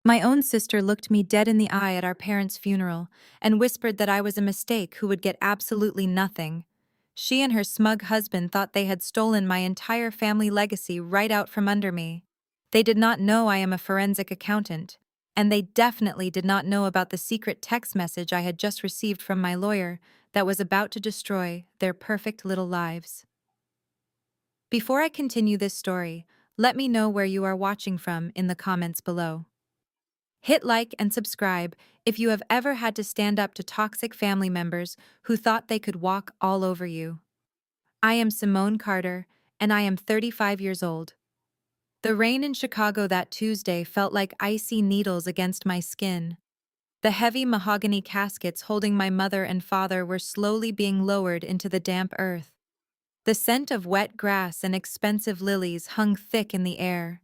My own sister looked me dead in the eye at our parents' funeral and whispered that I was a mistake who would get absolutely nothing. She and her smug husband thought they had stolen my entire family legacy right out from under me. They did not know I am a forensic accountant, and they definitely did not know about the secret text message I had just received from my lawyer that was about to destroy their perfect little lives. Before I continue this story, let me know where you are watching from in the comments below. Hit like and subscribe if you have ever had to stand up to toxic family members who thought they could walk all over you. I am Simone Carter, and I am 35 years old. The rain in Chicago that Tuesday felt like icy needles against my skin. The heavy mahogany caskets holding my mother and father were slowly being lowered into the damp earth. The scent of wet grass and expensive lilies hung thick in the air.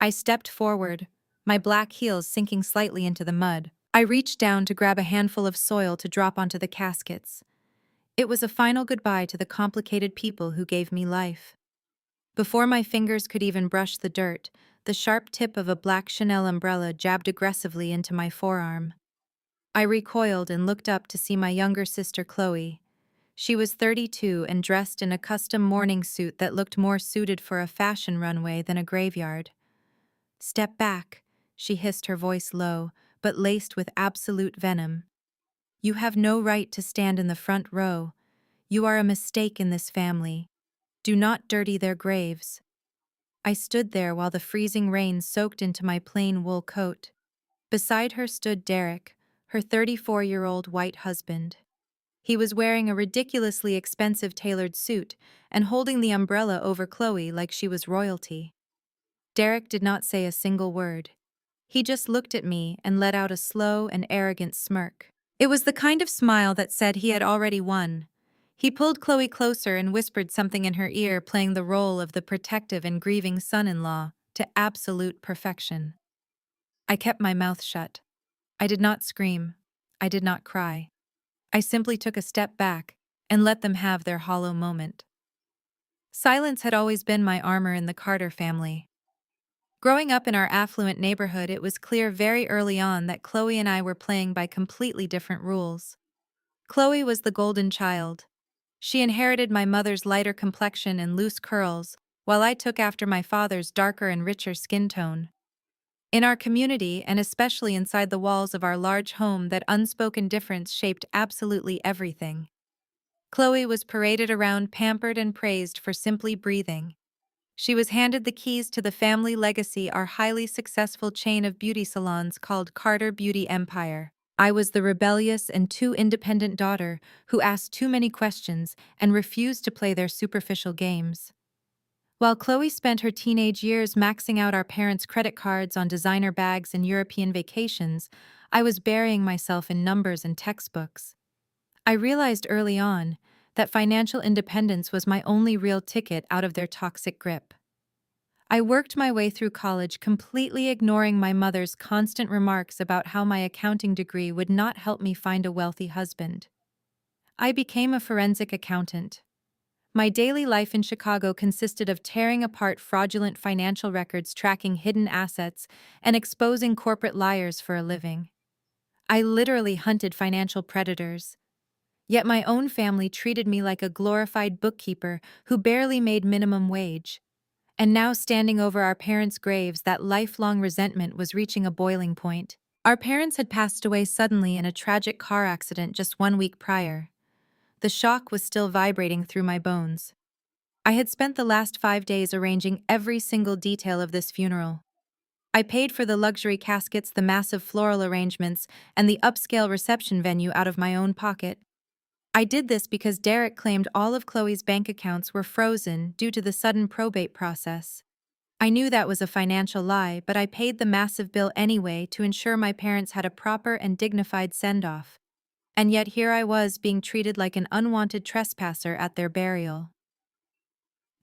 I stepped forward, my black heels sinking slightly into the mud. I reached down to grab a handful of soil to drop onto the caskets. It was a final goodbye to the complicated people who gave me life. Before my fingers could even brush the dirt, the sharp tip of a black Chanel umbrella jabbed aggressively into my forearm. I recoiled and looked up to see my younger sister Chloe. She was 32 and dressed in a custom morning suit that looked more suited for a fashion runway than a graveyard. "Step back," she hissed, her voice low, but laced with absolute venom. "You have no right to stand in the front row. You are a mistake in this family. Do not dirty their graves." I stood there while the freezing rain soaked into my plain wool coat. Beside her stood Derek, her 34-year-old white husband. He was wearing a ridiculously expensive tailored suit and holding the umbrella over Chloe like she was royalty. Derek did not say a single word. He just looked at me and let out a slow and arrogant smirk. It was the kind of smile that said he had already won. He pulled Chloe closer and whispered something in her ear, playing the role of the protective and grieving son-in-law to absolute perfection. I kept my mouth shut. I did not scream. I did not cry. I simply took a step back and let them have their hollow moment. Silence had always been my armor in the Carter family. Growing up in our affluent neighborhood, it was clear very early on that Chloe and I were playing by completely different rules. Chloe was the golden child. She inherited my mother's lighter complexion and loose curls, while I took after my father's darker and richer skin tone. In our community, and especially inside the walls of our large home, that unspoken difference shaped absolutely everything. Chloe was paraded around, pampered and praised for simply breathing. She was handed the keys to the family legacy, our highly successful chain of beauty salons called Carter Beauty Empire. I was the rebellious and too independent daughter who asked too many questions and refused to play their superficial games. While Chloe spent her teenage years maxing out our parents' credit cards on designer bags and European vacations, I was burying myself in numbers and textbooks. I realized early on that financial independence was my only real ticket out of their toxic grip. I worked my way through college, completely ignoring my mother's constant remarks about how my accounting degree would not help me find a wealthy husband. I became a forensic accountant. My daily life in Chicago consisted of tearing apart fraudulent financial records, tracking hidden assets, and exposing corporate liars for a living. I literally hunted financial predators. Yet my own family treated me like a glorified bookkeeper who barely made minimum wage. And now, standing over our parents' graves, that lifelong resentment was reaching a boiling point. Our parents had passed away suddenly in a tragic car accident just 1 week prior. The shock was still vibrating through my bones. I had spent the last 5 days arranging every single detail of this funeral. I paid for the luxury caskets, the massive floral arrangements, and the upscale reception venue out of my own pocket. I did this because Derek claimed all of Chloe's bank accounts were frozen due to the sudden probate process. I knew that was a financial lie, but I paid the massive bill anyway to ensure my parents had a proper and dignified send-off. And yet here I was, being treated like an unwanted trespasser at their burial.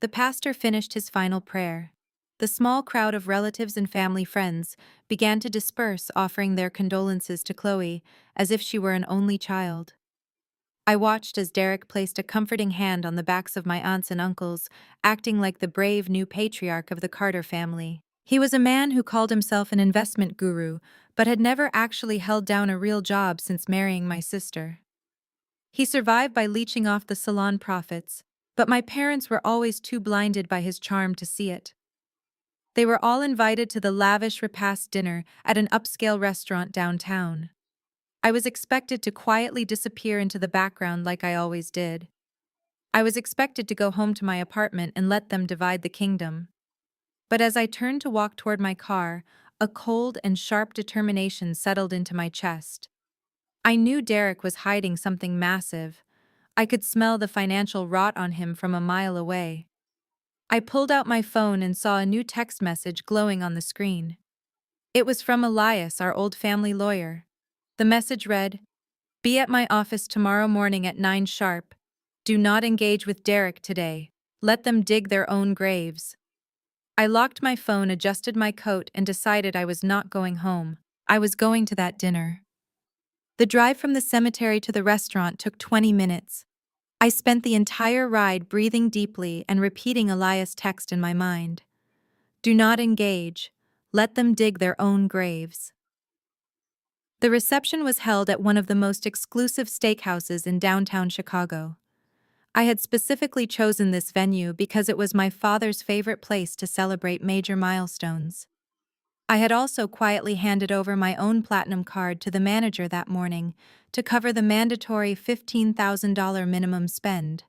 The pastor finished his final prayer. The small crowd of relatives and family friends began to disperse, offering their condolences to Chloe as if she were an only child. I watched as Derek placed a comforting hand on the backs of my aunts and uncles, acting like the brave new patriarch of the Carter family. He was a man who called himself an investment guru, but had never actually held down a real job since marrying my sister. He survived by leeching off the salon profits, but my parents were always too blinded by his charm to see it. They were all invited to the lavish repast dinner at an upscale restaurant downtown. I was expected to quietly disappear into the background like I always did. I was expected to go home to my apartment and let them divide the kingdom. But as I turned to walk toward my car, a cold and sharp determination settled into my chest. I knew Derek was hiding something massive. I could smell the financial rot on him from a mile away. I pulled out my phone and saw a new text message glowing on the screen. It was from Elias, our old family lawyer. The message read, "Be at my office tomorrow morning at 9 sharp. Do not engage with Derek today. Let them dig their own graves." I locked my phone, adjusted my coat, and decided I was not going home. I was going to that dinner. The drive from the cemetery to the restaurant took 20 minutes. I spent the entire ride breathing deeply and repeating Elias' text in my mind. Do not engage. Let them dig their own graves. The reception was held at one of the most exclusive steakhouses in downtown Chicago. I had specifically chosen this venue because it was my father's favorite place to celebrate major milestones. I had also quietly handed over my own platinum card to the manager that morning to cover the mandatory $15,000 minimum spend.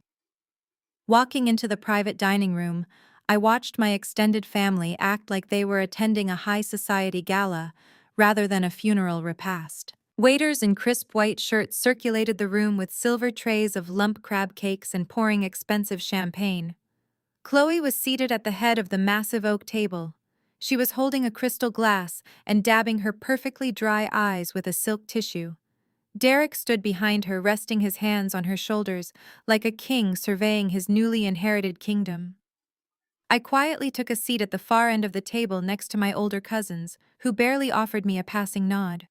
Walking into the private dining room, I watched my extended family act like they were attending a high society gala rather than a funeral repast. Waiters in crisp white shirts circulated the room with silver trays of lump crab cakes and pouring expensive champagne. Chloe was seated at the head of the massive oak table. She was holding a crystal glass and dabbing her perfectly dry eyes with a silk tissue. Derek stood behind her, resting his hands on her shoulders like a king surveying his newly inherited kingdom. I quietly took a seat at the far end of the table next to my older cousins, who barely offered me a passing nod.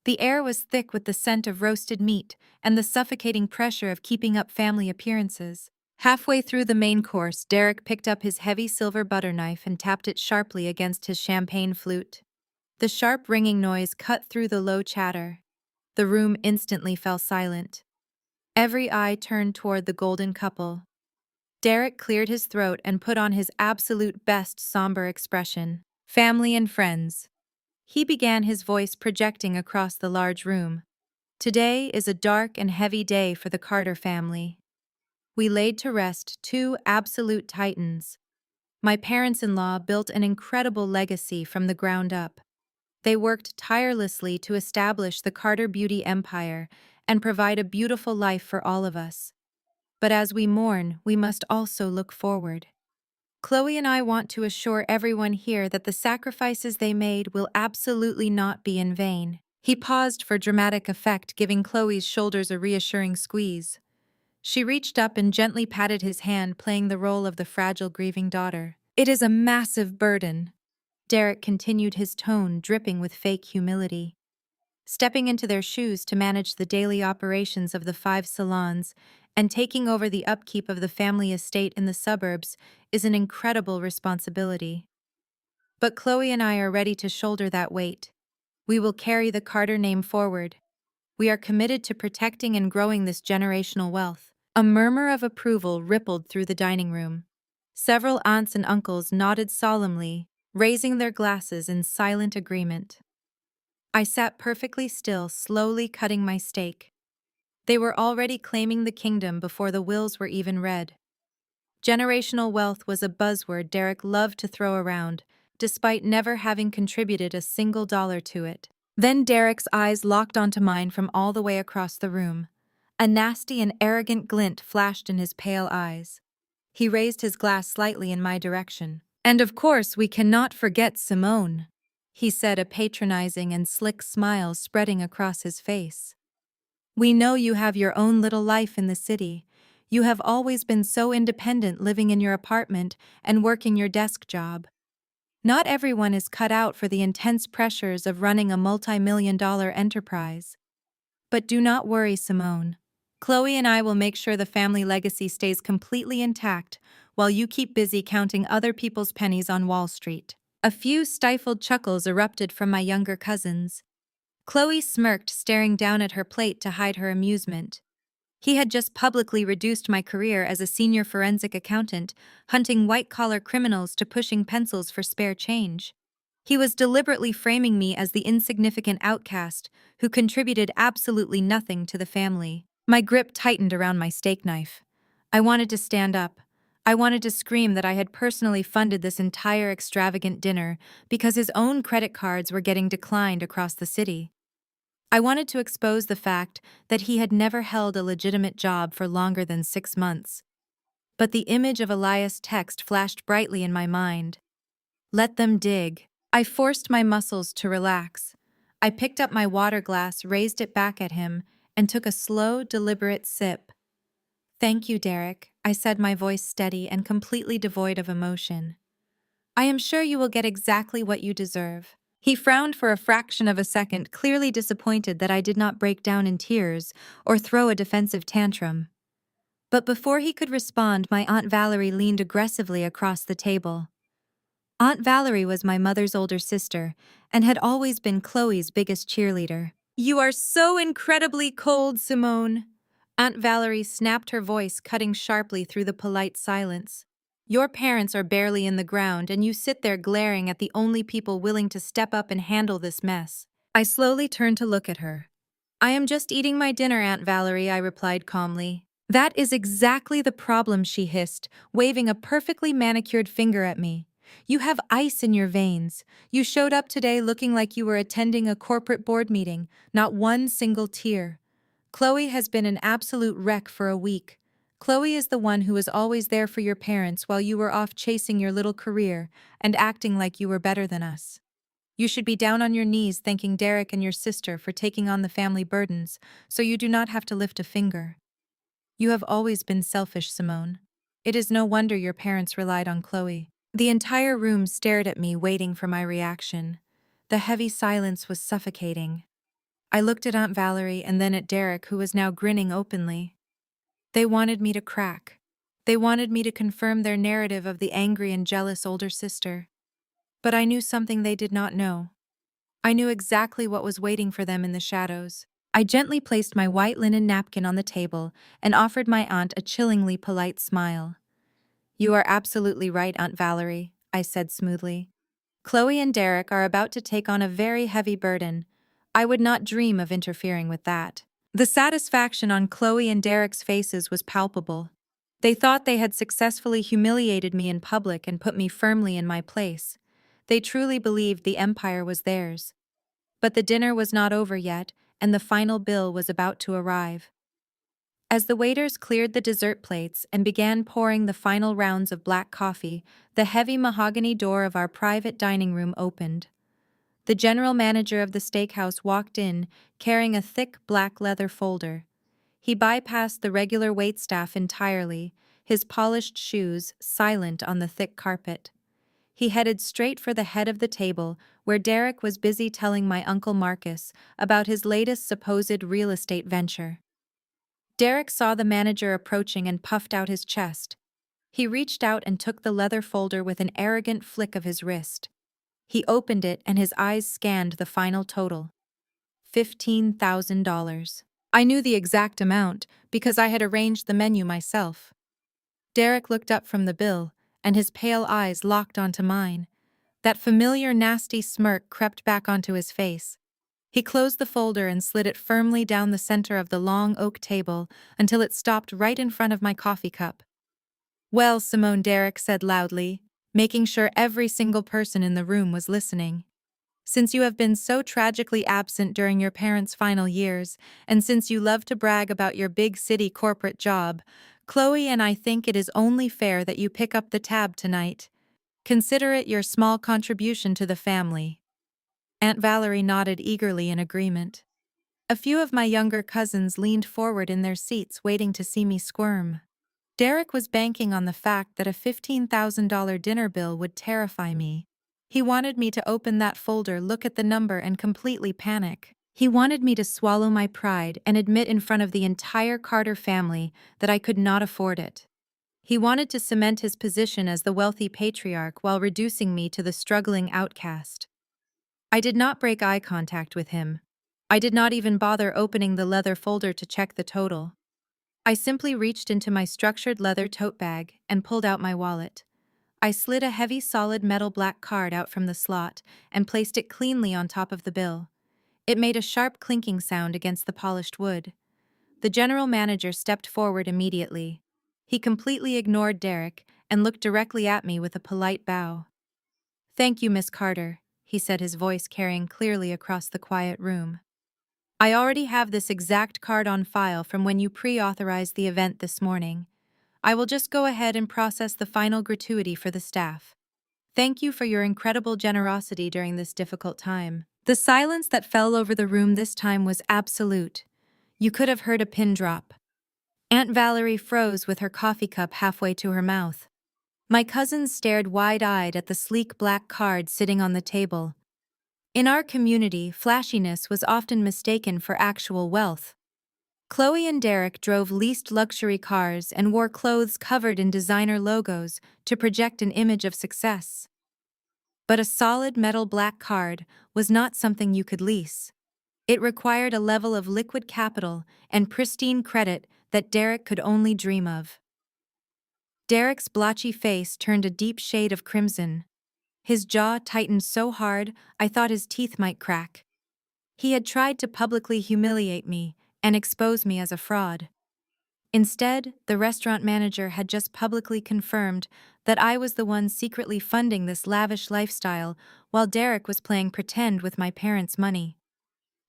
The air was thick with the scent of roasted meat and the suffocating pressure of keeping up family appearances. Halfway through the main course, Derek picked up his heavy silver butter knife and tapped it sharply against his champagne flute. The sharp ringing noise cut through the low chatter. The room instantly fell silent. Every eye turned toward the golden couple. Derek cleared his throat and put on his absolute best somber expression. Family and friends. He began, his voice projecting across the large room. Today is a dark and heavy day for the Carter family. We laid to rest two absolute titans. My parents-in-law built an incredible legacy from the ground up. They worked tirelessly to establish the Carter beauty empire and provide a beautiful life for all of us. But as we mourn, we must also look forward. Chloe and I want to assure everyone here that the sacrifices they made will absolutely not be in vain. He paused for dramatic effect, giving Chloe's shoulders a reassuring squeeze. She reached up and gently patted his hand, playing the role of the fragile, grieving daughter. It is a massive burden. Derek continued, his tone dripping with fake humility. Stepping into their shoes to manage the daily operations of the 5 salons and taking over the upkeep of the family estate in the suburbs is an incredible responsibility. But Chloe and I are ready to shoulder that weight. We will carry the Carter name forward. We are committed to protecting and growing this generational wealth. A murmur of approval rippled through the dining room. Several aunts and uncles nodded solemnly, raising their glasses in silent agreement. I sat perfectly still, slowly cutting my steak. They were already claiming the kingdom before the wills were even read. Generational wealth was a buzzword Derek loved to throw around, despite never having contributed a single dollar to it. Then Derek's eyes locked onto mine from all the way across the room. A nasty and arrogant glint flashed in his pale eyes. He raised his glass slightly in my direction. "And of course we cannot forget Simone," he said, a patronizing and slick smile spreading across his face. "We know you have your own little life in the city. You have always been so independent, living in your apartment and working your desk job. Not everyone is cut out for the intense pressures of running a multi-million-dollar enterprise. But do not worry, Simone. Chloe and I will make sure the family legacy stays completely intact while you keep busy counting other people's pennies on Wall Street." A few stifled chuckles erupted from my younger cousins. Chloe smirked, staring down at her plate to hide her amusement. He had just publicly reduced my career as a senior forensic accountant, hunting white-collar criminals to pushing pencils for spare change. He was deliberately framing me as the insignificant outcast who contributed absolutely nothing to the family. My grip tightened around my steak knife. I wanted to stand up. I wanted to scream that I had personally funded this entire extravagant dinner because his own credit cards were getting declined across the city. I wanted to expose the fact that he had never held a legitimate job for longer than 6 months. But the image of Elias' text flashed brightly in my mind. Let them dig. I forced my muscles to relax. I picked up my water glass, raised it back at him, and took a slow, deliberate sip. Thank you, Derek, I said, my voice steady and completely devoid of emotion. I am sure you will get exactly what you deserve. He frowned for a fraction of a second, clearly disappointed that I did not break down in tears or throw a defensive tantrum. But before he could respond, my Aunt Valerie leaned aggressively across the table. Aunt Valerie was my mother's older sister and had always been Chloe's biggest cheerleader. You are so incredibly cold, Simone. Aunt Valerie snapped, her voice cutting sharply through the polite silence. Your parents are barely in the ground, and you sit there glaring at the only people willing to step up and handle this mess. I slowly turned to look at her. I am just eating my dinner, Aunt Valerie, I replied calmly. That is exactly the problem, she hissed, waving a perfectly manicured finger at me. You have ice in your veins. You showed up today looking like you were attending a corporate board meeting, not one single tear. Chloe has been an absolute wreck for a week. Chloe is the one who was always there for your parents while you were off chasing your little career and acting like you were better than us. You should be down on your knees thanking Derek and your sister for taking on the family burdens so you do not have to lift a finger. You have always been selfish, Simone. It is no wonder your parents relied on Chloe. The entire room stared at me, waiting for my reaction. The heavy silence was suffocating. I looked at Aunt Valerie and then at Derek, who was now grinning openly. They wanted me to crack. They wanted me to confirm their narrative of the angry and jealous older sister. But I knew something they did not know. I knew exactly what was waiting for them in the shadows. I gently placed my white linen napkin on the table and offered my aunt a chillingly polite smile. You are absolutely right, Aunt Valerie, I said smoothly. Chloe and Derek are about to take on a very heavy burden. I would not dream of interfering with that. The satisfaction on Chloe and Derek's faces was palpable. They thought they had successfully humiliated me in public and put me firmly in my place. They truly believed the empire was theirs. But the dinner was not over yet, and the final bill was about to arrive. As the waiters cleared the dessert plates and began pouring the final rounds of black coffee, the heavy mahogany door of our private dining room opened. The general manager of the steakhouse walked in, carrying a thick black leather folder. He bypassed the regular waitstaff entirely, his polished shoes silent on the thick carpet. He headed straight for the head of the table, where Derek was busy telling my Uncle Marcus about his latest supposed real estate venture. Derek saw the manager approaching and puffed out his chest. He reached out and took the leather folder with an arrogant flick of his wrist. He opened it and his eyes scanned the final total. $15,000. I knew the exact amount because I had arranged the menu myself. Derek looked up from the bill, and his pale eyes locked onto mine. That familiar nasty smirk crept back onto his face. He closed the folder and slid it firmly down the center of the long oak table until it stopped right in front of my coffee cup. Well, Simone, Derek said loudly, making sure every single person in the room was listening. Since you have been so tragically absent during your parents' final years, and since you love to brag about your big city corporate job, Chloe and I think it is only fair that you pick up the tab tonight. Consider it your small contribution to the family. Aunt Valerie nodded eagerly in agreement. A few of my younger cousins leaned forward in their seats, waiting to see me squirm. Derek was banking on the fact that a $15,000 dinner bill would terrify me. He wanted me to open that folder, look at the number, and completely panic. He wanted me to swallow my pride and admit in front of the entire Carter family that I could not afford it. He wanted to cement his position as the wealthy patriarch while reducing me to the struggling outcast. I did not break eye contact with him. I did not even bother opening the leather folder to check the total. I simply reached into my structured leather tote bag and pulled out my wallet. I slid a heavy solid metal black card out from the slot and placed it cleanly on top of the bill. It made a sharp clinking sound against the polished wood. The general manager stepped forward immediately. He completely ignored Derek and looked directly at me with a polite bow. "Thank you, Miss Carter," he said, his voice carrying clearly across the quiet room. "I already have this exact card on file from when you pre-authorized the event this morning. I will just go ahead and process the final gratuity for the staff. Thank you for your incredible generosity during this difficult time." The silence that fell over the room this time was absolute. You could have heard a pin drop. Aunt Valerie froze with her coffee cup halfway to her mouth. My cousins stared wide-eyed at the sleek black card sitting on the table. In our community, flashiness was often mistaken for actual wealth. Chloe and Derek drove leased luxury cars and wore clothes covered in designer logos to project an image of success. But a solid metal black card was not something you could lease. It required a level of liquid capital and pristine credit that Derek could only dream of. Derek's blotchy face turned a deep shade of crimson. His jaw tightened so hard I thought his teeth might crack. He had tried to publicly humiliate me and expose me as a fraud. Instead, the restaurant manager had just publicly confirmed that I was the one secretly funding this lavish lifestyle while Derek was playing pretend with my parents' money.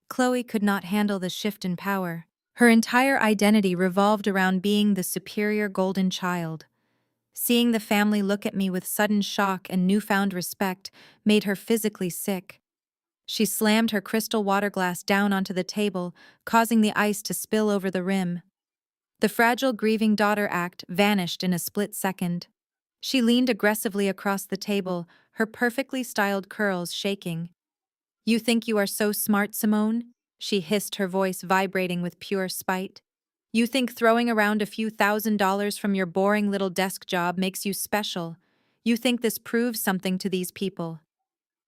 Chloe could not handle the shift in power. Her entire identity revolved around being the superior golden child. Seeing the family look at me with sudden shock and newfound respect made her physically sick. She slammed her crystal water glass down onto the table, causing the ice to spill over the rim. The fragile grieving daughter act vanished in a split second. She leaned aggressively across the table, her perfectly styled curls shaking. "You think you are so smart, Simone?" she hissed, her voice vibrating with pure spite. "You think throwing around a few $1,000s from your boring little desk job makes you special? You think this proves something to these people?"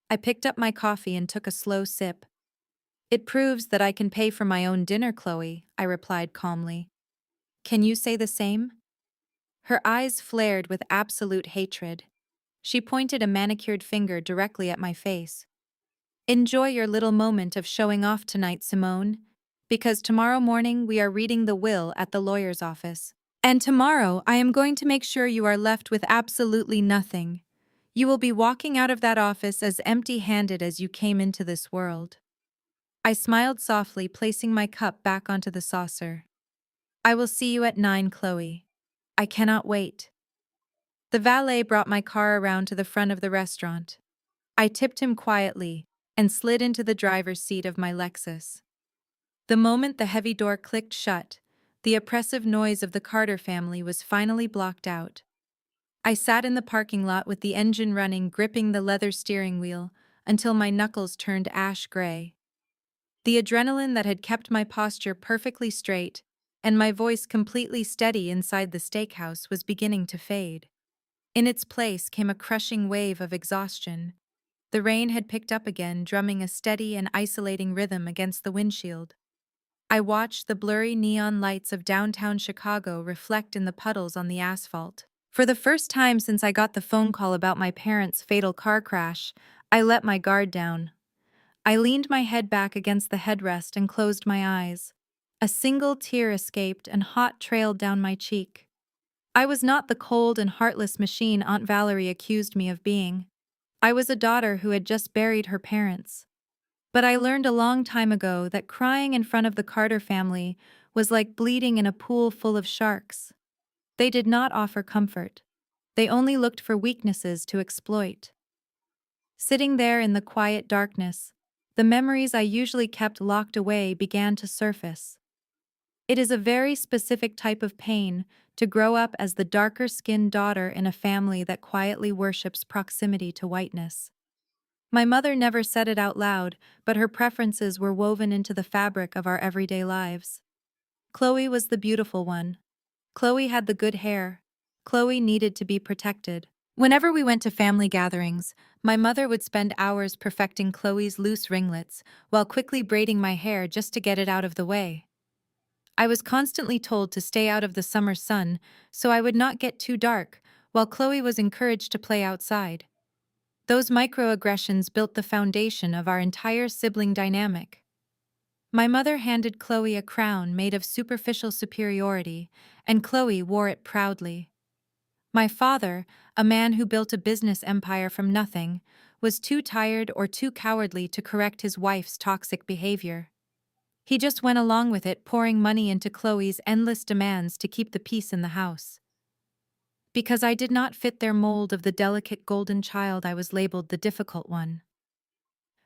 I picked up my coffee and took a slow sip. "It proves that I can pay for my own dinner, Chloe," I replied calmly. "Can you say the same?" Her eyes flared with absolute hatred. She pointed a manicured finger directly at my face. "Enjoy your little moment of showing off tonight, Simone, because tomorrow morning we are reading the will at the lawyer's office. And tomorrow I am going to make sure you are left with absolutely nothing. You will be walking out of that office as empty-handed as you came into this world." I smiled softly, placing my cup back onto the saucer. "I will see you at 9, Chloe. I cannot wait." The valet brought my car around to the front of the restaurant. I tipped him quietly and slid into the driver's seat of my Lexus. The moment the heavy door clicked shut, the oppressive noise of the Carter family was finally blocked out. I sat in the parking lot with the engine running, gripping the leather steering wheel until my knuckles turned ash gray. The adrenaline that had kept my posture perfectly straight and my voice completely steady inside the steakhouse was beginning to fade. In its place came a crushing wave of exhaustion. The rain had picked up again, drumming a steady and isolating rhythm against the windshield. I watched the blurry neon lights of downtown Chicago reflect in the puddles on the asphalt. For the first time since I got the phone call about my parents' fatal car crash, I let my guard down. I leaned my head back against the headrest and closed my eyes. A single tear escaped and hot trailed down my cheek. I was not the cold and heartless machine Aunt Valerie accused me of being. I was a daughter who had just buried her parents. But I learned a long time ago that crying in front of the Carter family was like bleeding in a pool full of sharks. They did not offer comfort. They only looked for weaknesses to exploit. Sitting there in the quiet darkness, the memories I usually kept locked away began to surface. It is a very specific type of pain to grow up as the darker-skinned daughter in a family that quietly worships proximity to whiteness. My mother never said it out loud, but her preferences were woven into the fabric of our everyday lives. Chloe was the beautiful one. Chloe had the good hair. Chloe needed to be protected. Whenever we went to family gatherings, my mother would spend hours perfecting Chloe's loose ringlets while quickly braiding my hair just to get it out of the way. I was constantly told to stay out of the summer sun so I would not get too dark, while Chloe was encouraged to play outside. Those microaggressions built the foundation of our entire sibling dynamic. My mother handed Chloe a crown made of superficial superiority, and Chloe wore it proudly. My father, a man who built a business empire from nothing, was too tired or too cowardly to correct his wife's toxic behavior. He just went along with it, pouring money into Chloe's endless demands to keep the peace in the house. Because I did not fit their mold of the delicate golden child, I was labeled the difficult one.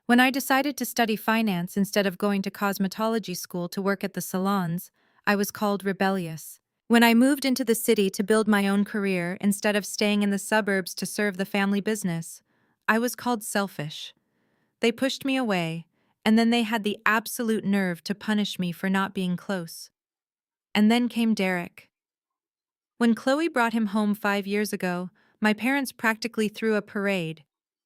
When I decided to study finance instead of going to cosmetology school to work at the salons, I was called rebellious. When I moved into the city to build my own career instead of staying in the suburbs to serve the family business, I was called selfish. They pushed me away, and then they had the absolute nerve to punish me for not being close. And then came Derek. When Chloe brought him home 5 years ago, my parents practically threw a parade.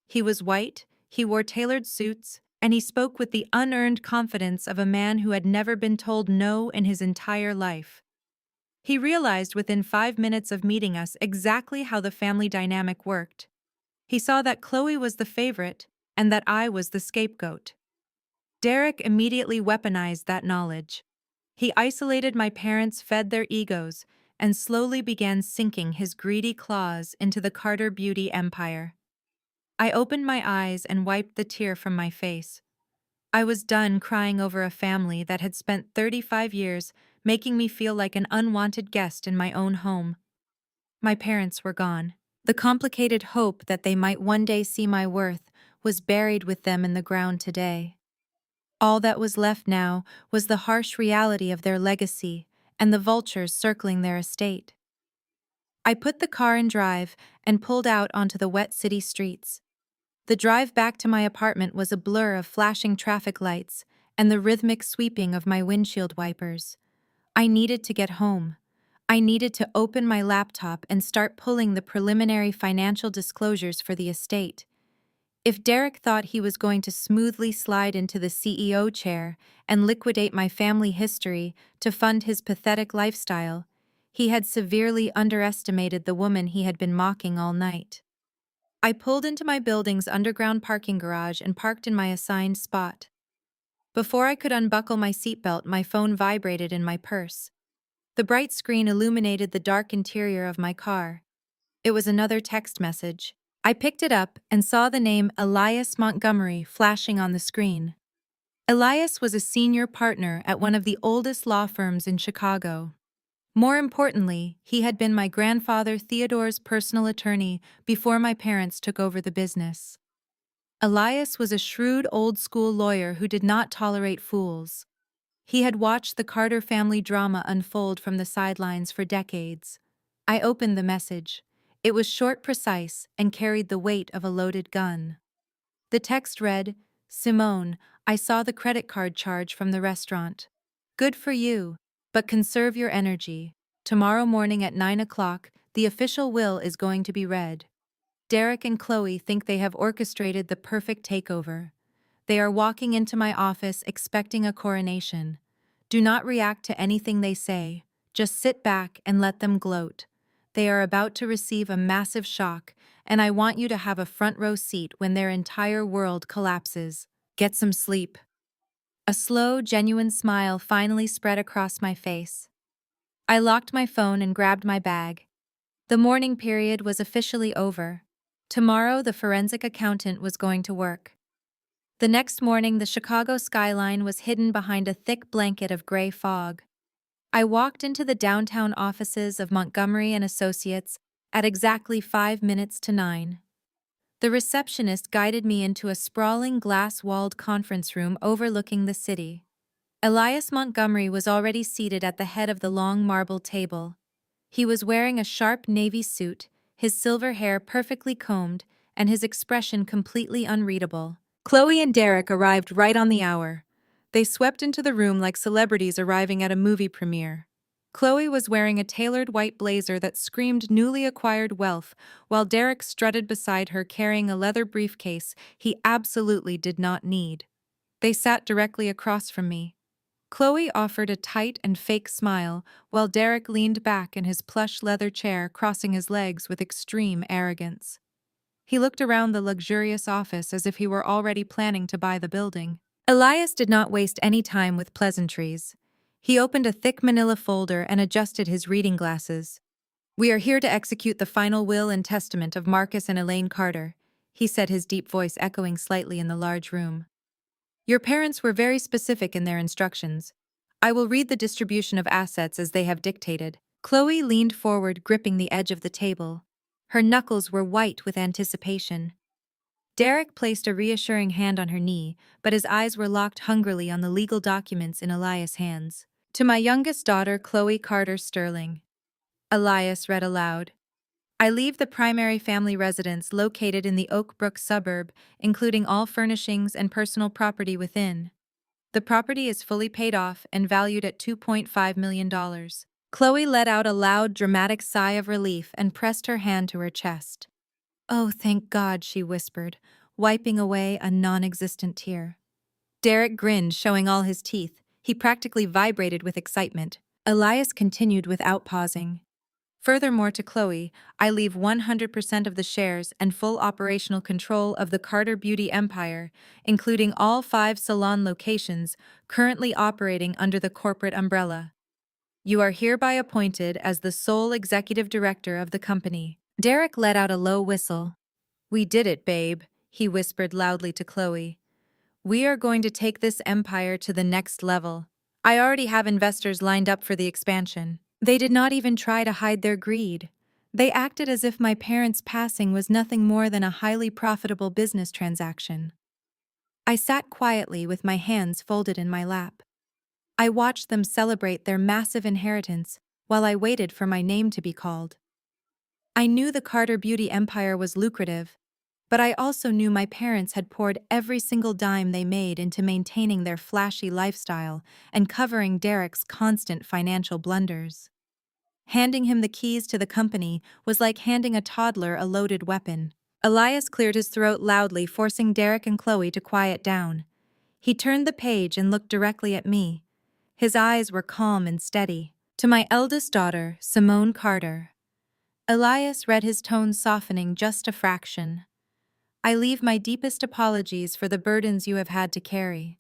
He was white, he wore tailored suits, and he spoke with the unearned confidence of a man who had never been told no in his entire life. He realized within 5 minutes of meeting us exactly how the family dynamic worked. He saw that Chloe was the favorite and that I was the scapegoat. Derek immediately weaponized that knowledge. He isolated my parents, fed their egos, and slowly began sinking his greedy claws into the Carter beauty empire. I opened my eyes and wiped the tear from my face. I was done crying over a family that had spent 35 years making me feel like an unwanted guest in my own home. My parents were gone. The complicated hope that they might one day see my worth was buried with them in the ground today. All that was left now was the harsh reality of their legacy and the vultures circling their estate. I put the car in drive and pulled out onto the wet city streets. The drive back to my apartment was a blur of flashing traffic lights and the rhythmic sweeping of my windshield wipers. I needed to get home. I needed to open my laptop and start pulling the preliminary financial disclosures for the estate. If Derek thought he was going to smoothly slide into the CEO chair and liquidate my family history to fund his pathetic lifestyle, he had severely underestimated the woman he had been mocking all night. I pulled into my building's underground parking garage and parked in my assigned spot. Before I could unbuckle my seatbelt, my phone vibrated in my purse. The bright screen illuminated the dark interior of my car. It was another text message. I picked it up and saw the name Elias Montgomery flashing on the screen. Elias was a senior partner at one of the oldest law firms in Chicago. More importantly, he had been my grandfather Theodore's personal attorney before my parents took over the business. Elias was a shrewd old-school lawyer who did not tolerate fools. He had watched the Carter family drama unfold from the sidelines for decades. I opened the message. It was short, precise, and carried the weight of a loaded gun. The text read, "Simone, I saw the credit card charge from the restaurant. Good for you, but conserve your energy. Tomorrow morning at 9 o'clock, the official will is going to be read. Derek and Chloe think they have orchestrated the perfect takeover. They are walking into my office expecting a coronation. Do not react to anything they say. Just sit back and let them gloat. They are about to receive a massive shock, and I want you to have a front row seat when their entire world collapses. Get some sleep." A slow, genuine smile finally spread across my face. I locked my phone and grabbed my bag. The mourning period was officially over. Tomorrow, the forensic accountant was going to work. The next morning, the Chicago skyline was hidden behind a thick blanket of gray fog. I walked into the downtown offices of Montgomery and Associates at exactly 5 minutes to 9. The receptionist guided me into a sprawling glass-walled conference room overlooking the city. Elias Montgomery was already seated at the head of the long marble table. He was wearing a sharp navy suit, his silver hair perfectly combed, and his expression completely unreadable. Chloe and Derek arrived right on the hour. They swept into the room like celebrities arriving at a movie premiere. Chloe was wearing a tailored white blazer that screamed newly acquired wealth, while Derek strutted beside her carrying a leather briefcase he absolutely did not need. They sat directly across from me. Chloe offered a tight and fake smile, while Derek leaned back in his plush leather chair, crossing his legs with extreme arrogance. He looked around the luxurious office as if he were already planning to buy the building. Elias did not waste any time with pleasantries. He opened a thick manila folder and adjusted his reading glasses. "We are here to execute the final will and testament of Marcus and Elaine Carter," he said, his deep voice echoing slightly in the large room. "Your parents were very specific in their instructions. I will read the distribution of assets as they have dictated." Chloe leaned forward, gripping the edge of the table. Her knuckles were white with anticipation. Derek placed a reassuring hand on her knee, but his eyes were locked hungrily on the legal documents in Elias' hands. "To my youngest daughter, Chloe Carter Sterling," Elias read aloud. "I leave the primary family residence located in the Oak Brook suburb, including all furnishings and personal property within. The property is fully paid off and valued at $2.5 million. Chloe let out a loud, dramatic sigh of relief and pressed her hand to her chest. "Oh, thank God," she whispered, wiping away a non-existent tear. Derek grinned, showing all his teeth. He practically vibrated with excitement. Elias continued without pausing. "Furthermore, to Chloe, I leave 100% of the shares and full operational control of the Carter Beauty empire, including all 5 salon locations currently operating under the corporate umbrella. You are hereby appointed as the sole executive director of the company." Derek let out a low whistle. "We did it, babe," he whispered loudly to Chloe. "We are going to take this empire to the next level. I already have investors lined up for the expansion." They did not even try to hide their greed. They acted as if my parents' passing was nothing more than a highly profitable business transaction. I sat quietly with my hands folded in my lap. I watched them celebrate their massive inheritance while I waited for my name to be called. I knew the Carter Beauty empire was lucrative, but I also knew my parents had poured every single dime they made into maintaining their flashy lifestyle and covering Derek's constant financial blunders. Handing him the keys to the company was like handing a toddler a loaded weapon. Elias cleared his throat loudly, forcing Derek and Chloe to quiet down. He turned the page and looked directly at me. His eyes were calm and steady. "To my eldest daughter, Simone Carter." Elias read, his tone softening just a fraction. "I leave my deepest apologies for the burdens you have had to carry.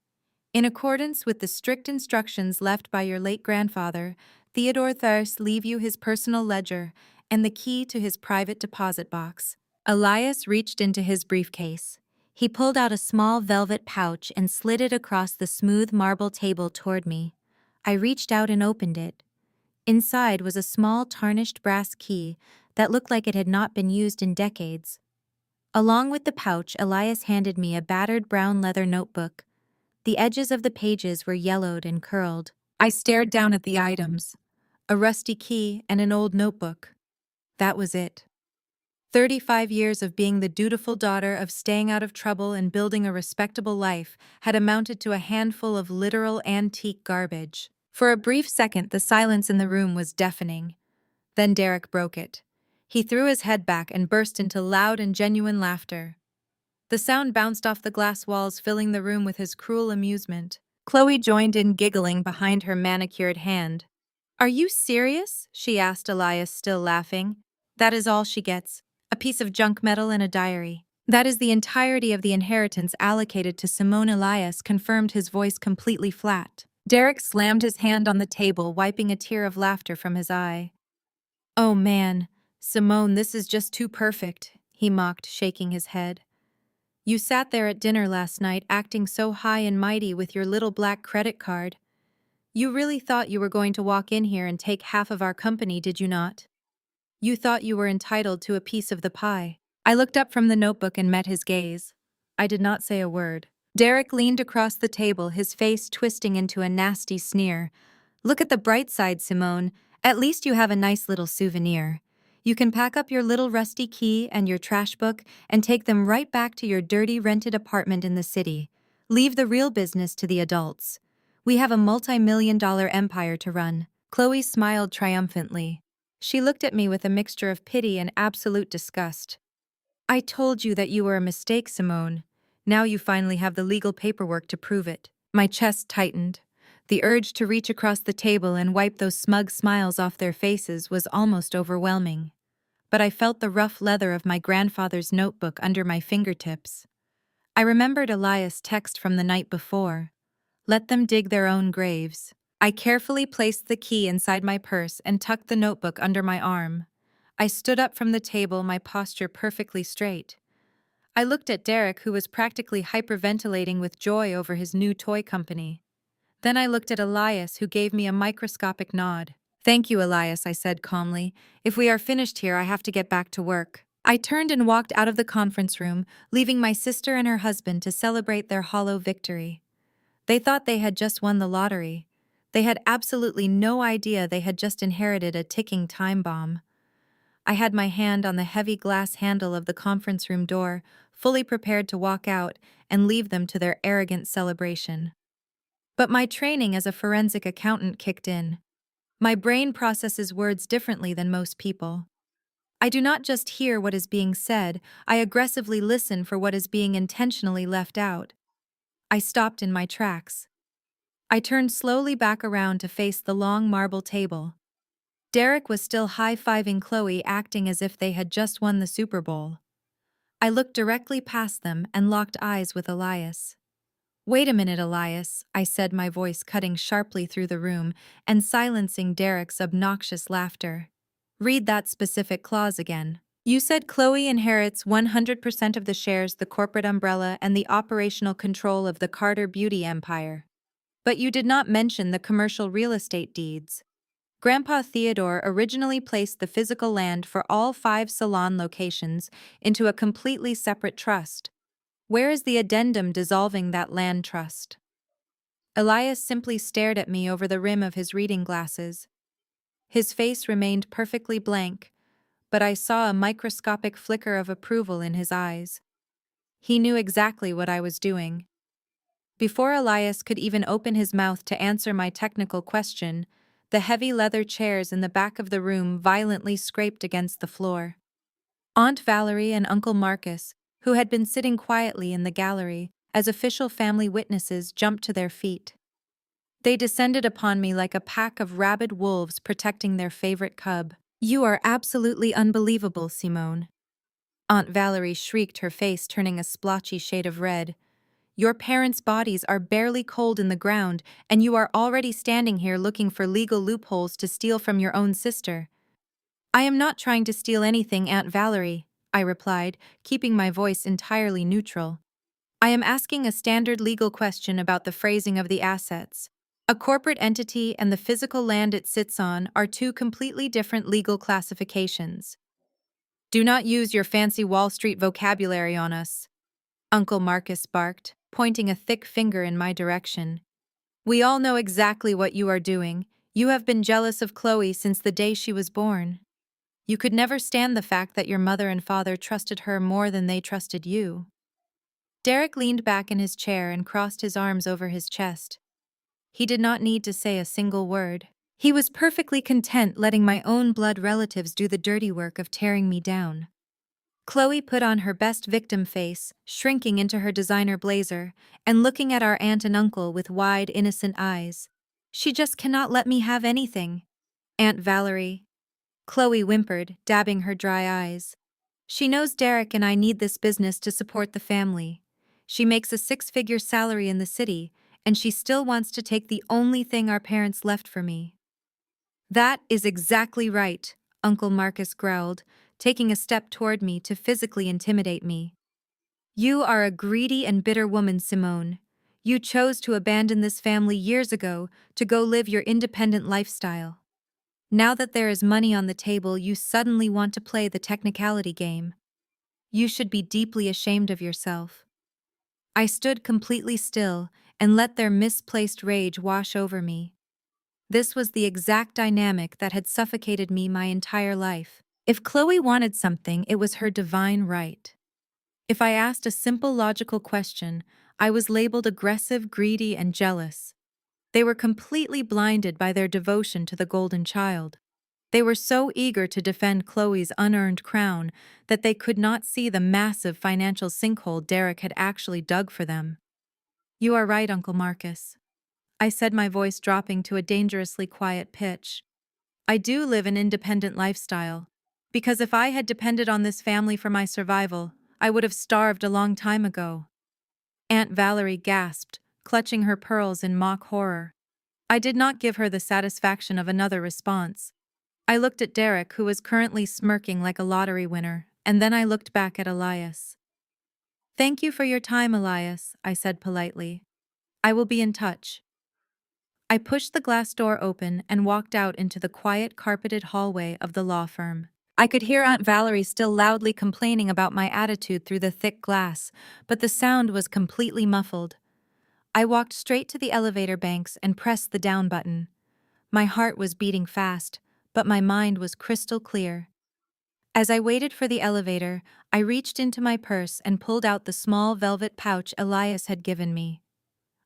In accordance with the strict instructions left by your late grandfather, Theodore Thurs leave you his personal ledger and the key to his private deposit box." Elias reached into his briefcase. He pulled out a small velvet pouch and slid it across the smooth marble table toward me. I reached out and opened it. Inside was a small tarnished brass key that looked like it had not been used in decades. Along with the pouch, Elias handed me a battered brown leather notebook. The edges of the pages were yellowed and curled. I stared down at the items. A rusty key and an old notebook. That was it. 35 years of being the dutiful daughter, of staying out of trouble and building a respectable life, had amounted to a handful of literal antique garbage. For a brief second, the silence in the room was deafening. Then Derek broke it. He threw his head back and burst into loud and genuine laughter. The sound bounced off the glass walls, filling the room with his cruel amusement. Chloe joined in, giggling behind her manicured hand. "Are you serious?" she asked Elias, still laughing. "That is all she gets. A piece of junk metal and a diary. That is the entirety of the inheritance allocated to Simone." Elias confirmed, his voice completely flat. Derek slammed his hand on the table, wiping a tear of laughter from his eye. "Oh man, Simone, this is just too perfect," he mocked, shaking his head. "You sat there at dinner last night acting so high and mighty with your little black credit card. You really thought you were going to walk in here and take half of our company, did you not? You thought you were entitled to a piece of the pie." I looked up from the notebook and met his gaze. I did not say a word. Derek leaned across the table, his face twisting into a nasty sneer. "Look at the bright side, Simone. At least you have a nice little souvenir. You can pack up your little rusty key and your trash book and take them right back to your dirty rented apartment in the city. Leave the real business to the adults. We have a multi-million-dollar empire to run." Chloe smiled triumphantly. She looked at me with a mixture of pity and absolute disgust. I told you that you were a mistake, Simone. Now you finally have the legal paperwork to prove it. My chest tightened. The urge to reach across the table and wipe those smug smiles off their faces was almost overwhelming. But I felt the rough leather of my grandfather's notebook under my fingertips. I remembered Elias' text from the night before. Let them dig their own graves. I carefully placed the key inside my purse and tucked the notebook under my arm. I stood up from the table, my posture perfectly straight. I looked at Derek, who was practically hyperventilating with joy over his new toy company. Then I looked at Elias, who gave me a microscopic nod. Thank you, Elias, I said calmly. If we are finished here, I have to get back to work. I turned and walked out of the conference room, leaving my sister and her husband to celebrate their hollow victory. They thought they had just won the lottery. They had absolutely no idea they had just inherited a ticking time bomb. I had my hand on the heavy glass handle of the conference room door, fully prepared to walk out and leave them to their arrogant celebration. But my training as a forensic accountant kicked in. My brain processes words differently than most people. I do not just hear what is being said, I aggressively listen for what is being intentionally left out. I stopped in my tracks. I turned slowly back around to face the long marble table. Derek was still high-fiving Chloe, acting as if they had just won the Super Bowl. I looked directly past them and locked eyes with Elias. Wait a minute, Elias, I said, my voice cutting sharply through the room and silencing Derek's obnoxious laughter. Read that specific clause again. You said Chloe inherits 100% of the shares, the corporate umbrella, and the operational control of the Carter beauty empire. But you did not mention the commercial real estate deeds. Grandpa Theodore originally placed the physical land for all 5 salon locations into a completely separate trust. Where is the addendum dissolving that land trust? Elias simply stared at me over the rim of his reading glasses. His face remained perfectly blank, but I saw a microscopic flicker of approval in his eyes. He knew exactly what I was doing. Before Elias could even open his mouth to answer my technical question, the heavy leather chairs in the back of the room violently scraped against the floor. Aunt Valerie and Uncle Marcus, who had been sitting quietly in the gallery as official family witnesses, jumped to their feet. They descended upon me like a pack of rabid wolves protecting their favorite cub. You are absolutely unbelievable, Simone. Aunt Valerie shrieked, her face turning a splotchy shade of red. Your parents' bodies are barely cold in the ground, and you are already standing here looking for legal loopholes to steal from your own sister. I am not trying to steal anything, Aunt Valerie, I replied, keeping my voice entirely neutral. I am asking a standard legal question about the phrasing of the assets. A corporate entity and the physical land it sits on are 2 completely different legal classifications. Do not use your fancy Wall Street vocabulary on us, Uncle Marcus barked, pointing a thick finger in my direction. We all know exactly what you are doing. You have been jealous of Chloe since the day she was born. You could never stand the fact that your mother and father trusted her more than they trusted you. Derek leaned back in his chair and crossed his arms over his chest. He did not need to say a single word. He was perfectly content letting my own blood relatives do the dirty work of tearing me down. Chloe put on her best victim face, shrinking into her designer blazer, and looking at our aunt and uncle with wide, innocent eyes. She just cannot let me have anything. Aunt Valerie. Chloe whimpered, dabbing her dry eyes. She knows Derek and I need this business to support the family. She makes a 6-figure salary in the city, and she still wants to take the only thing our parents left for me. That is exactly right, Uncle Marcus growled, taking a step toward me to physically intimidate me. You are a greedy and bitter woman, Simone. You chose to abandon this family years ago to go live your independent lifestyle. Now that there is money on the table, you suddenly want to play the technicality game. You should be deeply ashamed of yourself. I stood completely still and let their misplaced rage wash over me. This was the exact dynamic that had suffocated me my entire life. If Chloe wanted something, it was her divine right. If I asked a simple logical question, I was labeled aggressive, greedy, and jealous. They were completely blinded by their devotion to the golden child. They were so eager to defend Chloe's unearned crown that they could not see the massive financial sinkhole Derek had actually dug for them. "You are right, Uncle Marcus," I said, my voice dropping to a dangerously quiet pitch. "I do live an independent lifestyle, because if I had depended on this family for my survival, I would have starved a long time ago." Aunt Valerie gasped, clutching her pearls in mock horror. I did not give her the satisfaction of another response. I looked at Derek, who was currently smirking like a lottery winner, and then I looked back at Elias. "Thank you for your time, Elias," I said politely. "I will be in touch." I pushed the glass door open and walked out into the quiet carpeted hallway of the law firm. I could hear Aunt Valerie still loudly complaining about my attitude through the thick glass, but the sound was completely muffled. I walked straight to the elevator banks and pressed the down button. My heart was beating fast, but my mind was crystal clear. As I waited for the elevator, I reached into my purse and pulled out the small velvet pouch Elias had given me.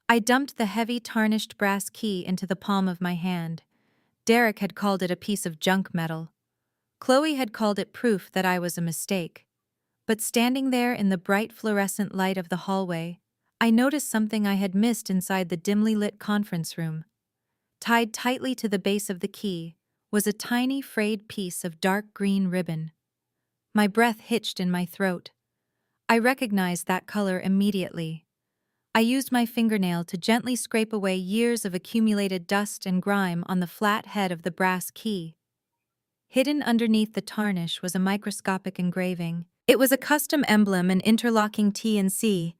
I dumped the heavy tarnished brass key into the palm of my hand. Derek had called it a piece of junk metal. Chloe had called it proof that I was a mistake. But standing there in the bright fluorescent light of the hallway, I noticed something I had missed inside the dimly lit conference room. Tied tightly to the base of the key was a tiny frayed piece of dark green ribbon. My breath hitched in my throat. I recognized that color immediately. I used my fingernail to gently scrape away years of accumulated dust and grime on the flat head of the brass key. Hidden underneath the tarnish was a microscopic engraving. It was a custom emblem in interlocking T and C,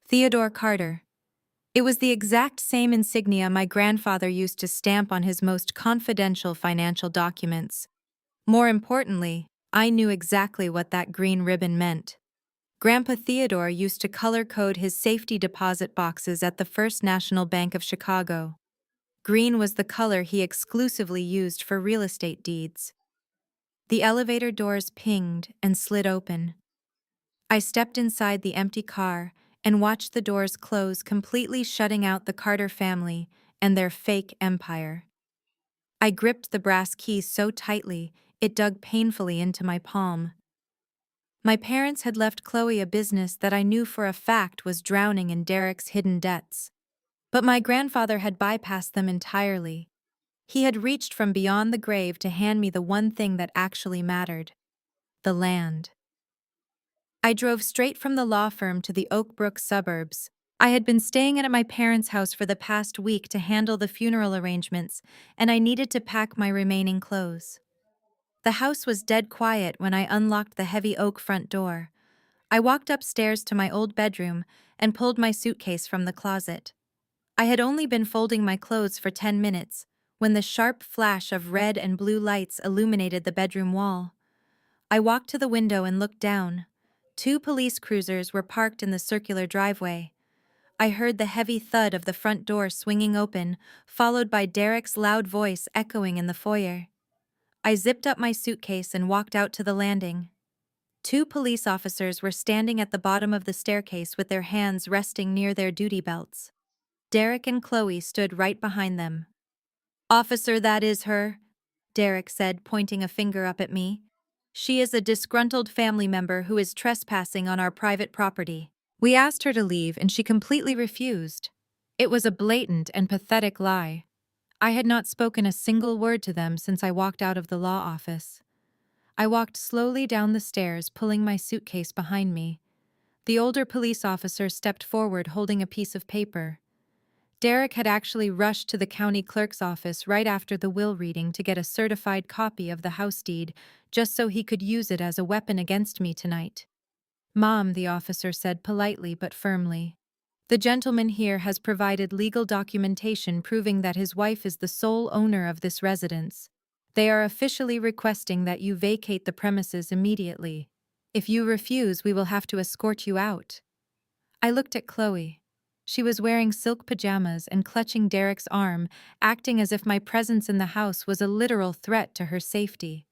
Theodore Carter. It was the exact same insignia my grandfather used to stamp on his most confidential financial documents. More importantly, I knew exactly what that green ribbon meant. Grandpa Theodore used to color-code his safety deposit boxes at the First National Bank of Chicago. Green was the color he exclusively used for real estate deeds. The elevator doors pinged and slid open. I stepped inside the empty car and watched the doors close, completely shutting out the Carter family and their fake empire. I gripped the brass key so tightly it dug painfully into my palm. My parents had left Chloe a business that I knew for a fact was drowning in Derek's hidden debts. But my grandfather had bypassed them entirely. He had reached from beyond the grave to hand me the one thing that actually mattered: the land. I drove straight from the law firm to the Oak Brook suburbs. I had been staying at my parents' house for the past week to handle the funeral arrangements, and I needed to pack my remaining clothes. The house was dead quiet when I unlocked the heavy oak front door. I walked upstairs to my old bedroom and pulled my suitcase from the closet. I had only been folding my clothes for 10 minutes when the sharp flash of red and blue lights illuminated the bedroom wall. I walked to the window and looked down. 2 police cruisers were parked in the circular driveway. I heard the heavy thud of the front door swinging open, followed by Derek's loud voice echoing in the foyer. I zipped up my suitcase and walked out to the landing. 2 police officers were standing at the bottom of the staircase with their hands resting near their duty belts. Derek and Chloe stood right behind them. "Officer, that is her," Derek said, pointing a finger up at me. "She is a disgruntled family member who is trespassing on our private property." We asked her to leave and she completely refused. It was a blatant and pathetic lie. I had not spoken a single word to them since I walked out of the law office. I walked slowly down the stairs, pulling my suitcase behind me. The older police officer stepped forward holding a piece of paper. Derek had actually rushed to the county clerk's office right after the will reading to get a certified copy of the house deed, just so he could use it as a weapon against me tonight. "Mom," the officer said politely but firmly, "the gentleman here has provided legal documentation proving that his wife is the sole owner of this residence. They are officially requesting that you vacate the premises immediately. If you refuse, we will have to escort you out." I looked at Chloe. She was wearing silk pajamas and clutching Derek's arm, acting as if my presence in the house was a literal threat to her safety.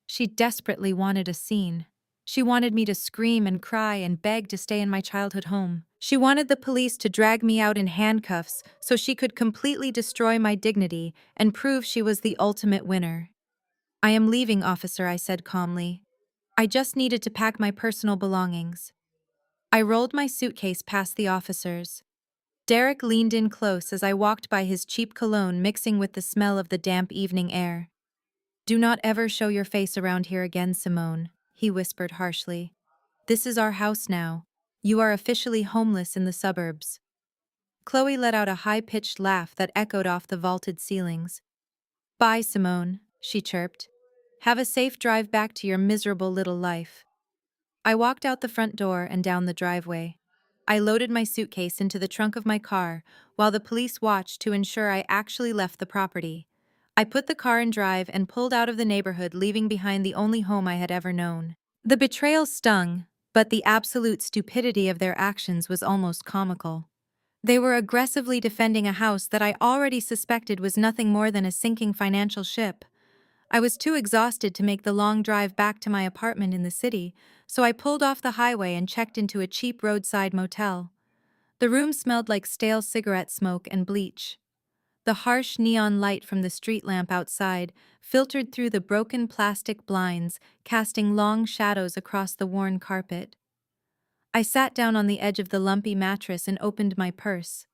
She desperately wanted a scene. She wanted me to scream and cry and beg to stay in my childhood home. She wanted the police to drag me out in handcuffs so she could completely destroy my dignity and prove she was the ultimate winner. "I am leaving, officer," I said calmly. "I just needed to pack my personal belongings." I rolled my suitcase past the officers. Derek leaned in close as I walked by his cheap cologne mixing with the smell of the damp evening air. "Do not ever show your face around here again, Simone," he whispered harshly. "This is our house now. You are officially homeless in the suburbs." Chloe let out a high-pitched laugh that echoed off the vaulted ceilings. "Bye, Simone," she chirped. "Have a safe drive back to your miserable little life." I walked out the front door and down the driveway. I loaded my suitcase into the trunk of my car while the police watched to ensure I actually left the property. I put the car in drive and pulled out of the neighborhood, leaving behind the only home I had ever known. The betrayal stung, but the absolute stupidity of their actions was almost comical. They were aggressively defending a house that I already suspected was nothing more than a sinking financial ship. I was too exhausted to make the long drive back to my apartment in the city, so I pulled off the highway and checked into a cheap roadside motel. The room smelled like stale cigarette smoke and bleach. The harsh neon light from the street lamp outside filtered through the broken plastic blinds, casting long shadows across the worn carpet. I sat down on the edge of the lumpy mattress and opened my purse.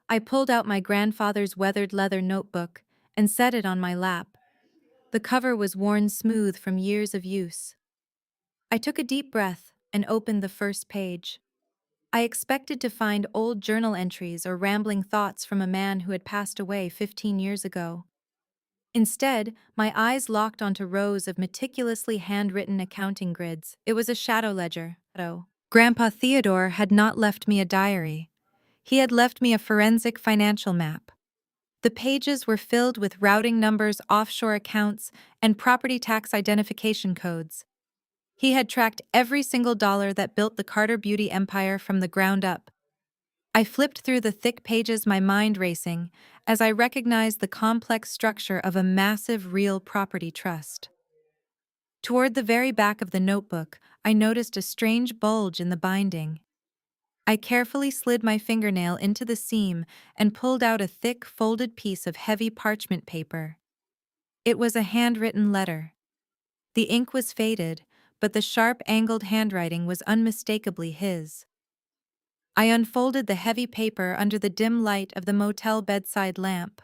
I pulled out my grandfather's weathered leather notebook and set it on my lap. The cover was worn smooth from years of use. I took a deep breath and opened the first page. I expected to find old journal entries or rambling thoughts from a man who had passed away 15 years ago. Instead, my eyes locked onto rows of meticulously handwritten accounting grids. It was a shadow ledger. Grandpa Theodore had not left me a diary. He had left me a forensic financial map. The pages were filled with routing numbers, offshore accounts, and property tax identification codes. He had tracked every single dollar that built the Carter beauty empire from the ground up. I flipped through the thick pages, my mind racing, as I recognized the complex structure of a massive real property trust. Toward the very back of the notebook, I noticed a strange bulge in the binding. I carefully slid my fingernail into the seam and pulled out a thick, folded piece of heavy parchment paper. It was a handwritten letter. The ink was faded, but the sharp, angled handwriting was unmistakably his. I unfolded the heavy paper under the dim light of the motel bedside lamp.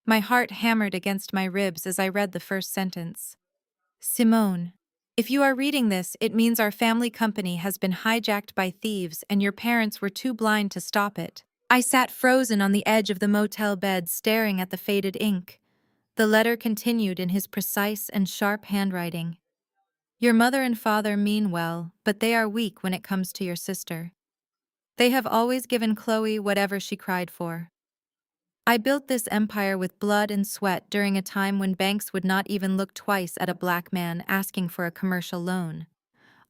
My heart hammered against my ribs as I read the first sentence. "Simone, if you are reading this, it means our family company has been hijacked by thieves and your parents were too blind to stop it." I sat frozen on the edge of the motel bed, staring at the faded ink. The letter continued in his precise and sharp handwriting. "Your mother and father mean well, but they are weak when it comes to your sister. They have always given Chloe whatever she cried for. I built this empire with blood and sweat during a time when banks would not even look twice at a black man asking for a commercial loan.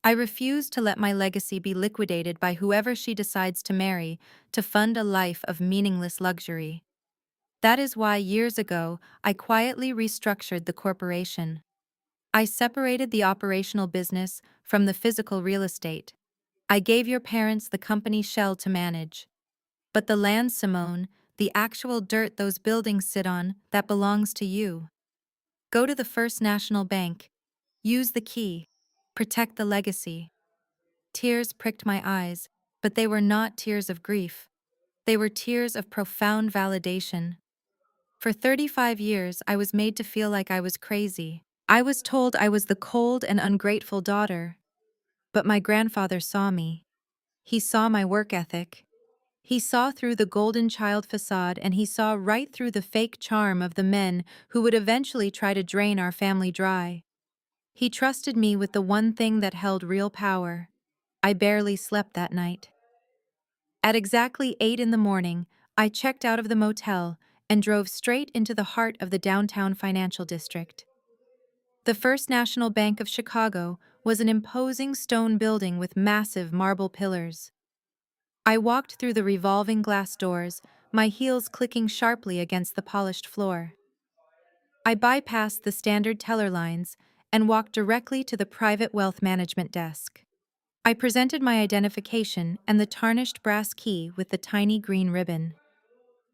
I refuse to let my legacy be liquidated by whoever she decides to marry to fund a life of meaningless luxury. That is why years ago, I quietly restructured the corporation. I separated the operational business from the physical real estate. I gave your parents the company shell to manage. But the land, Simone, the actual dirt those buildings sit on, that belongs to you. Go to the First National Bank. Use the key. Protect the legacy." Tears pricked my eyes, but they were not tears of grief. They were tears of profound validation. For 35 years, I was made to feel like I was crazy. I was told I was the cold and ungrateful daughter. But my grandfather saw me. He saw my work ethic. He saw through the golden child facade, and he saw right through the fake charm of the men who would eventually try to drain our family dry. He trusted me with the one thing that held real power. I barely slept that night. At exactly 8 in the morning, I checked out of the motel and drove straight into the heart of the downtown financial district. The First National Bank of Chicago was an imposing stone building with massive marble pillars. I walked through the revolving glass doors, my heels clicking sharply against the polished floor. I bypassed the standard teller lines and walked directly to the private wealth management desk. I presented my identification and the tarnished brass key with the tiny green ribbon.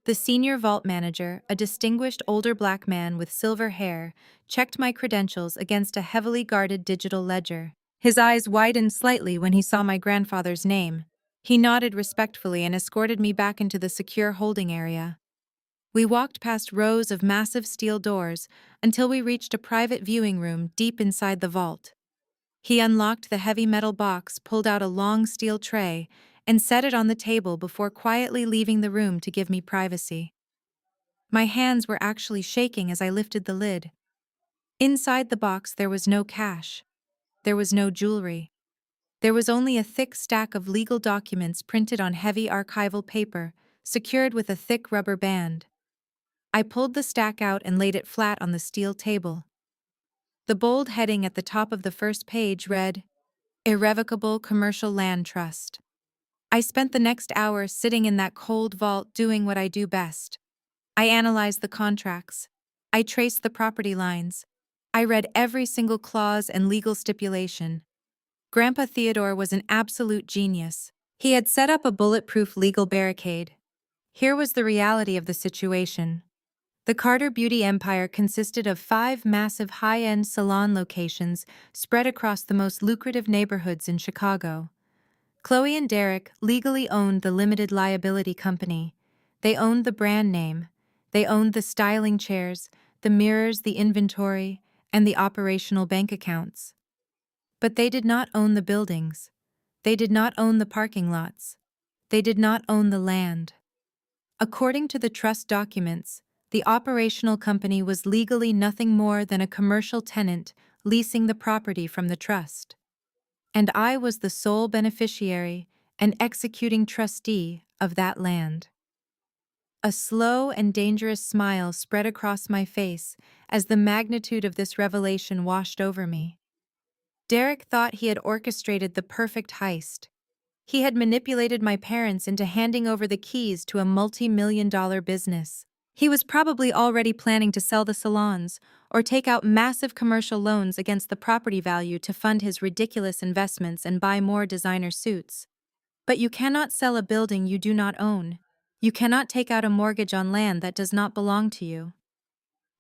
The senior vault manager, a distinguished older black man with silver hair, checked my credentials against a heavily guarded digital ledger. His eyes widened slightly when he saw my grandfather's name. He nodded respectfully and escorted me back into the secure holding area. We walked past rows of massive steel doors until we reached a private viewing room deep inside the vault. He unlocked the heavy metal box, pulled out a long steel tray, and set it on the table before quietly leaving the room to give me privacy. My hands were actually shaking as I lifted the lid. Inside the box there was no cash. There was no jewelry. There was only a thick stack of legal documents printed on heavy archival paper, secured with a thick rubber band. I pulled the stack out and laid it flat on the steel table. The bold heading at the top of the first page read, Irrevocable Commercial Land Trust. I spent the next hour sitting in that cold vault doing what I do best. I analyzed the contracts. I traced the property lines. I read every single clause and legal stipulation. Grandpa Theodore was an absolute genius. He had set up a bulletproof legal barricade. Here was the reality of the situation. The Carter beauty empire consisted of 5 massive high-end salon locations spread across the most lucrative neighborhoods in Chicago. Chloe and Derek legally owned the limited liability company. They owned the brand name. They owned the styling chairs, the mirrors, the inventory, and the operational bank accounts. But they did not own the buildings. They did not own the parking lots. They did not own the land. According to the trust documents, the operational company was legally nothing more than a commercial tenant leasing the property from the trust. And I was the sole beneficiary and executing trustee of that land. A slow and dangerous smile spread across my face as the magnitude of this revelation washed over me. Derek thought he had orchestrated the perfect heist. He had manipulated my parents into handing over the keys to a multi-million-dollar business. He was probably already planning to sell the salons or take out massive commercial loans against the property value to fund his ridiculous investments and buy more designer suits. But you cannot sell a building you do not own. You cannot take out a mortgage on land that does not belong to you.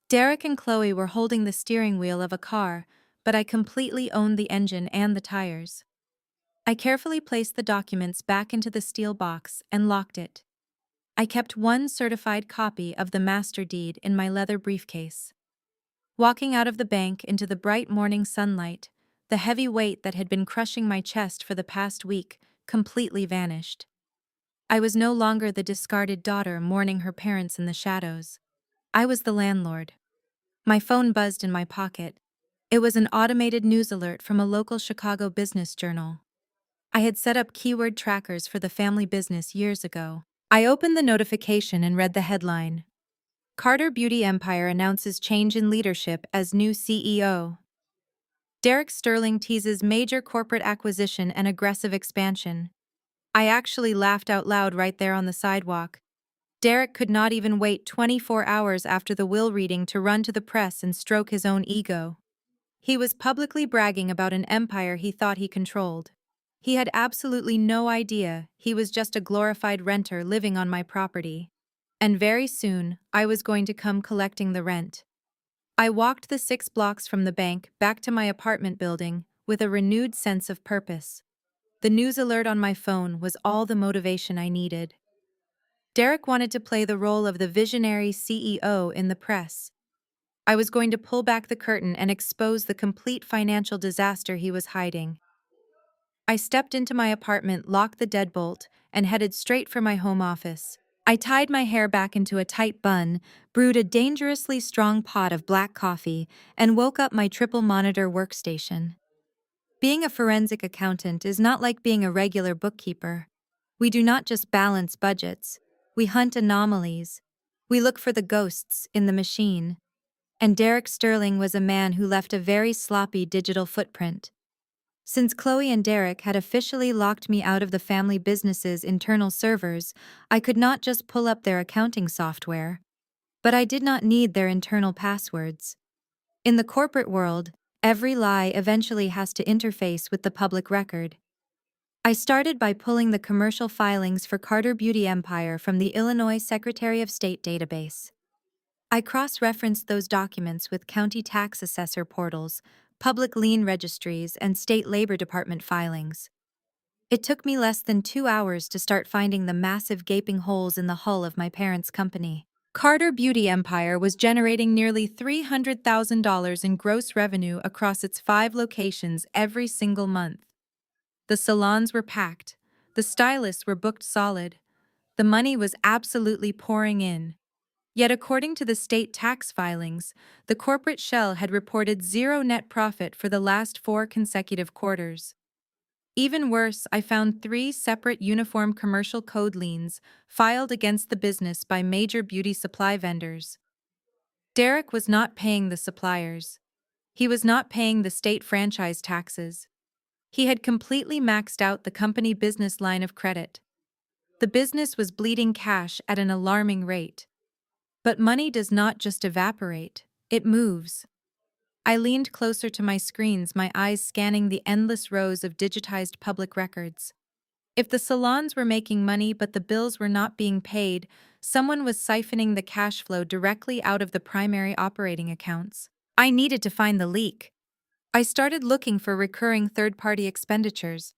Derek and Chloe were holding the steering wheel of a car, but I completely owned the engine and the tires. I carefully placed the documents back into the steel box and locked it. I kept one certified copy of the master deed in my leather briefcase. Walking out of the bank into the bright morning sunlight, the heavy weight that had been crushing my chest for the past week completely vanished. I was no longer the discarded daughter mourning her parents in the shadows. I was the landlord. My phone buzzed in my pocket. It was an automated news alert from a local Chicago business journal. I had set up keyword trackers for the family business years ago. I opened the notification and read the headline. Carter Beauty Empire announces change in leadership as new CEO. Derek Sterling teases major corporate acquisition and aggressive expansion. I actually laughed out loud right there on the sidewalk. Derek could not even wait 24 hours after the will reading to run to the press and stroke his own ego. He was publicly bragging about an empire he thought he controlled. He had absolutely no idea he was just a glorified renter living on my property. And very soon, I was going to come collecting the rent. I walked the 6 blocks from the bank back to my apartment building with a renewed sense of purpose. The news alert on my phone was all the motivation I needed. Derek wanted to play the role of the visionary CEO in the press. I was going to pull back the curtain and expose the complete financial disaster he was hiding. I stepped into my apartment, locked the deadbolt, and headed straight for my home office. I tied my hair back into a tight bun, brewed a dangerously strong pot of black coffee, and woke up my triple-monitor workstation. Being a forensic accountant is not like being a regular bookkeeper. We do not just balance budgets. We hunt anomalies. We look for the ghosts in the machine. And Derek Sterling was a man who left a very sloppy digital footprint. Since Chloe and Derek had officially locked me out of the family business's internal servers, I could not just pull up their accounting software. But I did not need their internal passwords. In the corporate world, Every lie eventually has to interface with the public record. I started by pulling the commercial filings for Carter Beauty Empire from the Illinois Secretary of State database. I cross-referenced those documents with county tax assessor portals, public lien registries, and state labor department filings. It took me less than 2 hours to start finding the massive gaping holes in the hull of my parents' company. Carter Beauty Empire was generating nearly $300,000 in gross revenue across its 5 locations every single month. The salons were packed, the stylists were booked solid, the money was absolutely pouring in. Yet according to the state tax filings, the corporate shell had reported zero net profit for the last 4 consecutive quarters. Even worse, I found 3 separate uniform commercial code liens filed against the business by major beauty supply vendors. Derek was not paying the suppliers. He was not paying the state franchise taxes. He had completely maxed out the company business line of credit. The business was bleeding cash at an alarming rate. But money does not just evaporate, it moves. I leaned closer to my screens, my eyes scanning the endless rows of digitized public records. If the salons were making money but the bills were not being paid, someone was siphoning the cash flow directly out of the primary operating accounts. I needed to find the leak. I started looking for recurring third-party expenditures.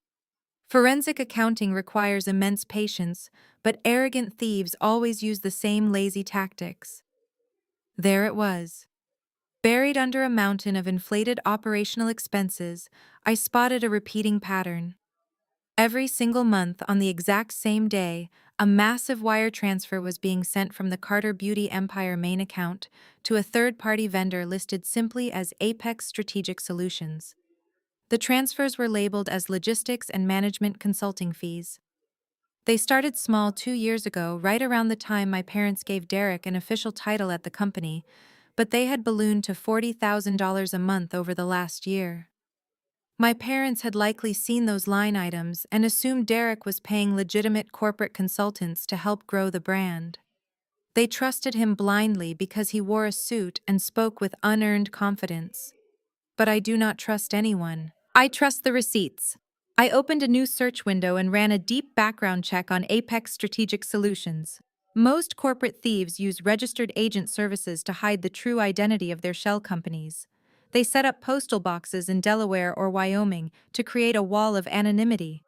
Forensic accounting requires immense patience, but arrogant thieves always use the same lazy tactics. There it was. Buried under a mountain of inflated operational expenses, I spotted a repeating pattern. Every single month, on the exact same day, a massive wire transfer was being sent from the Carter Beauty Empire main account to a third-party vendor listed simply as Apex Strategic Solutions. The transfers were labeled as logistics and management consulting fees. They started small 2 years ago, right around the time my parents gave Derek an official title at the company, but they had ballooned to $40,000 a month over the last year. My parents had likely seen those line items and assumed Derek was paying legitimate corporate consultants to help grow the brand. They trusted him blindly because he wore a suit and spoke with unearned confidence. But I do not trust anyone. I trust the receipts. I opened a new search window and ran a deep background check on Apex Strategic Solutions. Most corporate thieves use registered agent services to hide the true identity of their shell companies. They set up postal boxes in Delaware or Wyoming to create a wall of anonymity.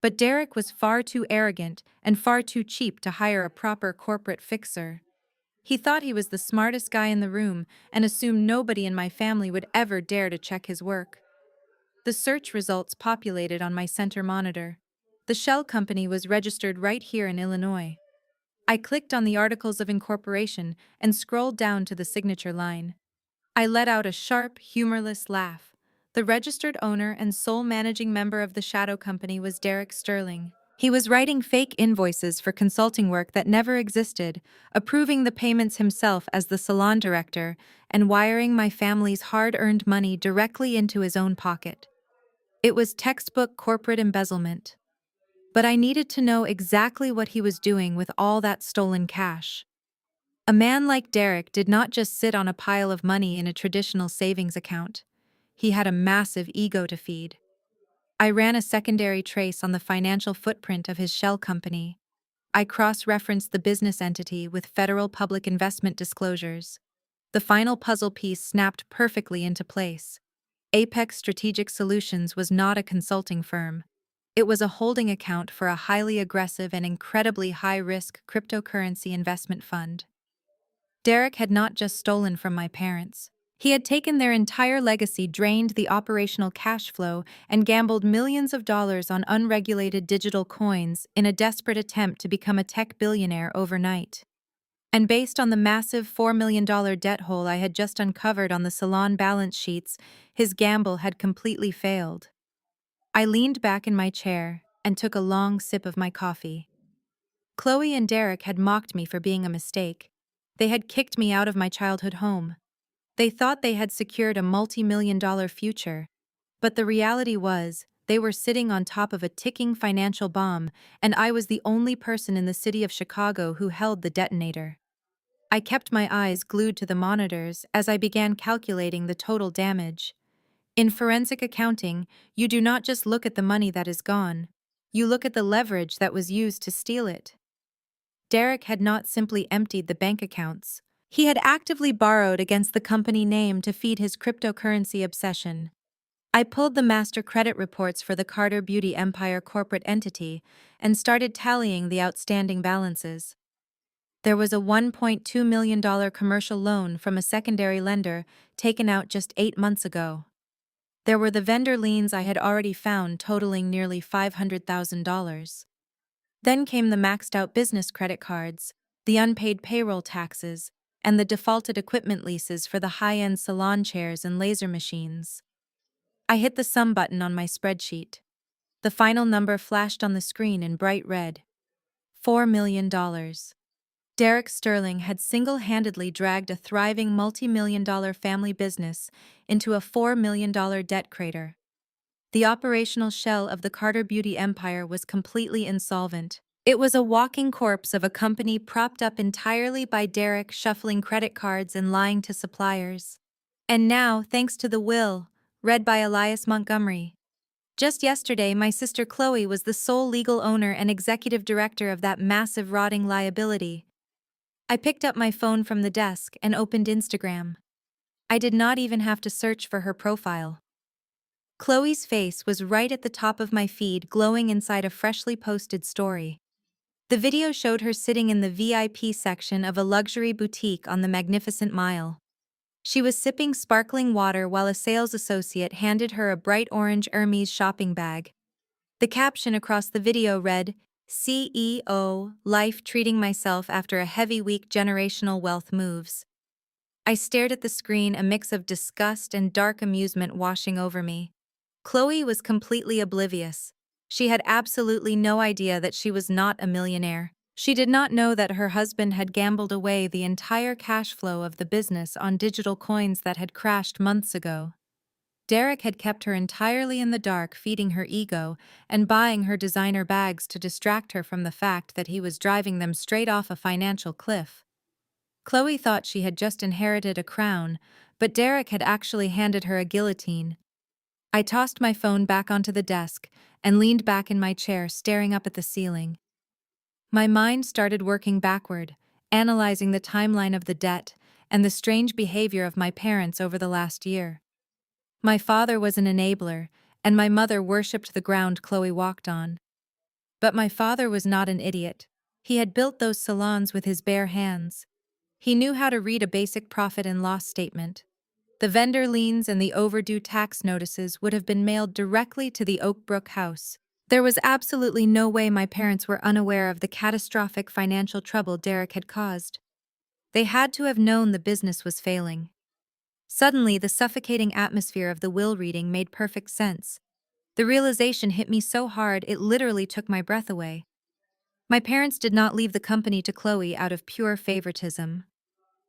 But Derek was far too arrogant and far too cheap to hire a proper corporate fixer. He thought he was the smartest guy in the room and assumed nobody in my family would ever dare to check his work. The search results populated on my center monitor. The shell company was registered right here in Illinois. I clicked on the articles of incorporation and scrolled down to the signature line. I let out a sharp, humorless laugh. The registered owner and sole managing member of the shadow company was Derek Sterling. He was writing fake invoices for consulting work that never existed, approving the payments himself as the salon director, and wiring my family's hard-earned money directly into his own pocket. It was textbook corporate embezzlement. But I needed to know exactly what he was doing with all that stolen cash. A man like Derek did not just sit on a pile of money in a traditional savings account. He had a massive ego to feed. I ran a secondary trace on the financial footprint of his shell company. I cross-referenced the business entity with federal public investment disclosures. The final puzzle piece snapped perfectly into place. Apex Strategic Solutions was not a consulting firm. It was a holding account for a highly aggressive and incredibly high-risk cryptocurrency investment fund. Derek had not just stolen from my parents. He had taken their entire legacy, drained the operational cash flow, and gambled millions of dollars on unregulated digital coins in a desperate attempt to become a tech billionaire overnight. And based on the massive $4 million debt hole I had just uncovered on the salon balance sheets, his gamble had completely failed. I leaned back in my chair and took a long sip of my coffee. Chloe and Derek had mocked me for being a mistake. They had kicked me out of my childhood home. They thought they had secured a multi-million-dollar future. But the reality was, they were sitting on top of a ticking financial bomb, and I was the only person in the city of Chicago who held the detonator. I kept my eyes glued to the monitors as I began calculating the total damage. In forensic accounting, you do not just look at the money that is gone, you look at the leverage that was used to steal it. Derek had not simply emptied the bank accounts. He had actively borrowed against the company name to feed his cryptocurrency obsession. I pulled the master credit reports for the Carter Beauty Empire corporate entity and started tallying the outstanding balances. There was a $1.2 million commercial loan from a secondary lender taken out just 8 months ago. There were the vendor liens I had already found totaling nearly $500,000. Then came the maxed out business credit cards, the unpaid payroll taxes, and the defaulted equipment leases for the high-end salon chairs and laser machines. I hit the sum button on my spreadsheet. The final number flashed on the screen in bright red. $4 million. Derek Sterling had single-handedly dragged a thriving multi-million-dollar family business into a $4 million debt crater. The operational shell of the Carter Beauty empire was completely insolvent. It was a walking corpse of a company propped up entirely by Derek shuffling credit cards and lying to suppliers. And now, thanks to the will, read by Elias Montgomery. Just yesterday, my sister Chloe was the sole legal owner and executive director of that massive rotting liability. I picked up my phone from the desk and opened Instagram. I did not even have to search for her profile. Chloe's face was right at the top of my feed, glowing inside a freshly posted story. The video showed her sitting in the VIP section of a luxury boutique on the Magnificent Mile. She was sipping sparkling water while a sales associate handed her a bright orange Hermes shopping bag. The caption across the video read, "CEO, life treating myself after a heavy week, generational wealth moves." I stared at the screen, a mix of disgust and dark amusement washing over me. Chloe was completely oblivious. She had absolutely no idea that she was not a millionaire. She did not know that her husband had gambled away the entire cash flow of the business on digital coins that had crashed months ago. Derek had kept her entirely in the dark, feeding her ego and buying her designer bags to distract her from the fact that he was driving them straight off a financial cliff. Chloe thought she had just inherited a crown, but Derek had actually handed her a guillotine. I tossed my phone back onto the desk and leaned back in my chair, staring up at the ceiling. My mind started working backward, analyzing the timeline of the debt and the strange behavior of my parents over the last year. My father was an enabler, and my mother worshipped the ground Chloe walked on. But my father was not an idiot. He had built those salons with his bare hands. He knew how to read a basic profit and loss statement. The vendor liens and the overdue tax notices would have been mailed directly to the Oak Brook house. There was absolutely no way my parents were unaware of the catastrophic financial trouble Derek had caused. They had to have known the business was failing. Suddenly, the suffocating atmosphere of the will reading made perfect sense. The realization hit me so hard it literally took my breath away. My parents did not leave the company to Chloe out of pure favoritism.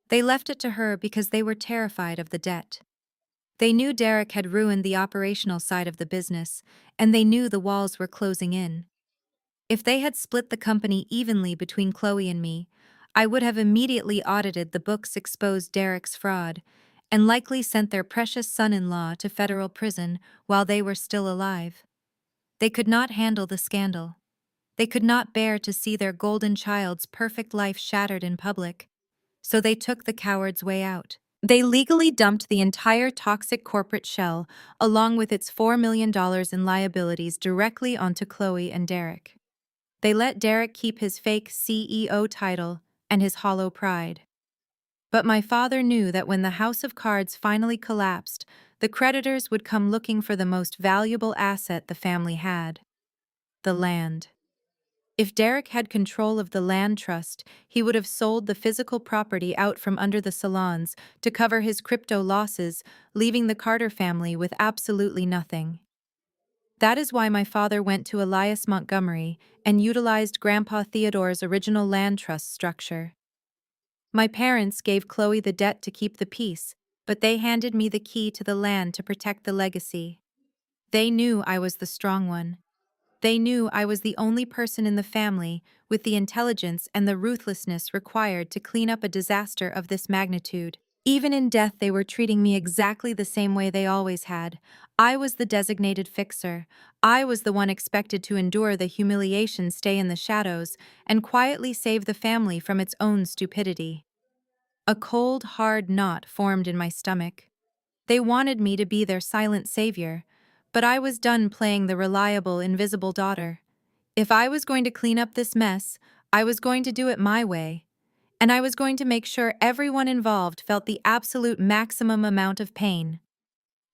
They left it to her because they were terrified of the debt. They knew Derek had ruined the operational side of the business, and they knew the walls were closing in. If they had split the company evenly between Chloe and me, I would have immediately audited the books, exposed Derek's fraud, and likely sent their precious son-in-law to federal prison while they were still alive. They could not handle the scandal. They could not bear to see their golden child's perfect life shattered in public. So they took the coward's way out. They legally dumped the entire toxic corporate shell, along with its $4 million in liabilities, directly onto Chloe and Derek. They let Derek keep his fake CEO title and his hollow pride. But my father knew that when the house of cards finally collapsed, the creditors would come looking for the most valuable asset the family had: the land. If Derek had control of the land trust, he would have sold the physical property out from under the salons to cover his crypto losses, leaving the Carter family with absolutely nothing. That is why my father went to Elias Montgomery and utilized Grandpa Theodore's original land trust structure. My parents gave Chloe the debt to keep the peace, but they handed me the key to the land to protect the legacy. They knew I was the strong one. They knew I was the only person in the family with the intelligence and the ruthlessness required to clean up a disaster of this magnitude. Even in death, they were treating me exactly the same way they always had. I was the designated fixer. I was the one expected to endure the humiliation, stay in the shadows, and quietly save the family from its own stupidity. A cold, hard knot formed in my stomach. They wanted me to be their silent savior, but I was done playing the reliable, invisible daughter. If I was going to clean up this mess, I was going to do it my way, and I was going to make sure everyone involved felt the absolute maximum amount of pain.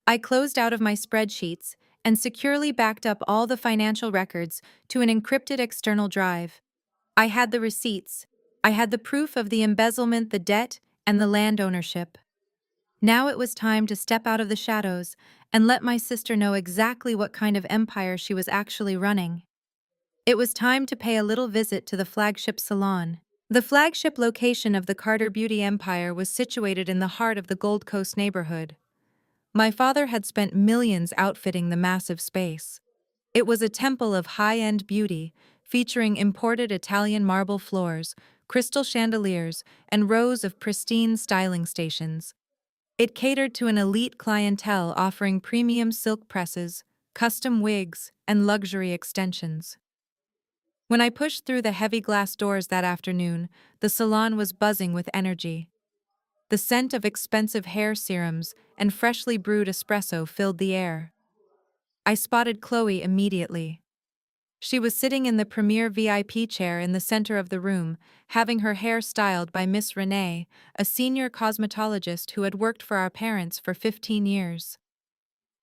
I closed out of my spreadsheets and securely backed up all the financial records to an encrypted external drive. I had the receipts. I had the proof of the embezzlement, the debt, and the land ownership. Now it was time to step out of the shadows and let my sister know exactly what kind of empire she was actually running. It was time to pay a little visit to the flagship salon. The flagship location of the Carter Beauty Empire was situated in the heart of the Gold Coast neighborhood. My father had spent millions outfitting the massive space. It was a temple of high-end beauty, featuring imported Italian marble floors, crystal chandeliers, and rows of pristine styling stations. It catered to an elite clientele offering premium silk presses, custom wigs, and luxury extensions. When I pushed through the heavy glass doors that afternoon, the salon was buzzing with energy. The scent of expensive hair serums and freshly brewed espresso filled the air. I spotted Chloe immediately. She was sitting in the premier VIP chair in the center of the room, having her hair styled by Miss Renee, a senior cosmetologist who had worked for our parents for 15 years.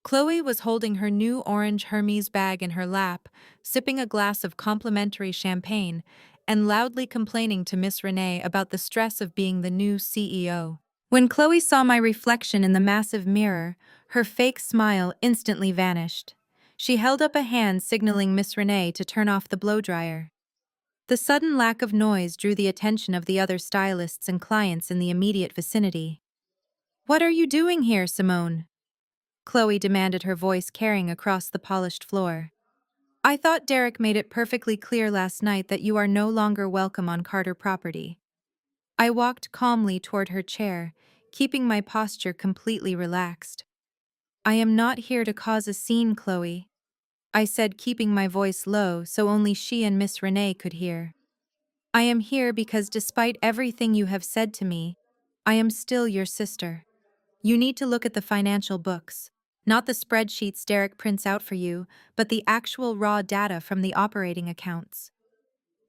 Chloe was holding her new orange Hermes bag in her lap, sipping a glass of complimentary champagne, and loudly complaining to Miss Renee about the stress of being the new CEO. When Chloe saw my reflection in the massive mirror, her fake smile instantly vanished. She held up a hand signaling Miss Renee to turn off the blow-dryer. The sudden lack of noise drew the attention of the other stylists and clients in the immediate vicinity. "What are you doing here, Simone?" Chloe demanded, her voice carrying across the polished floor. "I thought Derek made it perfectly clear last night that you are no longer welcome on Carter property." I walked calmly toward her chair, keeping my posture completely relaxed. "I am not here to cause a scene, Chloe," I said, keeping my voice low so only she and Miss Renee could hear. "I am here because despite everything you have said to me, I am still your sister. You need to look at the financial books. Not the spreadsheets Derek prints out for you, but the actual raw data from the operating accounts."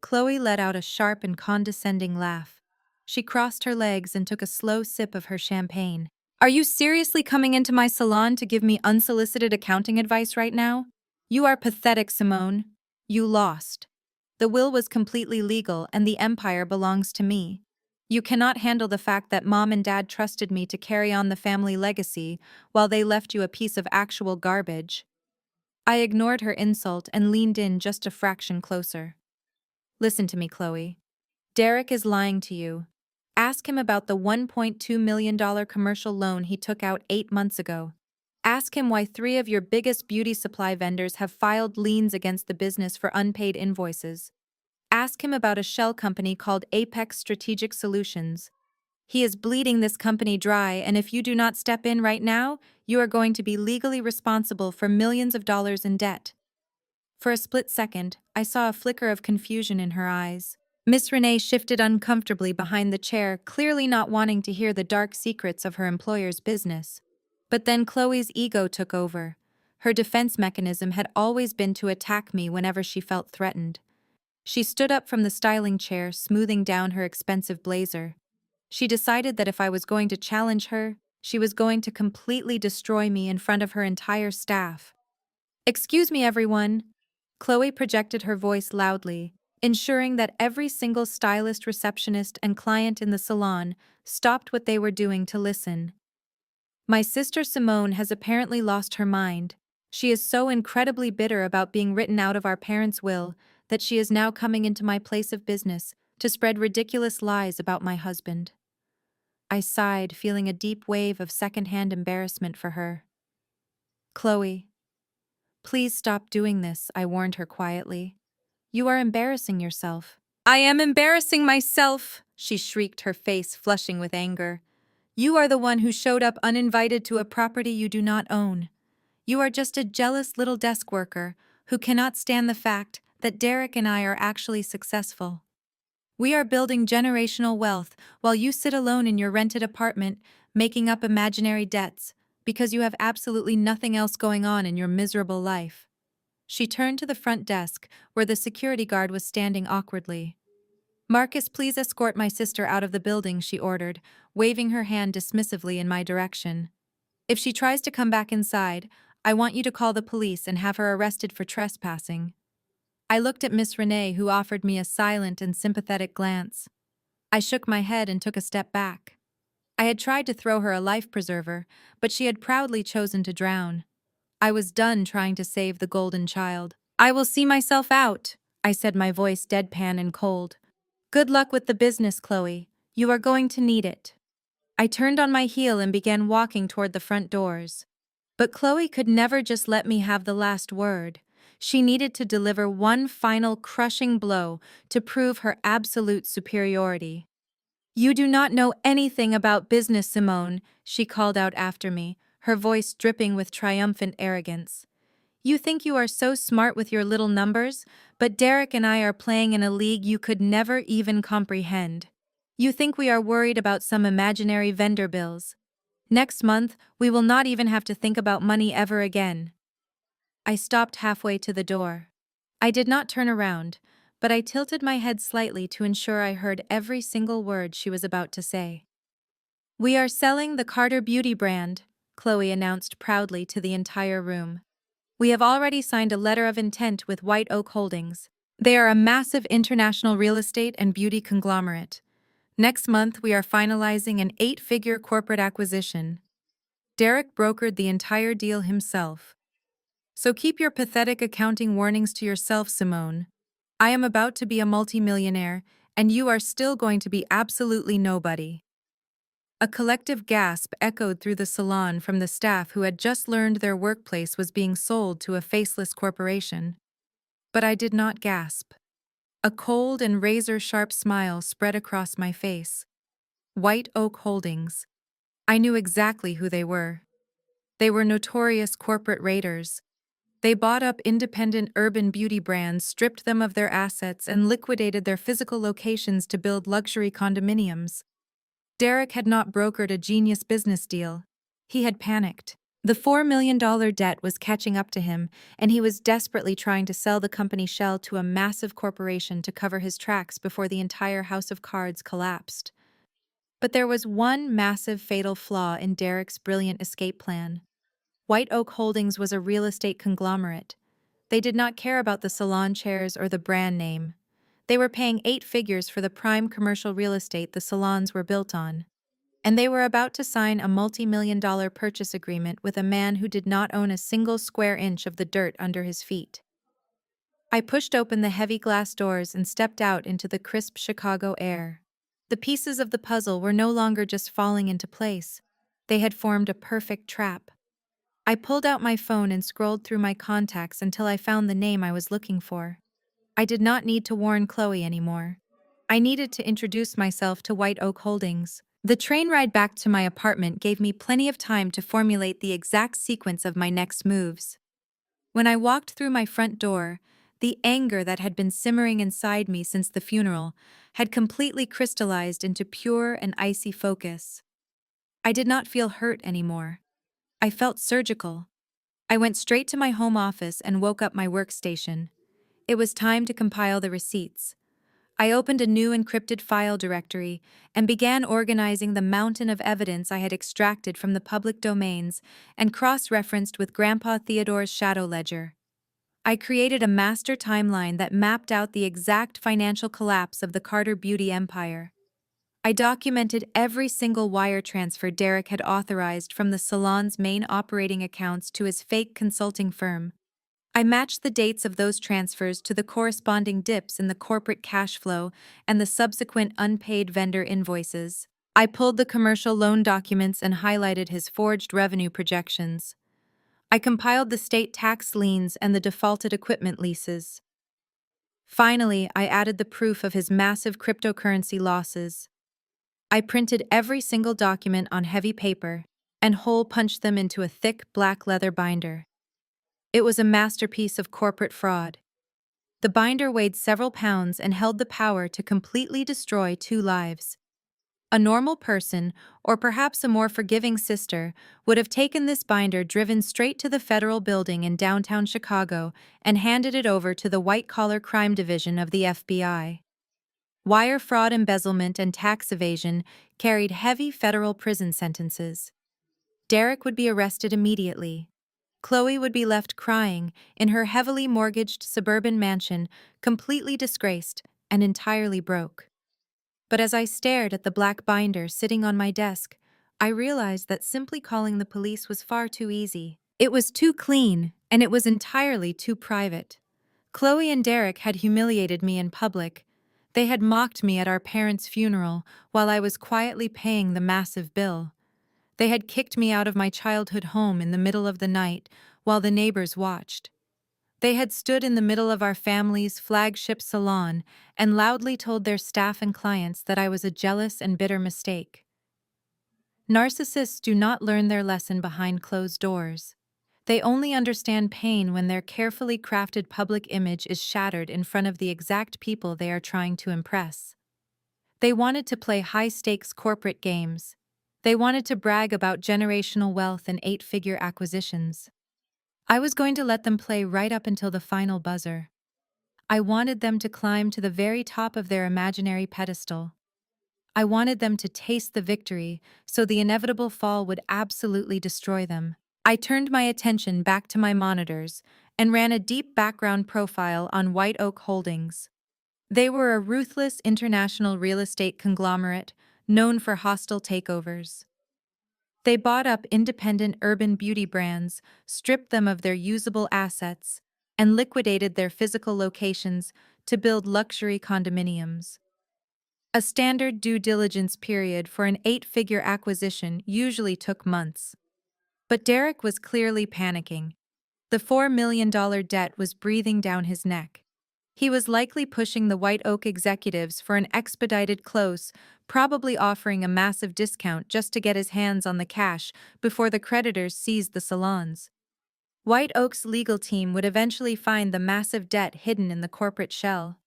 Chloe let out a sharp and condescending laugh. She crossed her legs and took a slow sip of her champagne. "Are you seriously coming into my salon to give me unsolicited accounting advice right now? You are pathetic, Simone. You lost. The will was completely legal and the empire belongs to me. You cannot handle the fact that Mom and Dad trusted me to carry on the family legacy while they left you a piece of actual garbage." I ignored her insult and leaned in just a fraction closer. "Listen to me, Chloe. Derek is lying to you. Ask him about the $1.2 million commercial loan he took out 8 months ago. Ask him why 3 of your biggest beauty supply vendors have filed liens against the business for unpaid invoices. Ask him about a shell company called Apex Strategic Solutions. He is bleeding this company dry, and if you do not step in right now, you are going to be legally responsible for millions of dollars in debt." For a split second, I saw a flicker of confusion in her eyes. Miss Renee shifted uncomfortably behind the chair, clearly not wanting to hear the dark secrets of her employer's business. But then Chloe's ego took over. Her defense mechanism had always been to attack me whenever she felt threatened. She stood up from the styling chair, smoothing down her expensive blazer. She decided that if I was going to challenge her, she was going to completely destroy me in front of her entire staff. "Excuse me, everyone." Chloe projected her voice loudly, ensuring that every single stylist, receptionist, and client in the salon stopped what they were doing to listen. "My sister Simone has apparently lost her mind. She is so incredibly bitter about being written out of our parents' will that she is now coming into my place of business to spread ridiculous lies about my husband." I sighed, feeling a deep wave of secondhand embarrassment for her. "Chloe, please stop doing this," I warned her quietly. "You are embarrassing yourself." "I am embarrassing myself," she shrieked, her face flushing with anger. You are the one who showed up uninvited to a property you do not own. You are just a jealous little desk worker who cannot stand the fact that Derek and I are actually successful. We are building generational wealth while you sit alone in your rented apartment making up imaginary debts because you have absolutely nothing else going on in your miserable life. She turned to the front desk where the security guard was standing awkwardly. Marcus, please escort my sister out of the building, she ordered, waving her hand dismissively in my direction. If she tries to come back inside, I want you to call the police and have her arrested for trespassing. I looked at Miss Renee, who offered me a silent and sympathetic glance. I shook my head and took a step back. I had tried to throw her a life preserver, but she had proudly chosen to drown. I was done trying to save the golden child. I will see myself out, I said, my voice deadpan and cold. Good luck with the business, Chloe. You are going to need it. I turned on my heel and began walking toward the front doors. But Chloe could never just let me have the last word. She needed to deliver one final crushing blow to prove her absolute superiority. You do not know anything about business, Simone, she called out after me, her voice dripping with triumphant arrogance. You think you are so smart with your little numbers, but Derek and I are playing in a league you could never even comprehend. You think we are worried about some imaginary vendor bills. Next month, we will not even have to think about money ever again. I stopped halfway to the door. I did not turn around, but I tilted my head slightly to ensure I heard every single word she was about to say. We are selling the Carter Beauty brand, Chloe announced proudly to the entire room. We have already signed a letter of intent with White Oak Holdings. They are a massive international real estate and beauty conglomerate. Next month, we are finalizing an 8-figure corporate acquisition. Derek brokered the entire deal himself. So keep your pathetic accounting warnings to yourself, Simone. I am about to be a multimillionaire, and you are still going to be absolutely nobody. A collective gasp echoed through the salon from the staff who had just learned their workplace was being sold to a faceless corporation. But I did not gasp. A cold and razor-sharp smile spread across my face. White Oak Holdings. I knew exactly who they were. They were notorious corporate raiders. They bought up independent urban beauty brands, stripped them of their assets, and liquidated their physical locations to build luxury condominiums. Derek had not brokered a genius business deal. He had panicked. The $4 million debt was catching up to him, and he was desperately trying to sell the company shell to a massive corporation to cover his tracks before the entire house of cards collapsed. But there was one massive fatal flaw in Derek's brilliant escape plan. White Oak Holdings was a real estate conglomerate. They did not care about the salon chairs or the brand name. They were paying 8 figures for the prime commercial real estate the salons were built on. And they were about to sign a multi-million-dollar purchase agreement with a man who did not own a single square inch of the dirt under his feet. I pushed open the heavy glass doors and stepped out into the crisp Chicago air. The pieces of the puzzle were no longer just falling into place. They had formed a perfect trap. I pulled out my phone and scrolled through my contacts until I found the name I was looking for. I did not need to warn Chloe anymore. I needed to introduce myself to White Oak Holdings. The train ride back to my apartment gave me plenty of time to formulate the exact sequence of my next moves. When I walked through my front door, the anger that had been simmering inside me since the funeral had completely crystallized into pure and icy focus. I did not feel hurt anymore. I felt surgical. I went straight to my home office and woke up my workstation. It was time to compile the receipts. I opened a new encrypted file directory and began organizing the mountain of evidence I had extracted from the public domains and cross-referenced with Grandpa Theodore's shadow ledger. I created a master timeline that mapped out the exact financial collapse of the Carter Beauty empire. I documented every single wire transfer Derek had authorized from the salon's main operating accounts to his fake consulting firm. I matched the dates of those transfers to the corresponding dips in the corporate cash flow and the subsequent unpaid vendor invoices. I pulled the commercial loan documents and highlighted his forged revenue projections. I compiled the state tax liens and the defaulted equipment leases. Finally, I added the proof of his massive cryptocurrency losses. I printed every single document on heavy paper and hole punched them into a thick black leather binder. It was a masterpiece of corporate fraud. The binder weighed several pounds and held the power to completely destroy 2 lives. A normal person, or perhaps a more forgiving sister, would have taken this binder, driven straight to the federal building in downtown Chicago, and handed it over to the white-collar crime division of the FBI. Wire fraud, embezzlement, and tax evasion carried heavy federal prison sentences. Derek would be arrested immediately. Chloe would be left crying in her heavily mortgaged suburban mansion, completely disgraced and entirely broke. But as I stared at the black binder sitting on my desk, I realized that simply calling the police was far too easy. It was too clean, and it was entirely too private. Chloe and Derek had humiliated me in public. They had mocked me at our parents' funeral while I was quietly paying the massive bill. They had kicked me out of my childhood home in the middle of the night while the neighbors watched. They had stood in the middle of our family's flagship salon and loudly told their staff and clients that I was a jealous and bitter mistake. Narcissists do not learn their lesson behind closed doors. They only understand pain when their carefully crafted public image is shattered in front of the exact people they are trying to impress. They wanted to play high-stakes corporate games. They wanted to brag about generational wealth and 8-figure acquisitions. I was going to let them play right up until the final buzzer. I wanted them to climb to the very top of their imaginary pedestal. I wanted them to taste the victory, so the inevitable fall would absolutely destroy them. I turned my attention back to my monitors and ran a deep background profile on White Oak Holdings. They were a ruthless international real estate conglomerate known for hostile takeovers. They bought up independent urban beauty brands, stripped them of their usable assets, and liquidated their physical locations to build luxury condominiums. A standard due diligence period for an 8-figure acquisition usually took months. But Derek was clearly panicking. The $4 million debt was breathing down his neck. He was likely pushing the White Oak executives for an expedited close, probably offering a massive discount just to get his hands on the cash before the creditors seized the salons. White Oak's legal team would eventually find the massive debt hidden in the corporate shell.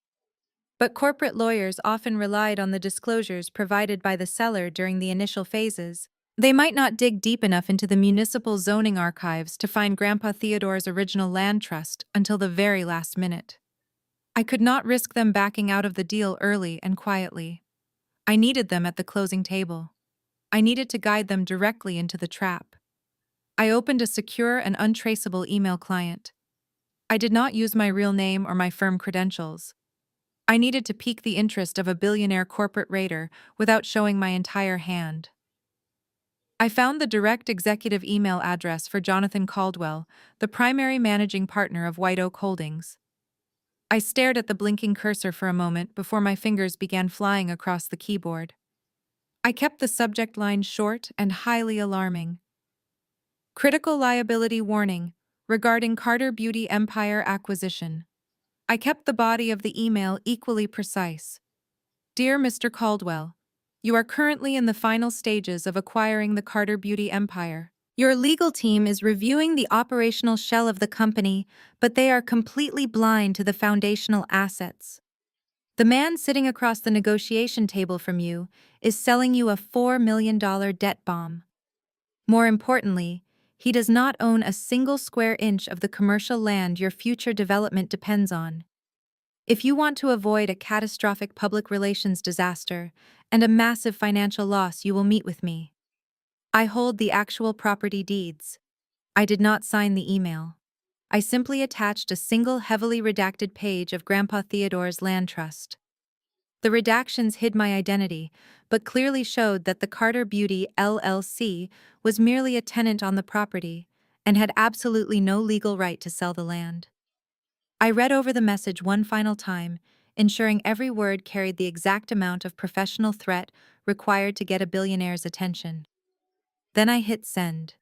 But corporate lawyers often relied on the disclosures provided by the seller during the initial phases. They might not dig deep enough into the municipal zoning archives to find Grandpa Theodore's original land trust until the very last minute. I could not risk them backing out of the deal early and quietly. I needed them at the closing table. I needed to guide them directly into the trap. I opened a secure and untraceable email client. I did not use my real name or my firm credentials. I needed to pique the interest of a billionaire corporate raider without showing my entire hand. I found the direct executive email address for Jonathan Caldwell, the primary managing partner of White Oak Holdings. I stared at the blinking cursor for a moment before my fingers began flying across the keyboard. I kept the subject line short and highly alarming. Critical liability warning regarding Carter Beauty Empire acquisition. I kept the body of the email equally precise. Dear Mr. Caldwell, you are currently in the final stages of acquiring the Carter Beauty Empire. Your legal team is reviewing the operational shell of the company, but they are completely blind to the foundational assets. The man sitting across the negotiation table from you is selling you a $4 million debt bomb. More importantly, he does not own a single square inch of the commercial land your future development depends on. If you want to avoid a catastrophic public relations disaster and a massive financial loss, you will meet with me. I hold the actual property deeds. I did not sign the email. I simply attached a single heavily redacted page of Grandpa Theodore's land trust. The redactions hid my identity, but clearly showed that the Carter Beauty LLC was merely a tenant on the property and had absolutely no legal right to sell the land. I read over the message one final time, ensuring every word carried the exact amount of professional threat required to get a billionaire's attention. Then I hit send.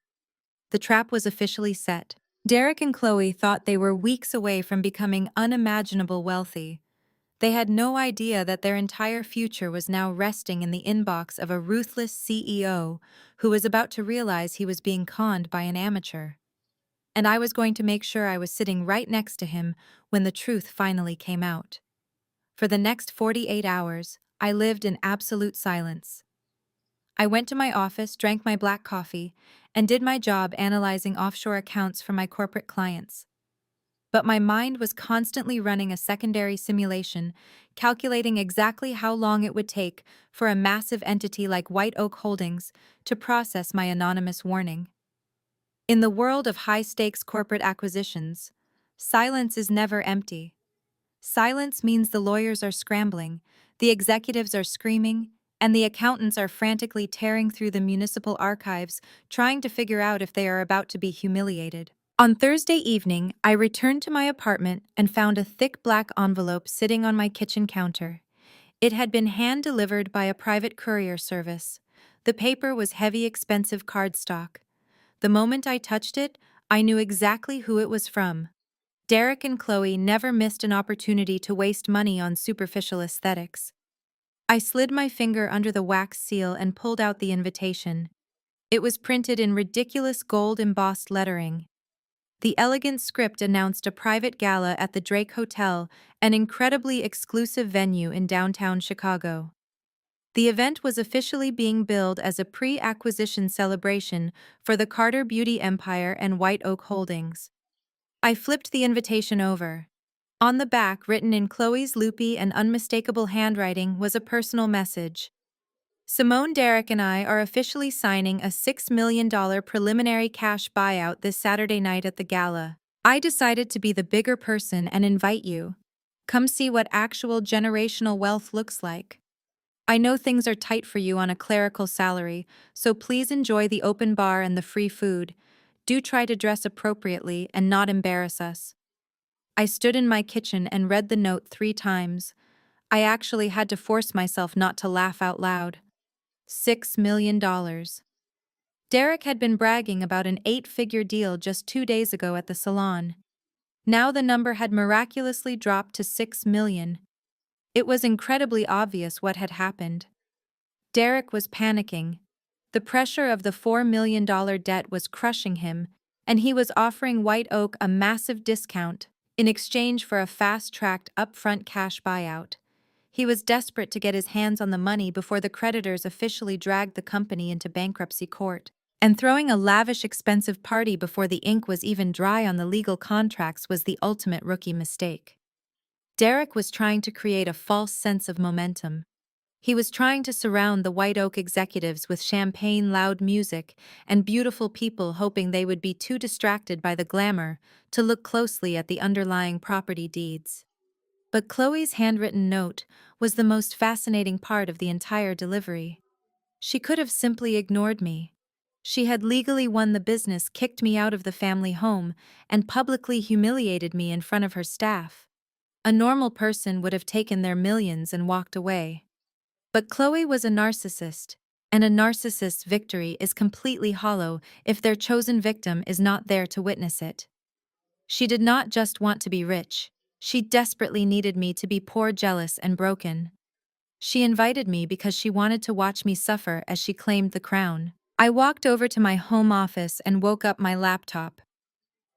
The trap was officially set. Derek and Chloe thought they were weeks away from becoming unimaginable wealthy. They had no idea that their entire future was now resting in the inbox of a ruthless CEO who was about to realize he was being conned by an amateur. And I was going to make sure I was sitting right next to him when the truth finally came out. For the next 48 hours, I lived in absolute silence. I went to my office, drank my black coffee, and did my job analyzing offshore accounts for my corporate clients. But my mind was constantly running a secondary simulation, calculating exactly how long it would take for a massive entity like White Oak Holdings to process my anonymous warning. In the world of high-stakes corporate acquisitions, silence is never empty. Silence means the lawyers are scrambling, the executives are screaming, and the accountants are frantically tearing through the municipal archives, trying to figure out if they are about to be humiliated. On Thursday evening, I returned to my apartment and found a thick black envelope sitting on my kitchen counter. It had been hand-delivered by a private courier service. The paper was heavy, expensive cardstock. The moment I touched it, I knew exactly who it was from. Derek and Chloe never missed an opportunity to waste money on superficial aesthetics. I slid my finger under the wax seal and pulled out the invitation. It was printed in ridiculous gold-embossed lettering. The elegant script announced a private gala at the Drake Hotel, an incredibly exclusive venue in downtown Chicago. The event was officially being billed as a pre-acquisition celebration for the Carter Beauty Empire and White Oak Holdings. I flipped the invitation over. On the back, written in Chloe's loopy and unmistakable handwriting, was a personal message. Simone, Derek, and I are officially signing a $6 million preliminary cash buyout this Saturday night at the gala. I decided to be the bigger person and invite you. Come see what actual generational wealth looks like. I know things are tight for you on a clerical salary, so please enjoy the open bar and the free food. Do try to dress appropriately and not embarrass us. I stood in my kitchen and read the note 3 times. I actually had to force myself not to laugh out loud. $6 million. Derek had been bragging about an 8-figure deal just 2 days ago at the salon. Now the number had miraculously dropped to 6 million. It was incredibly obvious what had happened. Derek was panicking. The pressure of the $4 million debt was crushing him, and he was offering White Oak a massive discount in exchange for a fast-tracked upfront cash buyout. He was desperate to get his hands on the money before the creditors officially dragged the company into bankruptcy court. And throwing a lavish, expensive party before the ink was even dry on the legal contracts was the ultimate rookie mistake. Derek was trying to create a false sense of momentum. He was trying to surround the White Oak executives with champagne, loud music, and beautiful people, hoping they would be too distracted by the glamour to look closely at the underlying property deeds. But Chloe's handwritten note was the most fascinating part of the entire delivery. She could have simply ignored me. She had legally won the business, kicked me out of the family home, and publicly humiliated me in front of her staff. A normal person would have taken their millions and walked away. But Chloe was a narcissist, and a narcissist's victory is completely hollow if their chosen victim is not there to witness it. She did not just want to be rich. She desperately needed me to be poor, jealous, and broken. She invited me because she wanted to watch me suffer as she claimed the crown. I walked over to my home office and woke up my laptop.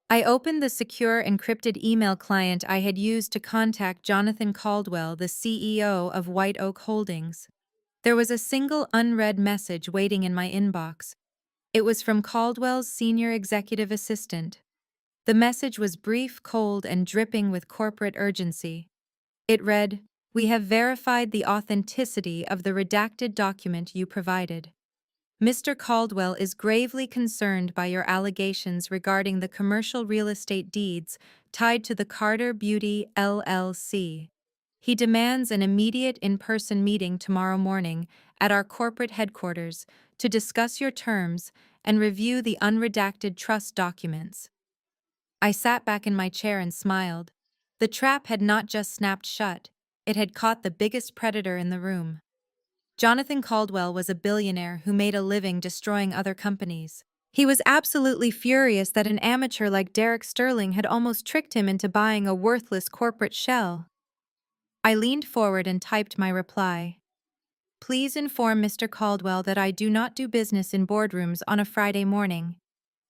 I opened the secure encrypted email client I had used to contact Jonathan Caldwell, the CEO of White Oak Holdings. There was a single unread message waiting in my inbox. It was from Caldwell's senior executive assistant. The message was brief, cold, and dripping with corporate urgency. It read, "We have verified the authenticity of the redacted document you provided. Mr. Caldwell is gravely concerned by your allegations regarding the commercial real estate deeds tied to the Carter Beauty LLC. He demands an immediate in-person meeting tomorrow morning at our corporate headquarters to discuss your terms and review the unredacted trust documents." I sat back in my chair and smiled. The trap had not just snapped shut, it had caught the biggest predator in the room. Jonathan Caldwell was a billionaire who made a living destroying other companies. He was absolutely furious that an amateur like Derek Sterling had almost tricked him into buying a worthless corporate shell. I leaned forward and typed my reply. Please inform Mr. Caldwell that I do not do business in boardrooms on a Friday morning.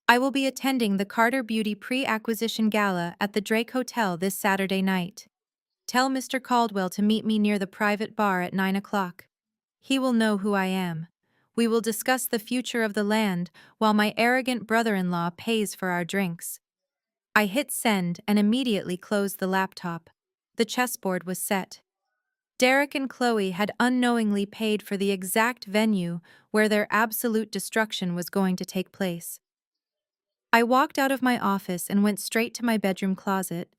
I will be attending the Carter Beauty pre-acquisition gala at the Drake Hotel this Saturday night. Tell Mr. Caldwell to meet me near the private bar at 9 o'clock. He will know who I am. We will discuss the future of the land while my arrogant brother-in-law pays for our drinks. I hit send and immediately closed the laptop. The chessboard was set. Derek and Chloe had unknowingly paid for the exact venue where their absolute destruction was going to take place. I walked out of my office and went straight to my bedroom closet.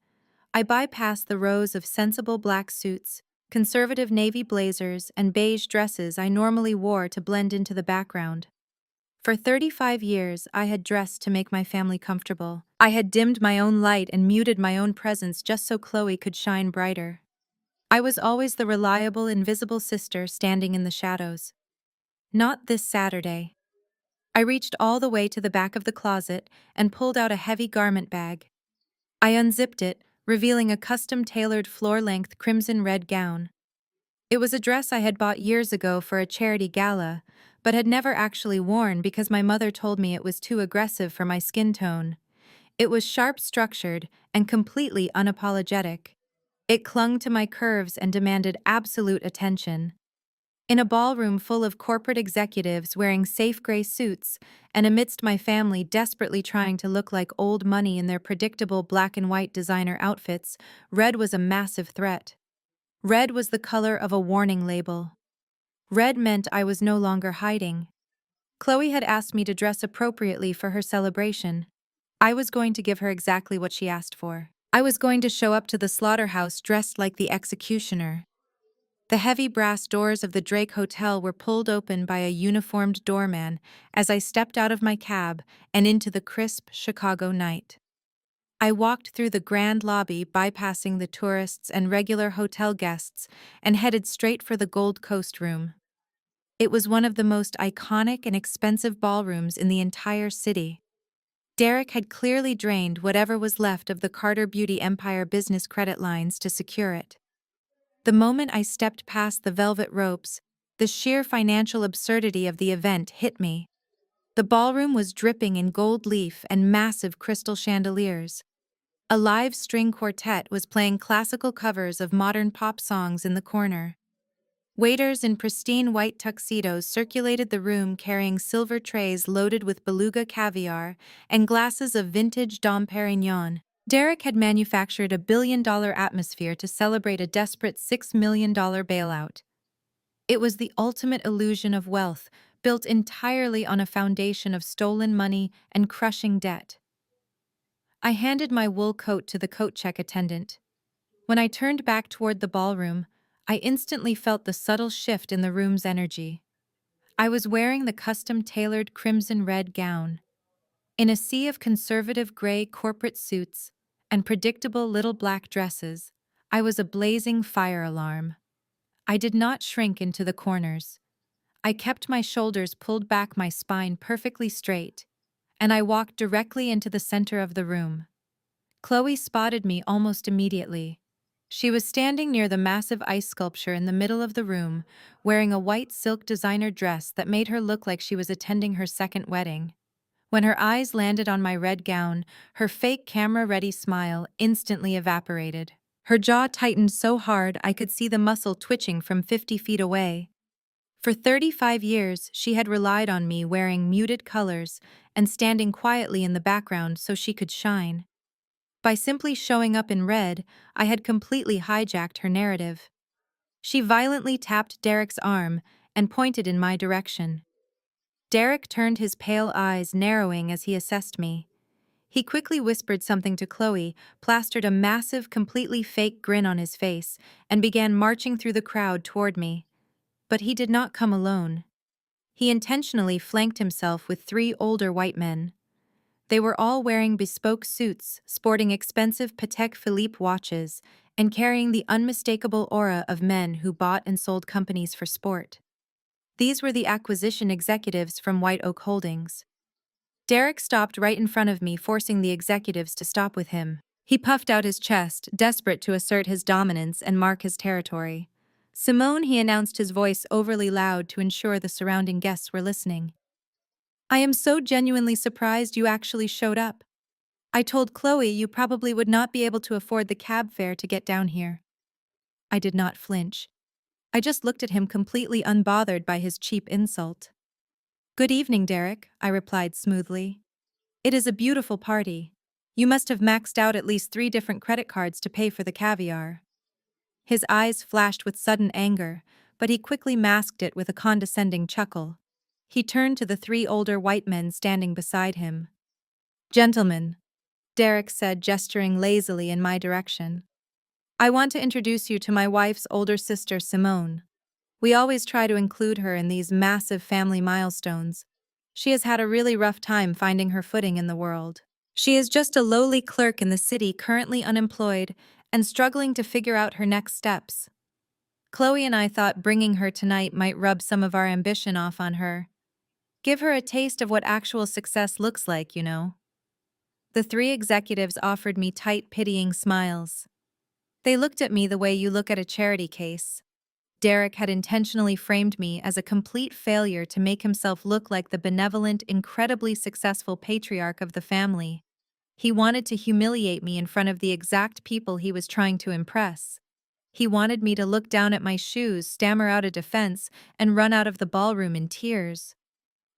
I bypassed the rows of sensible black suits, conservative navy blazers, and beige dresses I normally wore to blend into the background. For 35 years, I had dressed to make my family comfortable. I had dimmed my own light and muted my own presence just so Chloe could shine brighter. I was always the reliable, invisible sister standing in the shadows. Not this Saturday. I reached all the way to the back of the closet and pulled out a heavy garment bag. I unzipped it, revealing a custom-tailored floor-length crimson-red gown. It was a dress I had bought years ago for a charity gala, but had never actually worn because my mother told me it was too aggressive for my skin tone. It was sharp-structured and completely unapologetic. It clung to my curves and demanded absolute attention. In a ballroom full of corporate executives wearing safe gray suits, and amidst my family desperately trying to look like old money in their predictable black and white designer outfits, red was a massive threat. Red was the color of a warning label. Red meant I was no longer hiding. Chloe had asked me to dress appropriately for her celebration. I was going to give her exactly what she asked for. I was going to show up to the slaughterhouse dressed like the executioner. The heavy brass doors of the Drake Hotel were pulled open by a uniformed doorman as I stepped out of my cab and into the crisp Chicago night. I walked through the grand lobby, bypassing the tourists and regular hotel guests, and headed straight for the Gold Coast room. It was one of the most iconic and expensive ballrooms in the entire city. Derek had clearly drained whatever was left of the Carter Beauty Empire business credit lines to secure it. The moment I stepped past the velvet ropes, the sheer financial absurdity of the event hit me. The ballroom was dripping in gold leaf and massive crystal chandeliers. A live string quartet was playing classical covers of modern pop songs in the corner. Waiters in pristine white tuxedos circulated the room carrying silver trays loaded with beluga caviar and glasses of vintage Dom Perignon. Derek had manufactured a billion-dollar atmosphere to celebrate a desperate $6 million bailout. It was the ultimate illusion of wealth, built entirely on a foundation of stolen money and crushing debt. I handed my wool coat to the coat check attendant. When I turned back toward the ballroom, I instantly felt the subtle shift in the room's energy. I was wearing the custom-tailored crimson-red gown. In a sea of conservative gray corporate suits and predictable little black dresses, I was a blazing fire alarm. I did not shrink into the corners. I kept my shoulders pulled back, my spine perfectly straight, and I walked directly into the center of the room. Chloe spotted me almost immediately. She was standing near the massive ice sculpture in the middle of the room, wearing a white silk designer dress that made her look like she was attending her second wedding. When her eyes landed on my red gown, her fake camera-ready smile instantly evaporated. Her jaw tightened so hard I could see the muscle twitching from 50 feet away. For 35 years, she had relied on me wearing muted colors and standing quietly in the background so she could shine. By simply showing up in red, I had completely hijacked her narrative. She violently tapped Derek's arm and pointed in my direction. Derek turned, his pale eyes narrowing as he assessed me. He quickly whispered something to Chloe, plastered a massive, completely fake grin on his face, and began marching through the crowd toward me. But he did not come alone. He intentionally flanked himself with 3 older white men. They were all wearing bespoke suits, sporting expensive Patek Philippe watches, and carrying the unmistakable aura of men who bought and sold companies for sport. These were the acquisition executives from White Oak Holdings. Derek stopped right in front of me, forcing the executives to stop with him. He puffed out his chest, desperate to assert his dominance and mark his territory. Simone, he announced, his voice overly loud to ensure the surrounding guests were listening. I am so genuinely surprised you actually showed up. I told Chloe you probably would not be able to afford the cab fare to get down here. I did not flinch. I just looked at him, completely unbothered by his cheap insult. Good evening, Derek, I replied smoothly. It is a beautiful party. You must have maxed out at least 3 different credit cards to pay for the caviar. His eyes flashed with sudden anger, but he quickly masked it with a condescending chuckle. He turned to the 3 older white men standing beside him. Gentlemen, Derek said, gesturing lazily in my direction. I want to introduce you to my wife's older sister, Simone. We always try to include her in these massive family milestones. She has had a really rough time finding her footing in the world. She is just a lowly clerk in the city, currently unemployed and struggling to figure out her next steps. Chloe and I thought bringing her tonight might rub some of our ambition off on her. Give her a taste of what actual success looks like, you know. The 3 executives offered me tight, pitying smiles. They looked at me the way you look at a charity case. Derek had intentionally framed me as a complete failure to make himself look like the benevolent, incredibly successful patriarch of the family. He wanted to humiliate me in front of the exact people he was trying to impress. He wanted me to look down at my shoes, stammer out a defense, and run out of the ballroom in tears.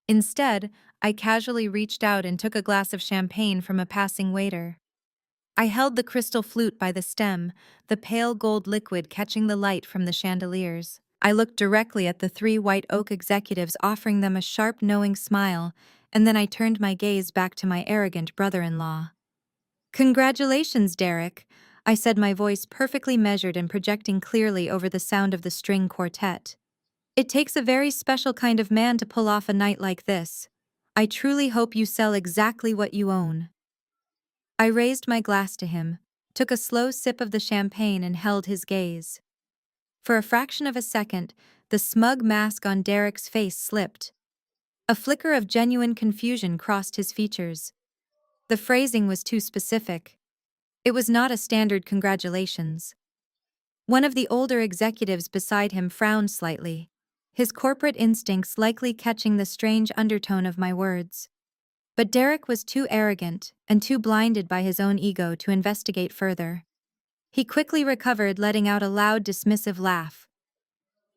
Instead, I casually reached out and took a glass of champagne from a passing waiter. I held the crystal flute by the stem, the pale gold liquid catching the light from the chandeliers. I looked directly at the 3 white oak executives, offering them a sharp, knowing smile, and then I turned my gaze back to my arrogant brother-in-law. Congratulations, Derek, I said, my voice perfectly measured and projecting clearly over the sound of the string quartet. It takes a very special kind of man to pull off a night like this. I truly hope you sell exactly what you own. I raised my glass to him, took a slow sip of the champagne and held his gaze. For a fraction of a second, the smug mask on Derek's face slipped. A flicker of genuine confusion crossed his features. The phrasing was too specific. It was not a standard congratulations. One of the older executives beside him frowned slightly, his corporate instincts likely catching the strange undertone of my words. But Derek was too arrogant and too blinded by his own ego to investigate further. He quickly recovered, letting out a loud, dismissive laugh.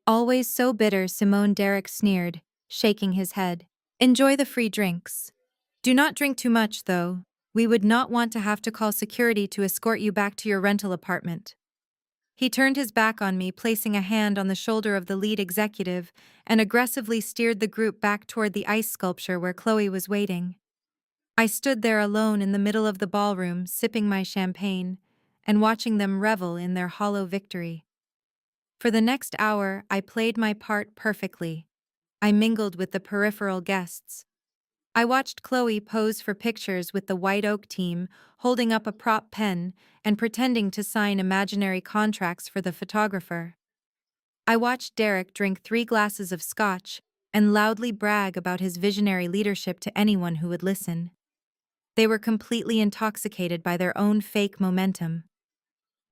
Always so bitter, Simone, Derek sneered, shaking his head. Enjoy the free drinks. Do not drink too much, though. We would not want to have to call security to escort you back to your rental apartment. He turned his back on me, placing a hand on the shoulder of the lead executive, and aggressively steered the group back toward the ice sculpture where Chloe was waiting. I stood there alone in the middle of the ballroom, sipping my champagne and watching them revel in their hollow victory. For the next hour, I played my part perfectly. I mingled with the peripheral guests. I watched Chloe pose for pictures with the White Oak team, holding up a prop pen and pretending to sign imaginary contracts for the photographer. I watched Derek drink 3 glasses of scotch and loudly brag about his visionary leadership to anyone who would listen. They were completely intoxicated by their own fake momentum.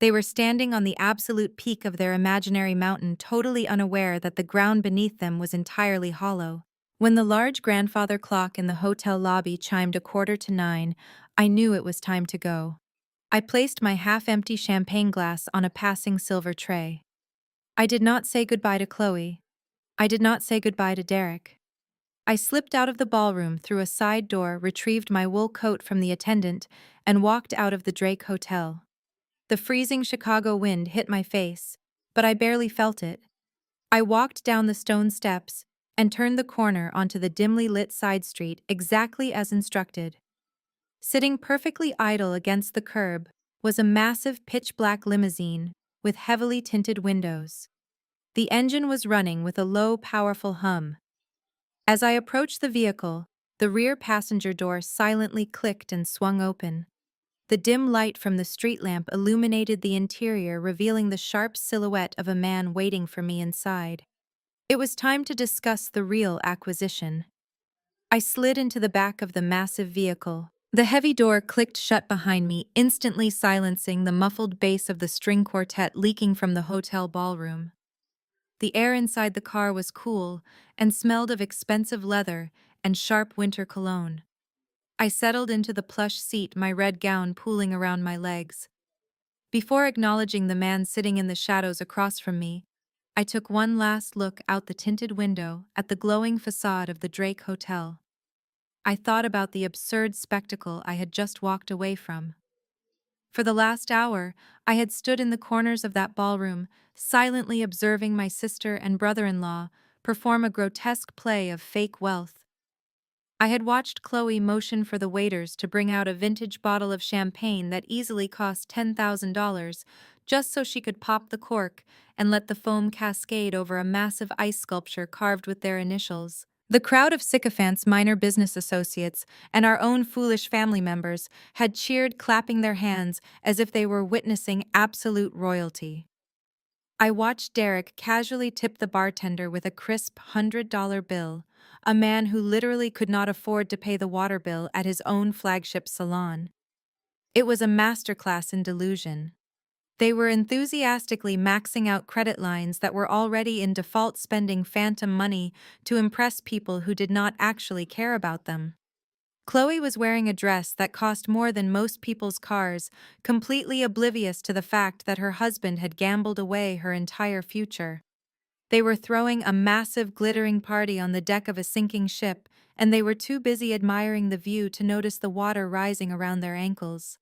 They were standing on the absolute peak of their imaginary mountain, totally unaware that the ground beneath them was entirely hollow. When the large grandfather clock in the hotel lobby chimed 9:15, I knew it was time to go. I placed my half-empty champagne glass on a passing silver tray. I did not say goodbye to Chloe. I did not say goodbye to Derek. I slipped out of the ballroom through a side door, retrieved my wool coat from the attendant, and walked out of the Drake Hotel. The freezing Chicago wind hit my face, but I barely felt it. I walked down the stone steps and turned the corner onto the dimly lit side street exactly as instructed. Sitting perfectly idle against the curb was a massive pitch-black limousine with heavily tinted windows. The engine was running with a low, powerful hum. As I approached the vehicle, the rear passenger door silently clicked and swung open. The dim light from the street lamp illuminated the interior, revealing the sharp silhouette of a man waiting for me inside. It was time to discuss the real acquisition. I slid into the back of the massive vehicle, The heavy door clicked shut behind me, instantly silencing the muffled bass of the string quartet leaking from the hotel ballroom. The air inside the car was cool and smelled of expensive leather and sharp winter cologne. I settled into the plush seat, my red gown pooling around my legs. Before acknowledging the man sitting in the shadows across from me, I took one last look out the tinted window at the glowing facade of the Drake Hotel. I thought about the absurd spectacle I had just walked away from. For the last hour, I had stood in the corners of that ballroom, silently observing my sister and brother-in-law perform a grotesque play of fake wealth. I had watched Chloe motion for the waiters to bring out a vintage bottle of champagne that easily cost $10,000, just so she could pop the cork and let the foam cascade over a massive ice sculpture carved with their initials. The crowd of sycophants, minor business associates, and our own foolish family members had cheered, clapping their hands as if they were witnessing absolute royalty. I watched Derek casually tip the bartender with a crisp $100 bill, a man who literally could not afford to pay the water bill at his own flagship salon. It was a masterclass in delusion. They were enthusiastically maxing out credit lines that were already in default, spending phantom money to impress people who did not actually care about them. Chloe was wearing a dress that cost more than most people's cars, completely oblivious to the fact that her husband had gambled away her entire future. They were throwing a massive glittering party on the deck of a sinking ship, and they were too busy admiring the view to notice the water rising around their ankles.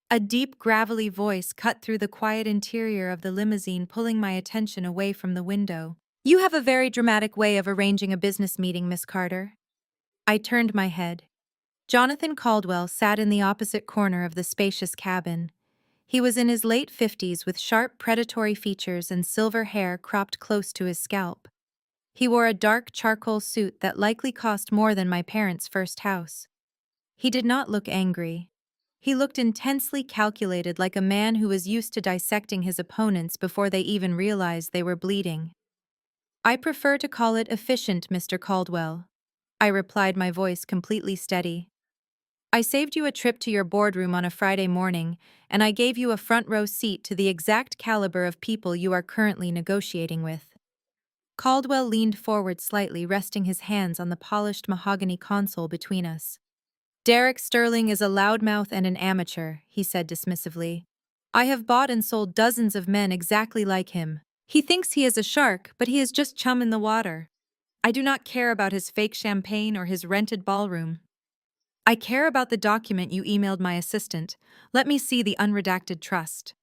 A deep, gravelly voice cut through the quiet interior of the limousine, pulling my attention away from the window. "You have a very dramatic way of arranging a business meeting, Miss Carter." I turned my head. Jonathan Caldwell sat in the opposite corner of the spacious cabin. He was in his late 50s with sharp, predatory features and silver hair cropped close to his scalp. He wore a dark charcoal suit that likely cost more than my parents' first house. He did not look angry. He looked intensely calculated, like a man who was used to dissecting his opponents before they even realized they were bleeding. "I prefer to call it efficient, Mr. Caldwell," I replied, my voice completely steady. "I saved you a trip to your boardroom on a Friday morning, and I gave you a front-row seat to the exact caliber of people you are currently negotiating with." Caldwell leaned forward slightly, resting his hands on the polished mahogany console between us. "Derek Sterling is a loudmouth and an amateur," he said dismissively. "I have bought and sold dozens of men exactly like him. He thinks he is a shark, but he is just chum in the water. I do not care about his fake champagne or his rented ballroom. I care about the document you emailed my assistant. Let me see the unredacted trust."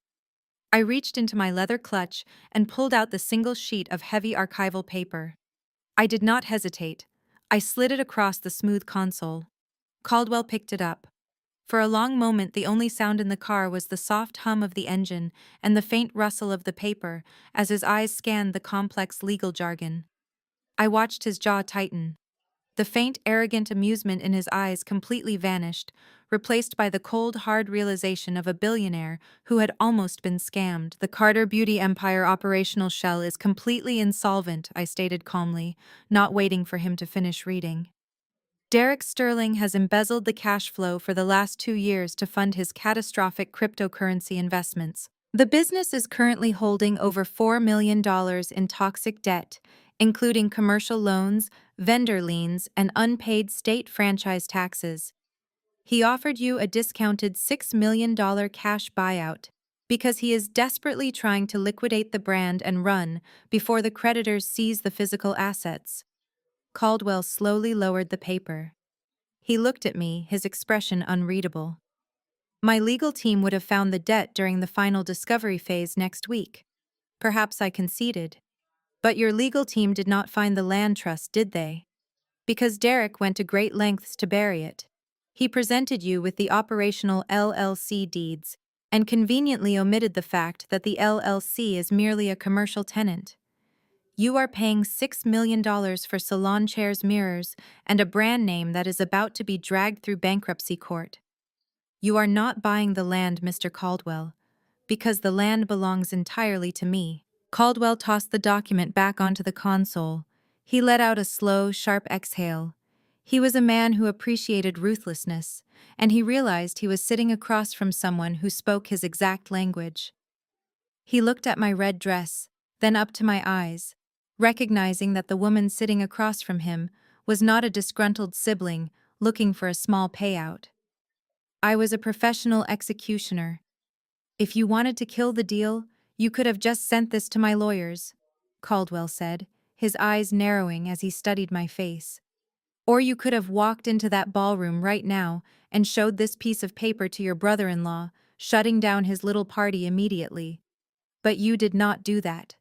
I reached into my leather clutch and pulled out the single sheet of heavy archival paper. I did not hesitate. I slid it across the smooth console. Caldwell picked it up. For a long moment, the only sound in the car was the soft hum of the engine and the faint rustle of the paper as his eyes scanned the complex legal jargon. I watched his jaw tighten. The faint, arrogant amusement in his eyes completely vanished, replaced by the cold, hard realization of a billionaire who had almost been scammed. "The Carter Beauty Empire operational shell is completely insolvent," I stated calmly, not waiting for him to finish reading. "Derek Sterling has embezzled the cash flow for the last 2 years to fund his catastrophic cryptocurrency investments. The business is currently holding over $4 million in toxic debt, including commercial loans, vendor liens, and unpaid state franchise taxes. He offered you a discounted $6 million cash buyout because he is desperately trying to liquidate the brand and run before the creditors seize the physical assets." Caldwell slowly lowered the paper. He looked at me, his expression unreadable. "My legal team would have found the debt during the final discovery phase next week." Perhaps I conceded. "But your legal team did not find the land trust, did they? Because Derek went to great lengths to bury it. He presented you with the operational LLC deeds and conveniently omitted the fact that the LLC is merely a commercial tenant. You are paying $6 million for salon chairs, mirrors, and a brand name that is about to be dragged through bankruptcy court. You are not buying the land, Mr. Caldwell, because the land belongs entirely to me." Caldwell tossed the document back onto the console. He let out a slow, sharp exhale. He was a man who appreciated ruthlessness, and he realized he was sitting across from someone who spoke his exact language. He looked at my red dress, then up to my eyes, recognizing that the woman sitting across from him was not a disgruntled sibling looking for a small payout. I was a professional executioner. If you wanted to kill the deal, you could have just sent this to my lawyers, Caldwell said, his eyes narrowing as he studied my face. Or you could have walked into that ballroom right now and showed this piece of paper to your brother-in-law, shutting down his little party immediately. But you did not do that.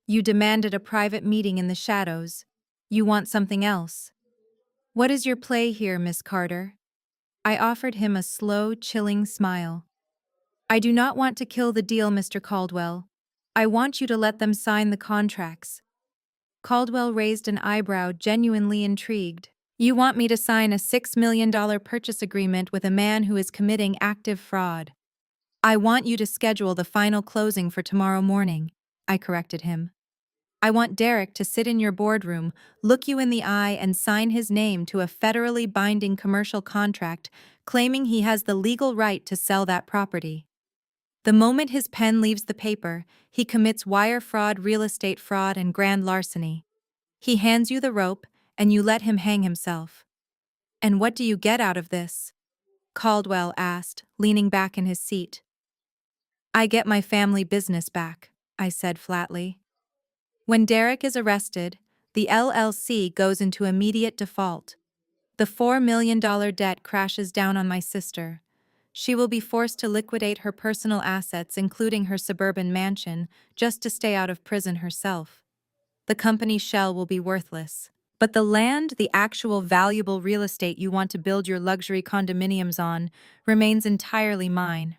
You demanded a private meeting in the shadows. You want something else. What is your play here, Miss Carter? I offered him a slow, chilling smile. I do not want to kill the deal, Mr. Caldwell. I want you to let them sign the contracts. Caldwell raised an eyebrow, genuinely intrigued. You want me to sign a $6 million purchase agreement with a man who is committing active fraud. I want you to schedule the final closing for tomorrow morning, I corrected him. I want Derek to sit in your boardroom, look you in the eye, and sign his name to a federally binding commercial contract claiming he has the legal right to sell that property. The moment his pen leaves the paper, he commits wire fraud, real estate fraud, and grand larceny. He hands you the rope, and you let him hang himself. And what do you get out of this? Caldwell asked, leaning back in his seat. I get my family business back, I said flatly. When Derek is arrested, the LLC goes into immediate default. The $4 million debt crashes down on my sister. She will be forced to liquidate her personal assets, including her suburban mansion, just to stay out of prison herself. The company's shell will be worthless. But the land, the actual valuable real estate you want to build your luxury condominiums on, remains entirely mine.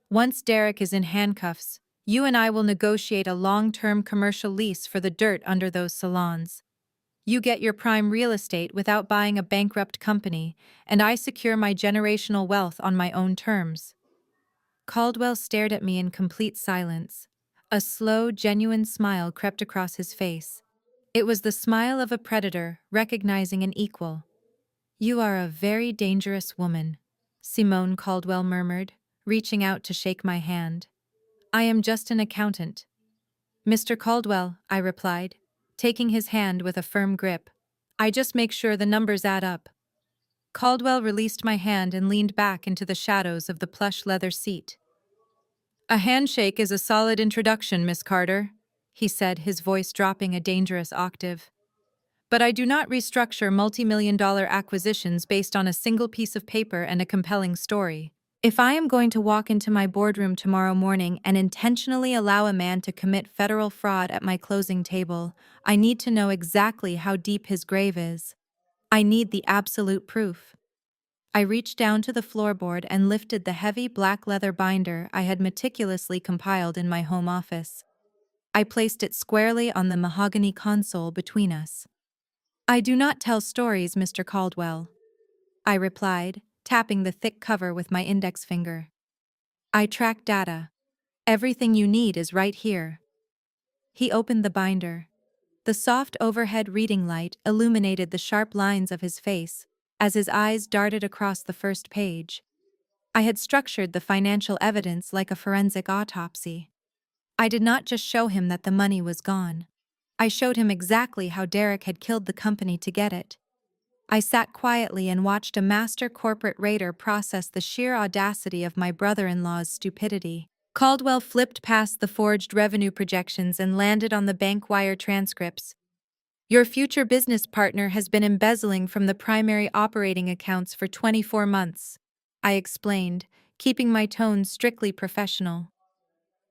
Once Derek is in handcuffs, you and I will negotiate a long-term commercial lease for the dirt under those salons. You get your prime real estate without buying a bankrupt company, and I secure my generational wealth on my own terms. Caldwell stared at me in complete silence. A slow, genuine smile crept across his face. It was the smile of a predator recognizing an equal. You are a very dangerous woman, Simone Caldwell murmured, reaching out to shake my hand. I am just an accountant. Mr. Caldwell, I replied, taking his hand with a firm grip. I just make sure the numbers add up. Caldwell released my hand and leaned back into the shadows of the plush leather seat. A handshake is a solid introduction, Miss Carter, he said, his voice dropping a dangerous octave. But I do not restructure multi-million-dollar acquisitions based on a single piece of paper and a compelling story. If I am going to walk into my boardroom tomorrow morning and intentionally allow a man to commit federal fraud at my closing table, I need to know exactly how deep his grave is. I need the absolute proof. I reached down to the floorboard and lifted the heavy black leather binder I had meticulously compiled in my home office. I placed it squarely on the mahogany console between us. I do not tell stories, Mr. Caldwell, I replied, tapping the thick cover with my index finger. I track data. Everything you need is right here. He opened the binder. The soft overhead reading light illuminated the sharp lines of his face as his eyes darted across the first page. I had structured the financial evidence like a forensic autopsy. I did not just show him that the money was gone. I showed him exactly how Derek had killed the company to get it. I sat quietly and watched a master corporate raider process the sheer audacity of my brother-in-law's stupidity. Caldwell flipped past the forged revenue projections and landed on the bank wire transcripts. Your future business partner has been embezzling from the primary operating accounts for 24 months, I explained, keeping my tone strictly professional.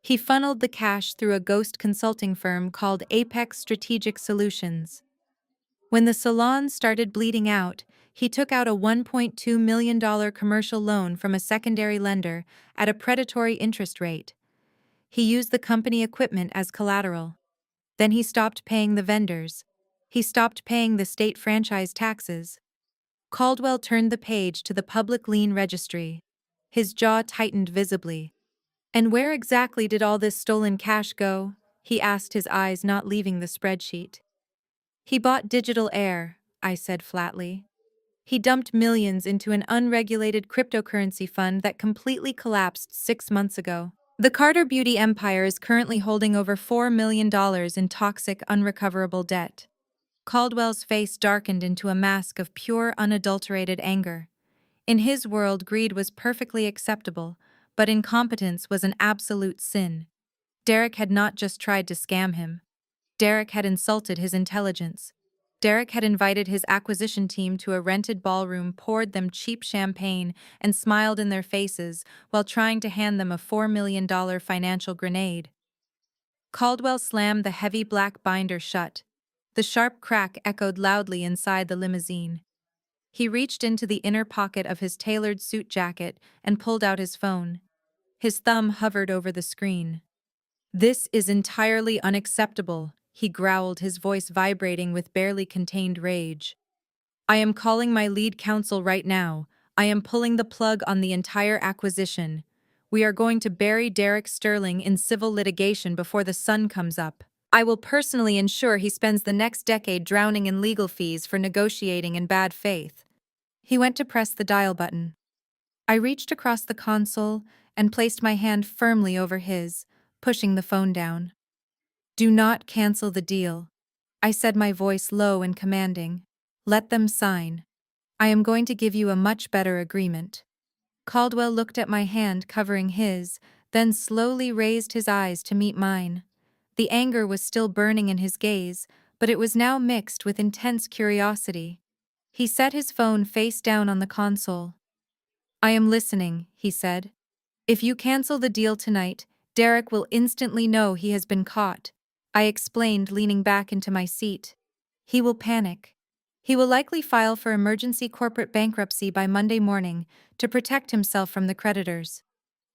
He funneled the cash through a ghost consulting firm called Apex Strategic Solutions. When the salon started bleeding out, he took out a $1.2 million commercial loan from a secondary lender at a predatory interest rate. He used the company equipment as collateral. Then he stopped paying the vendors. He stopped paying the state franchise taxes. Caldwell turned the page to the public lien registry. His jaw tightened visibly. And where exactly did all this stolen cash go? He asked, his eyes not leaving the spreadsheet. He bought digital air, I said flatly. He dumped millions into an unregulated cryptocurrency fund that completely collapsed 6 months ago. The Carter Beauty empire is currently holding over $4 million in toxic, unrecoverable debt. Caldwell's face darkened into a mask of pure, unadulterated anger. In his world, greed was perfectly acceptable, but incompetence was an absolute sin. Derek had not just tried to scam him. Derek had insulted his intelligence. Derek had invited his acquisition team to a rented ballroom, poured them cheap champagne, and smiled in their faces while trying to hand them a $4 million financial grenade. Caldwell slammed the heavy black binder shut. The sharp crack echoed loudly inside the limousine. He reached into the inner pocket of his tailored suit jacket and pulled out his phone. His thumb hovered over the screen. "This is entirely unacceptable," he growled, his voice vibrating with barely contained rage. "I am calling my lead counsel right now. I am pulling the plug on the entire acquisition. We are going to bury Derek Sterling in civil litigation before the sun comes up. I will personally ensure he spends the next decade drowning in legal fees for negotiating in bad faith." He went to press the dial button. I reached across the console and placed my hand firmly over his, pushing the phone down. "Do not cancel the deal," I said, my voice low and commanding. "Let them sign. I am going to give you a much better agreement." Caldwell looked at my hand covering his, then slowly raised his eyes to meet mine. The anger was still burning in his gaze, but it was now mixed with intense curiosity. He set his phone face down on the console. "I am listening," he said. "If you cancel the deal tonight, Derek will instantly know he has been caught," I explained, leaning back into my seat. "He will panic. He will likely file for emergency corporate bankruptcy by Monday morning to protect himself from the creditors.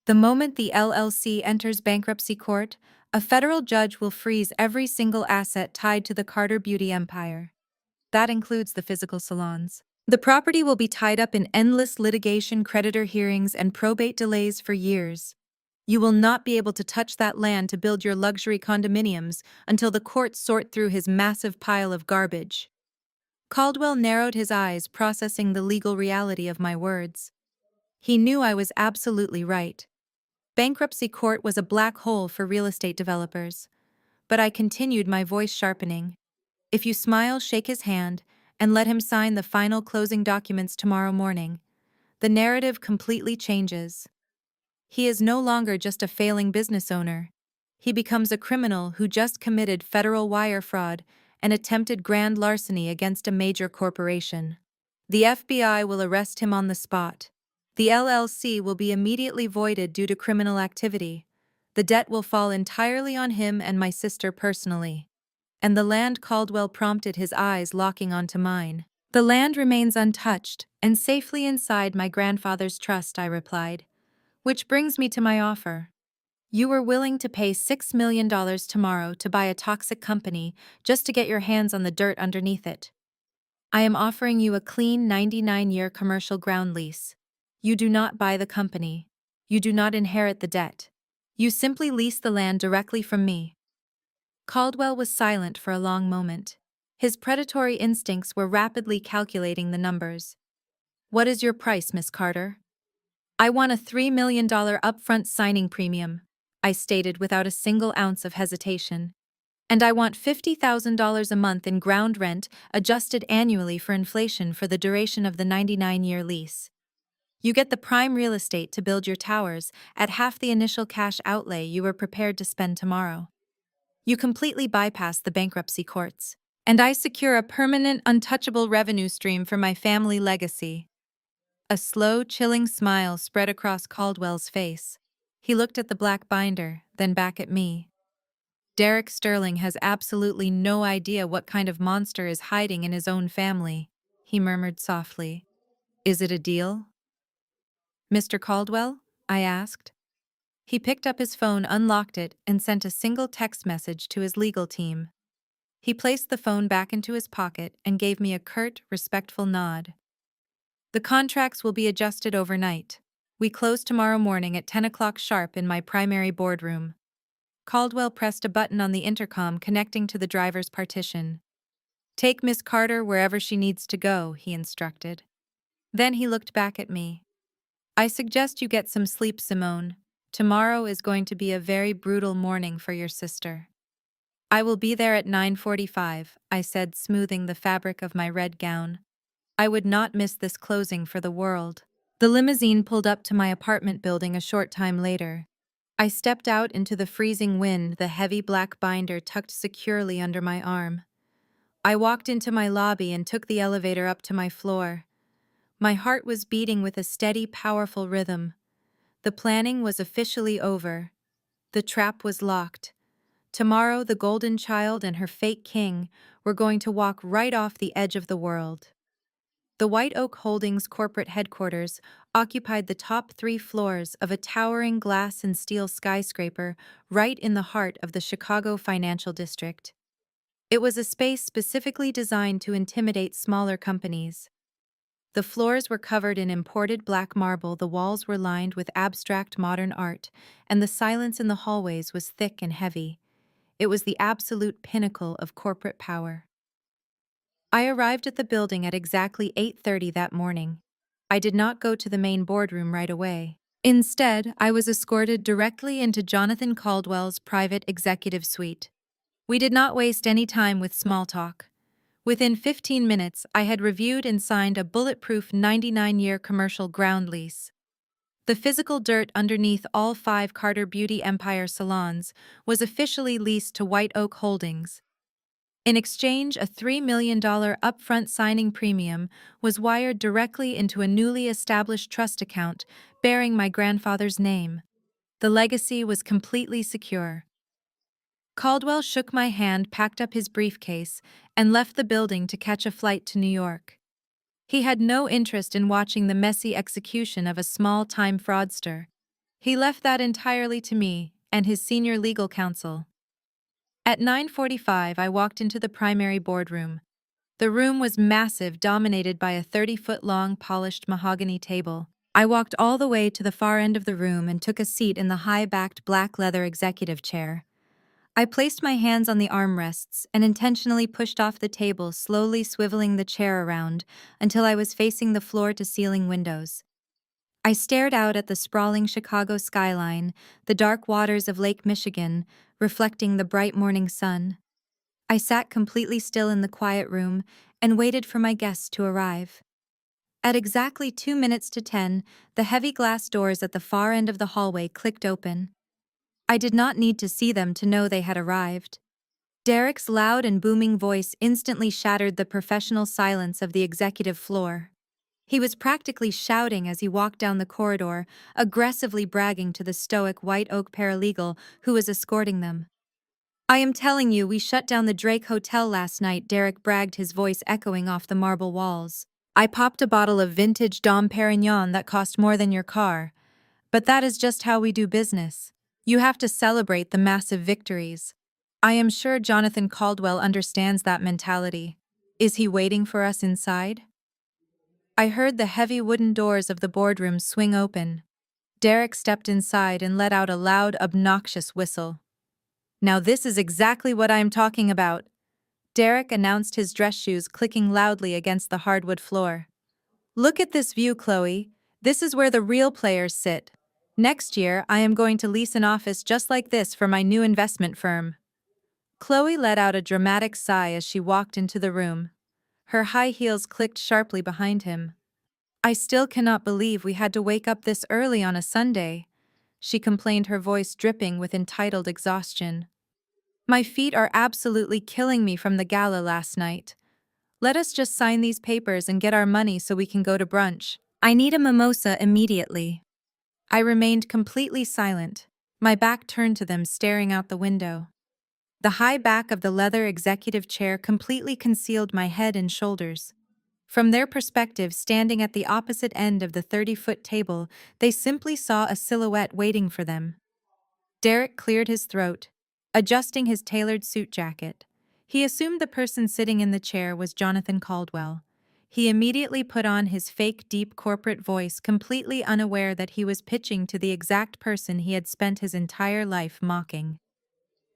The moment the LLC enters bankruptcy court, a federal judge will freeze every single asset tied to the Carter Beauty empire. That includes the physical salons. The property will be tied up in endless litigation, creditor hearings, and probate delays for years. You will not be able to touch that land to build your luxury condominiums until the courts sort through his massive pile of garbage." Caldwell narrowed his eyes, processing the legal reality of my words. He knew I was absolutely right. Bankruptcy court was a black hole for real estate developers. But I continued, my voice sharpening. "If you smile, shake his hand, and let him sign the final closing documents tomorrow morning, the narrative completely changes. He is no longer just a failing business owner. He becomes a criminal who just committed federal wire fraud and attempted grand larceny against a major corporation. The FBI will arrest him on the spot. The LLC will be immediately voided due to criminal activity. The debt will fall entirely on him and my sister personally. And the land," Caldwell prompted, his eyes locking onto mine. "The land remains untouched and safely inside my grandfather's trust," I replied. "Which brings me to my offer. You were willing to pay $6 million tomorrow to buy a toxic company just to get your hands on the dirt underneath it. I am offering you a clean 99-year commercial ground lease. You do not buy the company. You do not inherit the debt. You simply lease the land directly from me." Caldwell was silent for a long moment. His predatory instincts were rapidly calculating the numbers. "What is your price, Miss Carter?" "I want a $3 million upfront signing premium," I stated without a single ounce of hesitation. "And I want $50,000 a month in ground rent, adjusted annually for inflation for the duration of the 99-year lease. You get the prime real estate to build your towers at half the initial cash outlay you were prepared to spend tomorrow. You completely bypass the bankruptcy courts. And I secure a permanent, untouchable revenue stream for my family legacy." A slow, chilling smile spread across Caldwell's face. He looked at the black binder, then back at me. "Derek Sterling has absolutely no idea what kind of monster is hiding in his own family," he murmured softly. "Is it a deal?" "Mr. Caldwell?" I asked. He picked up his phone, unlocked it, and sent a single text message to his legal team. He placed the phone back into his pocket and gave me a curt, respectful nod. "The contracts will be adjusted overnight. We close tomorrow morning at 10 o'clock sharp in my primary boardroom." Caldwell pressed a button on the intercom connecting to the driver's partition. "Take Miss Carter wherever she needs to go," he instructed. Then he looked back at me. I suggest you get some sleep, Simone. Tomorrow is going to be a very brutal morning for your sister. I will be there at 9:45, I said, smoothing the fabric of my red gown. I would not miss this closing for the world. The limousine pulled up to my apartment building a short time later. I stepped out into the freezing wind, the heavy black binder tucked securely under my arm. I walked into my lobby and took the elevator up to my floor. My heart was beating with a steady, powerful rhythm. The planning was officially over. The trap was locked. Tomorrow, the golden child and her fake king were going to walk right off the edge of the world. The White Oak Holdings corporate headquarters occupied the top 3 floors of a towering glass and steel skyscraper right in the heart of the Chicago financial district. It was a space specifically designed to intimidate smaller companies. The floors were covered in imported black marble, the walls were lined with abstract modern art, and the silence in the hallways was thick and heavy. It was the absolute pinnacle of corporate power. I arrived at the building at exactly 8:30 that morning. I did not go to the main boardroom right away. Instead, I was escorted directly into Jonathan Caldwell's private executive suite. We did not waste any time with small talk. Within 15 minutes, I had reviewed and signed a bulletproof 99-year commercial ground lease. The physical dirt underneath all 5 Carter Beauty Empire salons was officially leased to White Oak Holdings. In exchange, a $3 million upfront signing premium was wired directly into a newly established trust account bearing my grandfather's name. The legacy was completely secure. Caldwell shook my hand, packed up his briefcase, and left the building to catch a flight to New York. He had no interest in watching the messy execution of a small-time fraudster. He left that entirely to me and his senior legal counsel. At 9:45, I walked into the primary boardroom. The room was massive, dominated by a 30-foot-long polished mahogany table. I walked all the way to the far end of the room and took a seat in the high-backed black leather executive chair. I placed my hands on the armrests and intentionally pushed off the table, slowly swiveling the chair around until I was facing the floor-to-ceiling windows. I stared out at the sprawling Chicago skyline, the dark waters of Lake Michigan, reflecting the bright morning sun. I sat completely still in the quiet room and waited for my guests to arrive. At exactly 2 minutes to 10, the heavy glass doors at the far end of the hallway clicked open. I did not need to see them to know they had arrived. Derek's loud and booming voice instantly shattered the professional silence of the executive floor. He was practically shouting as he walked down the corridor, aggressively bragging to the stoic White Oak paralegal who was escorting them. "I am telling you, we shut down the Drake Hotel last night," Derek bragged, his voice echoing off the marble walls. "I popped a bottle of vintage Dom Perignon that cost more than your car. But that is just how we do business. You have to celebrate the massive victories. I am sure Jonathan Caldwell understands that mentality. Is he waiting for us inside?" I heard the heavy wooden doors of the boardroom swing open. Derek stepped inside and let out a loud, obnoxious whistle. "Now this is exactly what I am talking about," Derek announced, his dress shoes clicking loudly against the hardwood floor. "Look at this view, Chloe. This is where the real players sit. Next year, I am going to lease an office just like this for my new investment firm." Chloe let out a dramatic sigh as she walked into the room. Her high heels clicked sharply behind him. "I still cannot believe we had to wake up this early on a Sunday," she complained, her voice dripping with entitled exhaustion. "My feet are absolutely killing me from the gala last night. Let us just sign these papers and get our money so we can go to brunch. I need a mimosa immediately." I remained completely silent, my back turned to them, staring out the window. The high back of the leather executive chair completely concealed my head and shoulders. From their perspective, standing at the opposite end of the 30-foot table, they simply saw a silhouette waiting for them. Derek cleared his throat, adjusting his tailored suit jacket. He assumed the person sitting in the chair was Jonathan Caldwell. He immediately put on his fake deep corporate voice, completely unaware that he was pitching to the exact person he had spent his entire life mocking.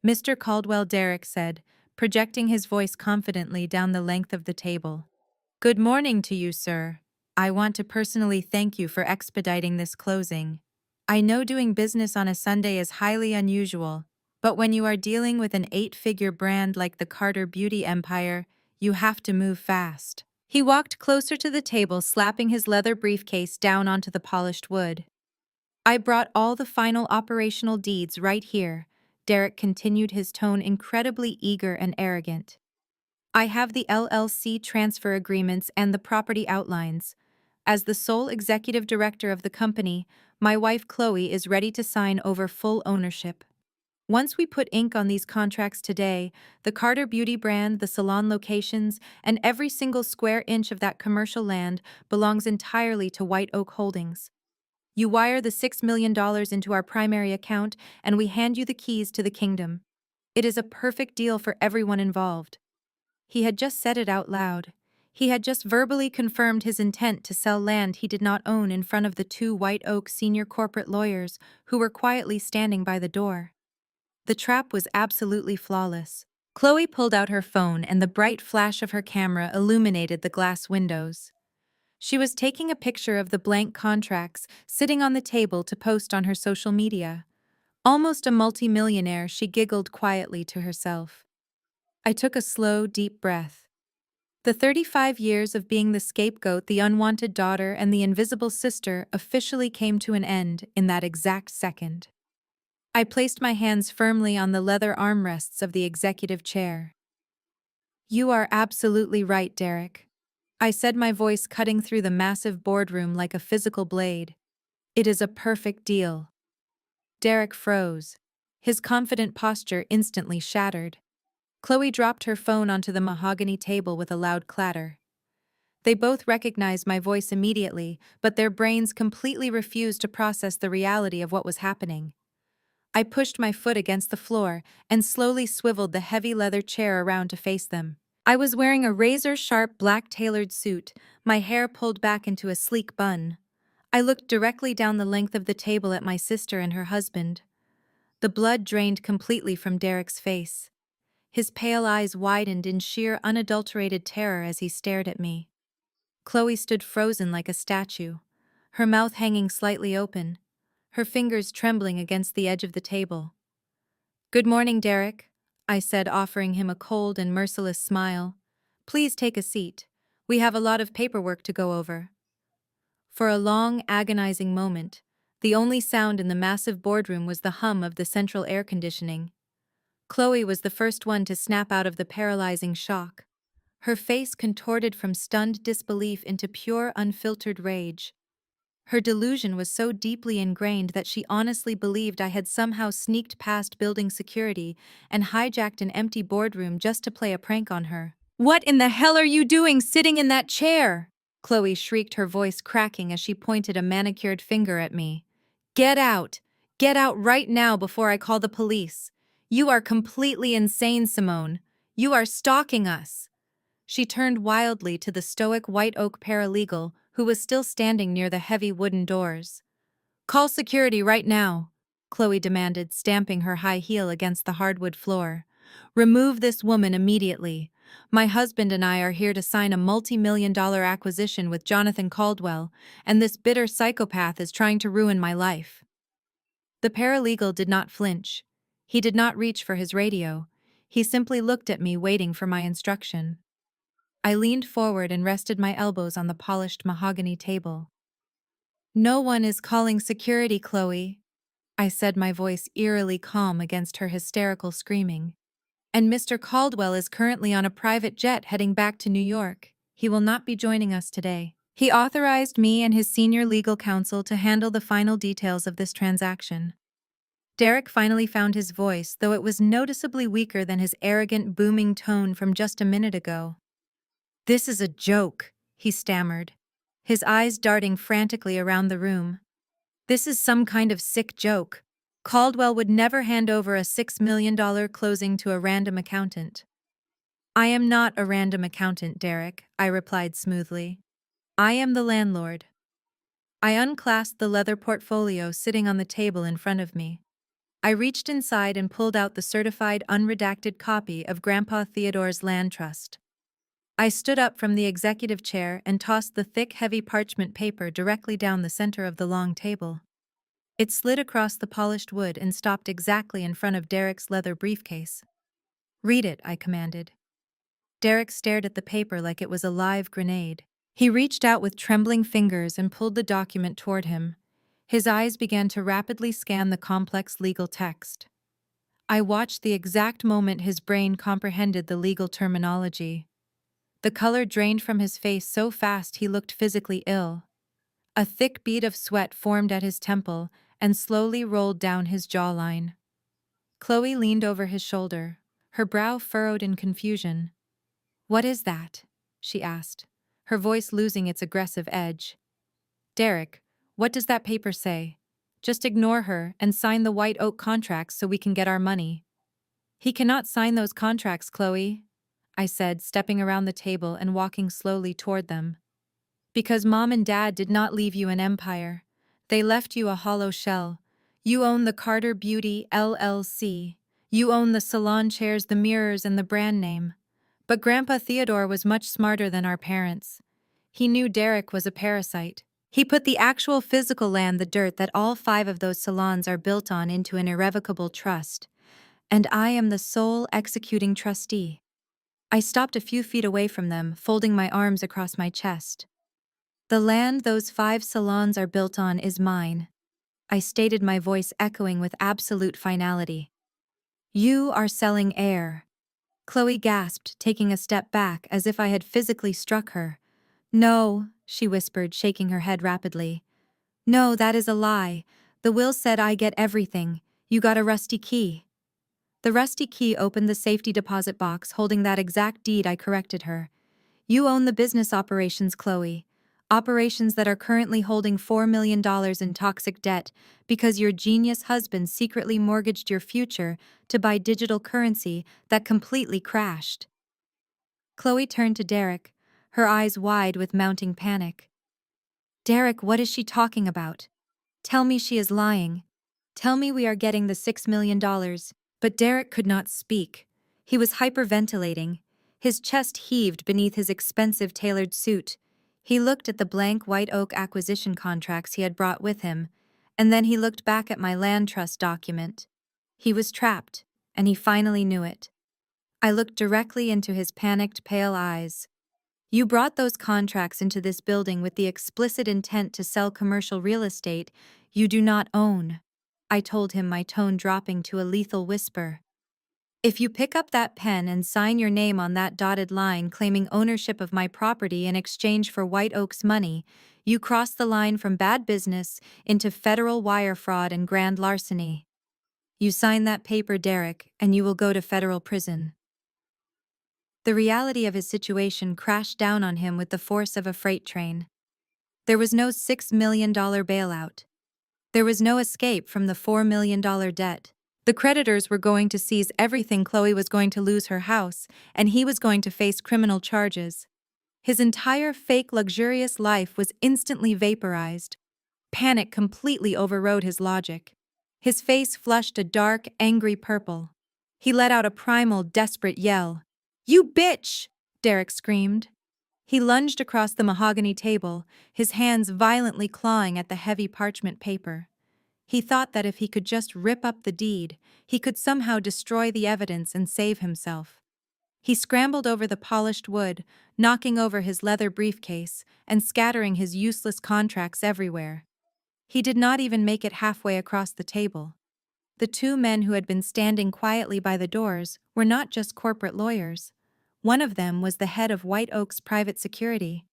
"Mr. Caldwell," Derek said, projecting his voice confidently down the length of the table. "Good morning to you, sir." I want to personally thank you for expediting this closing. I know doing business on a Sunday is highly unusual, but when you are dealing with an 8-figure brand like the Carter Beauty Empire, you have to move fast. He walked closer to the table, slapping his leather briefcase down onto the polished wood. I brought all the final operational deeds right here. Derek continued, his tone incredibly eager and arrogant. I have the LLC transfer agreements and the property outlines. As the sole executive director of the company, my wife Chloe is ready to sign over full ownership. Once we put ink on these contracts today, the Carter Beauty brand, the salon locations, and every single square inch of that commercial land belongs entirely to White Oak Holdings. You wire the $6 million into our primary account, and we hand you the keys to the kingdom. It is a perfect deal for everyone involved. He had just said it out loud. He had just verbally confirmed his intent to sell land he did not own in front of the 2 White Oak senior corporate lawyers who were quietly standing by the door. The trap was absolutely flawless. Chloe pulled out her phone, and the bright flash of her camera illuminated the glass windows. She was taking a picture of the blank contracts sitting on the table to post on her social media. Almost a multimillionaire, she giggled quietly to herself. I took a slow, deep breath. The 35 years of being the scapegoat, the unwanted daughter, and the invisible sister officially came to an end in that exact second. I placed my hands firmly on the leather armrests of the executive chair. You are absolutely right, Derek. I said, my voice cutting through the massive boardroom like a physical blade. It is a perfect deal. Derek froze. His confident posture instantly shattered. Chloe dropped her phone onto the mahogany table with a loud clatter. They both recognized my voice immediately, but their brains completely refused to process the reality of what was happening. I pushed my foot against the floor and slowly swiveled the heavy leather chair around to face them. I was wearing a razor-sharp black tailored suit, my hair pulled back into a sleek bun. I looked directly down the length of the table at my sister and her husband. The blood drained completely from Derek's face. His pale eyes widened in sheer unadulterated terror as he stared at me. Chloe stood frozen like a statue, her mouth hanging slightly open, her fingers trembling against the edge of the table. "Good morning, Derek," I said, offering him a cold and merciless smile. "Please take a seat. We have a lot of paperwork to go over." For a long, agonizing moment, the only sound in the massive boardroom was the hum of the central air conditioning. Chloe was the first one to snap out of the paralyzing shock. Her face contorted from stunned disbelief into pure, unfiltered rage. Her delusion was so deeply ingrained that she honestly believed I had somehow sneaked past building security and hijacked an empty boardroom just to play a prank on her. "What in the hell are you doing sitting in that chair?" Chloe shrieked, her voice cracking as she pointed a manicured finger at me. "Get out! Get out right now before I call the police! You are completely insane, Simone! You are stalking us!" She turned wildly to the stoic White Oak paralegal who was still standing near the heavy wooden doors. "Call security right now," Chloe demanded, stamping her high heel against the hardwood floor. "Remove this woman immediately. My husband and I are here to sign a multi-million-dollar acquisition with Jonathan Caldwell, and this bitter psychopath is trying to ruin my life." The paralegal did not flinch. He did not reach for his radio. He simply looked at me, waiting for my instruction. I leaned forward and rested my elbows on the polished mahogany table. "No one is calling security, Chloe," I said, my voice eerily calm against her hysterical screaming. "And Mr. Caldwell is currently on a private jet heading back to New York. He will not be joining us today. He authorized me and his senior legal counsel to handle the final details of this transaction." Derek finally found his voice, though it was noticeably weaker than his arrogant, booming tone from just a minute ago. "This is a joke," he stammered, his eyes darting frantically around the room. "This is some kind of sick joke. Caldwell would never hand over a $6 million closing to a random accountant." "I am not a random accountant, Derek," I replied smoothly. "I am the landlord." I unclasped the leather portfolio sitting on the table in front of me. I reached inside and pulled out the certified unredacted copy of Grandpa Theodore's land trust. I stood up from the executive chair and tossed the thick, heavy parchment paper directly down the center of the long table. It slid across the polished wood and stopped exactly in front of Derek's leather briefcase. "Read it," I commanded. Derek stared at the paper like it was a live grenade. He reached out with trembling fingers and pulled the document toward him. His eyes began to rapidly scan the complex legal text. I watched the exact moment his brain comprehended the legal terminology. The color drained from his face so fast he looked physically ill. A thick bead of sweat formed at his temple and slowly rolled down his jawline. Chloe leaned over his shoulder, her brow furrowed in confusion. "What is that?" she asked, her voice losing its aggressive edge. "Derek, what does that paper say? Just ignore her and sign the white oak contracts so we can get our money." "He cannot sign those contracts, Chloe," I said, stepping around the table and walking slowly toward them. "Because Mom and Dad did not leave you an empire. They left you a hollow shell. You own the Carter Beauty LLC. You own the salon chairs, the mirrors, and the brand name. But Grandpa Theodore was much smarter than our parents. He knew Derek was a parasite. He put the actual physical land, the dirt that all 5 of those salons are built on, into an irrevocable trust. And I am the sole executing trustee." I stopped a few feet away from them, folding my arms across my chest. "The land those 5 salons are built on is mine," I stated, my voice echoing with absolute finality. "You are selling air." Chloe gasped, taking a step back as if I had physically struck her. "No," she whispered, shaking her head rapidly. "No, that is a lie. The will said I get everything. You got a rusty key." The rusty key opened the safety deposit box holding that exact deed, I corrected her. "You own the business operations, Chloe. Operations that are currently holding $4 million in toxic debt because your genius husband secretly mortgaged your future to buy digital currency that completely crashed." Chloe turned to Derek, her eyes wide with mounting panic. "Derek, what is she talking about? Tell me she is lying. Tell me we are getting the $6 million. But Derek could not speak. He was hyperventilating. His chest heaved beneath his expensive tailored suit. He looked at the blank white oak acquisition contracts he had brought with him, and then he looked back at my land trust document. He was trapped, and he finally knew it. I looked directly into his panicked, pale eyes. "You brought those contracts into this building with the explicit intent to sell commercial real estate you do not own," I told him, my tone dropping to a lethal whisper. "If you pick up that pen and sign your name on that dotted line claiming ownership of my property in exchange for White Oak's money, you cross the line from bad business into federal wire fraud and grand larceny. You sign that paper, Derek, and you will go to federal prison." The reality of his situation crashed down on him with the force of a freight train. There was no $6 million bailout. There was no escape from the $4 million debt. The creditors were going to seize everything. Chloe was going to lose her house, and he was going to face criminal charges. His entire fake, luxurious life was instantly vaporized. Panic completely overrode his logic. His face flushed a dark, angry purple. He let out a primal, desperate yell. "You bitch!" Derek screamed. He lunged across the mahogany table, his hands violently clawing at the heavy parchment paper. He thought that if he could just rip up the deed, he could somehow destroy the evidence and save himself. He scrambled over the polished wood, knocking over his leather briefcase and scattering his useless contracts everywhere. He did not even make it halfway across the table. The 2 men who had been standing quietly by the doors were not just corporate lawyers. One of them was the head of White Oak's private security.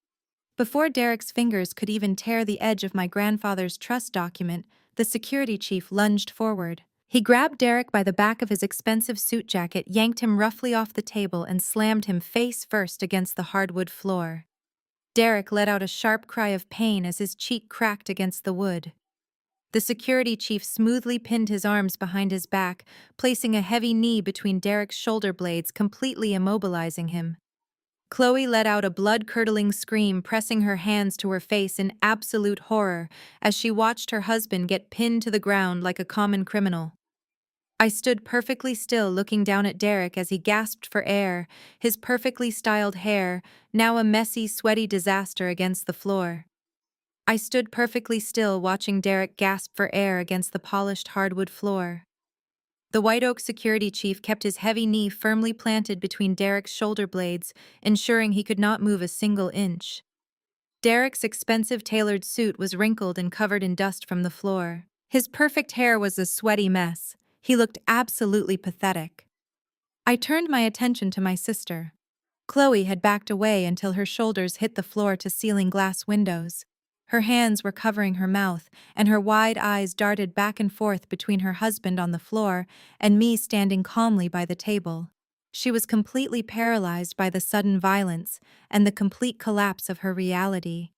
Before Derek's fingers could even tear the edge of my grandfather's trust document, the security chief lunged forward. He grabbed Derek by the back of his expensive suit jacket, yanked him roughly off the table, and slammed him face first against the hardwood floor. Derek let out a sharp cry of pain as his cheek cracked against the wood. The security chief smoothly pinned his arms behind his back, placing a heavy knee between Derek's shoulder blades, completely immobilizing him. Chloe let out a blood-curdling scream, pressing her hands to her face in absolute horror as she watched her husband get pinned to the ground like a common criminal. I stood perfectly still looking down at Derek as he gasped for air, his perfectly styled hair, now a messy, sweaty disaster against the floor. I stood perfectly still watching Derek gasp for air against the polished hardwood floor. The White Oak security chief kept his heavy knee firmly planted between Derek's shoulder blades, ensuring he could not move a single inch. Derek's expensive tailored suit was wrinkled and covered in dust from the floor. His perfect hair was a sweaty mess. He looked absolutely pathetic. I turned my attention to my sister. Chloe had backed away until her shoulders hit the floor-to-ceiling glass windows. Her hands were covering her mouth, and her wide eyes darted back and forth between her husband on the floor and me standing calmly by the table. She was completely paralyzed by the sudden violence and the complete collapse of her reality.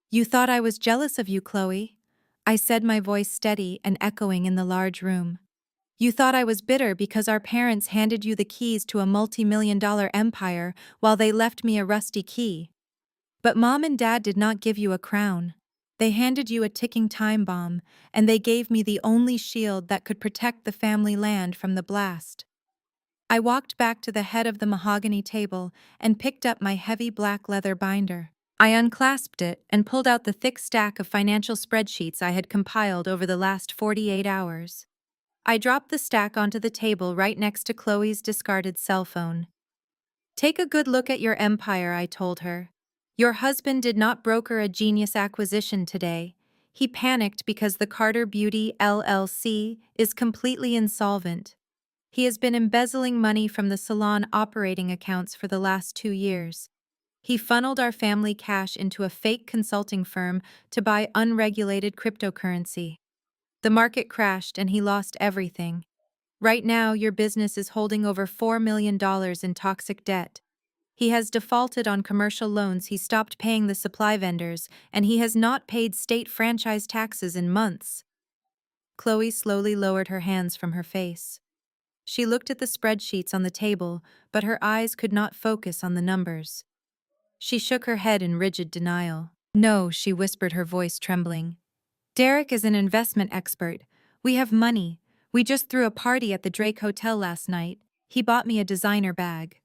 "You thought I was jealous of you, Chloe?" I said, my voice steady and echoing in the large room. "You thought I was bitter because our parents handed you the keys to a multi-million-dollar empire while they left me a rusty key. But Mom and Dad did not give you a crown. They handed you a ticking time bomb, and they gave me the only shield that could protect the family land from the blast." I walked back to the head of the mahogany table and picked up my heavy black leather binder. I unclasped it and pulled out the thick stack of financial spreadsheets I had compiled over the last 48 hours. I dropped the stack onto the table right next to Chloe's discarded cell phone. "Take a good look at your empire," I told her. "Your husband did not broker a genius acquisition today. He panicked because the Carter Beauty LLC is completely insolvent. He has been embezzling money from the salon operating accounts for the last 2 years. He funneled our family cash into a fake consulting firm to buy unregulated cryptocurrency. The market crashed and he lost everything. Right now, your business is holding over $4 million in toxic debt. He has defaulted on commercial loans, he stopped paying the supply vendors, and he has not paid state franchise taxes in months." Chloe slowly lowered her hands from her face. She looked at the spreadsheets on the table, but her eyes could not focus on the numbers. She shook her head in rigid denial. "No," she whispered, her voice trembling. "Derek is an investment expert. We have money. We just threw a party at the Drake Hotel last night. He bought me a designer bag.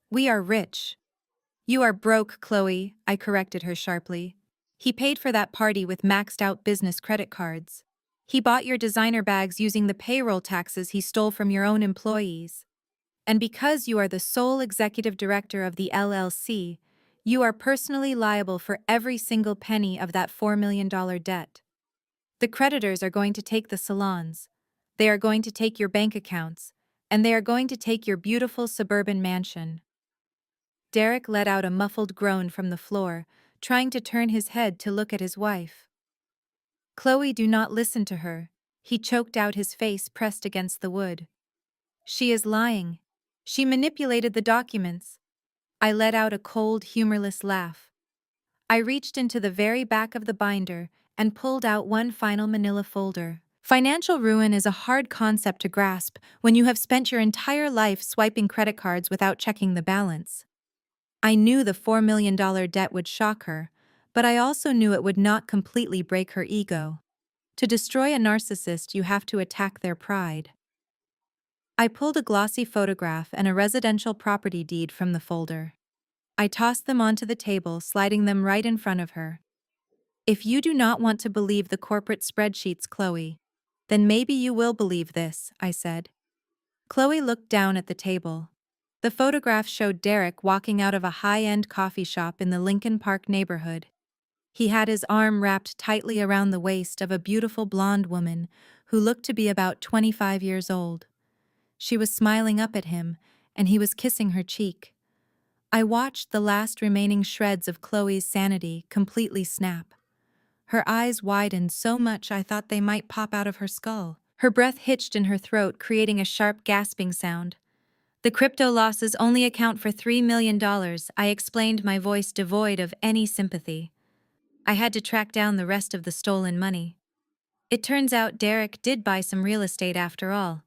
We are rich." "You are broke, Chloe," I corrected her sharply. "He paid for that party with maxed-out business credit cards. He bought your designer bags using the payroll taxes he stole from your own employees. And because you are the sole executive director of the LLC, you are personally liable for every single penny of that $4 million debt. The creditors are going to take the salons. They are going to take your bank accounts. And they are going to take your beautiful suburban mansion." Derek let out a muffled groan from the floor, trying to turn his head to look at his wife. "Chloe, do not listen to her," he choked out, his face pressed against the wood. "She is lying. She manipulated the documents." I let out a cold, humorless laugh. I reached into the very back of the binder and pulled out one final manila folder. Financial ruin is a hard concept to grasp when you have spent your entire life swiping credit cards without checking the balance. I knew the $4 million debt would shock her, but I also knew it would not completely break her ego. To destroy a narcissist, you have to attack their pride. I pulled a glossy photograph and a residential property deed from the folder. I tossed them onto the table, sliding them right in front of her. "If you do not want to believe the corporate spreadsheets, Chloe, then maybe you will believe this," I said. Chloe looked down at the table. The photograph showed Derek walking out of a high-end coffee shop in the Lincoln Park neighborhood. He had his arm wrapped tightly around the waist of a beautiful blonde woman who looked to be about 25 years old. She was smiling up at him, and he was kissing her cheek. I watched the last remaining shreds of Chloe's sanity completely snap. Her eyes widened so much I thought they might pop out of her skull. Her breath hitched in her throat, creating a sharp gasping sound. "The crypto losses only account for $3 million, I explained, my voice devoid of any sympathy. I had to track down the rest of the stolen money. It turns out Derek did buy some real estate after all.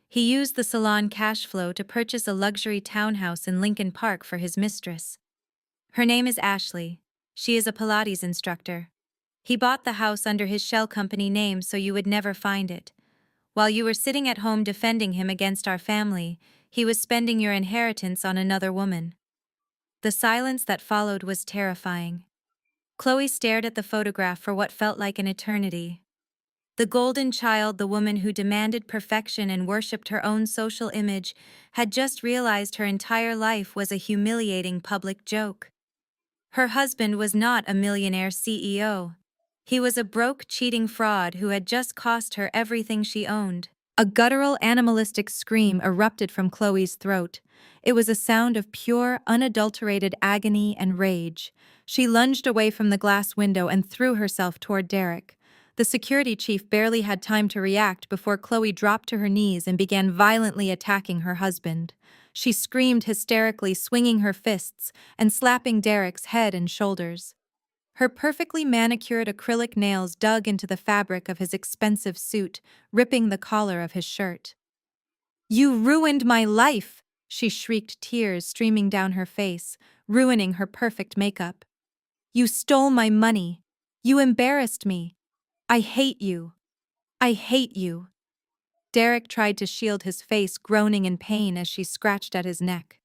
He used the salon cash flow to purchase a luxury townhouse in Lincoln Park for his mistress. Her name is Ashley. She is a Pilates instructor. He bought the house under his shell company name so you would never find it. While you were sitting at home defending him against our family, he was spending your inheritance on another woman. The silence that followed was terrifying. Chloe stared at the photograph for what felt like an eternity. The golden child, the woman who demanded perfection and worshipped her own social image, had just realized her entire life was a humiliating public joke. Her husband was not a millionaire CEO. He was a broke, cheating fraud who had just cost her everything she owned. A guttural, animalistic scream erupted from Chloe's throat. It was a sound of pure, unadulterated agony and rage. She lunged away from the glass window and threw herself toward Derek. The security chief barely had time to react before Chloe dropped to her knees and began violently attacking her husband. She screamed hysterically, swinging her fists and slapping Derek's head and shoulders. Her perfectly manicured acrylic nails dug into the fabric of his expensive suit, ripping the collar of his shirt. "You ruined my life!" she shrieked, tears streaming down her face, ruining her perfect makeup. "You stole my money. You embarrassed me. I hate you. I hate you." Derek tried to shield his face, groaning in pain as she scratched at his neck.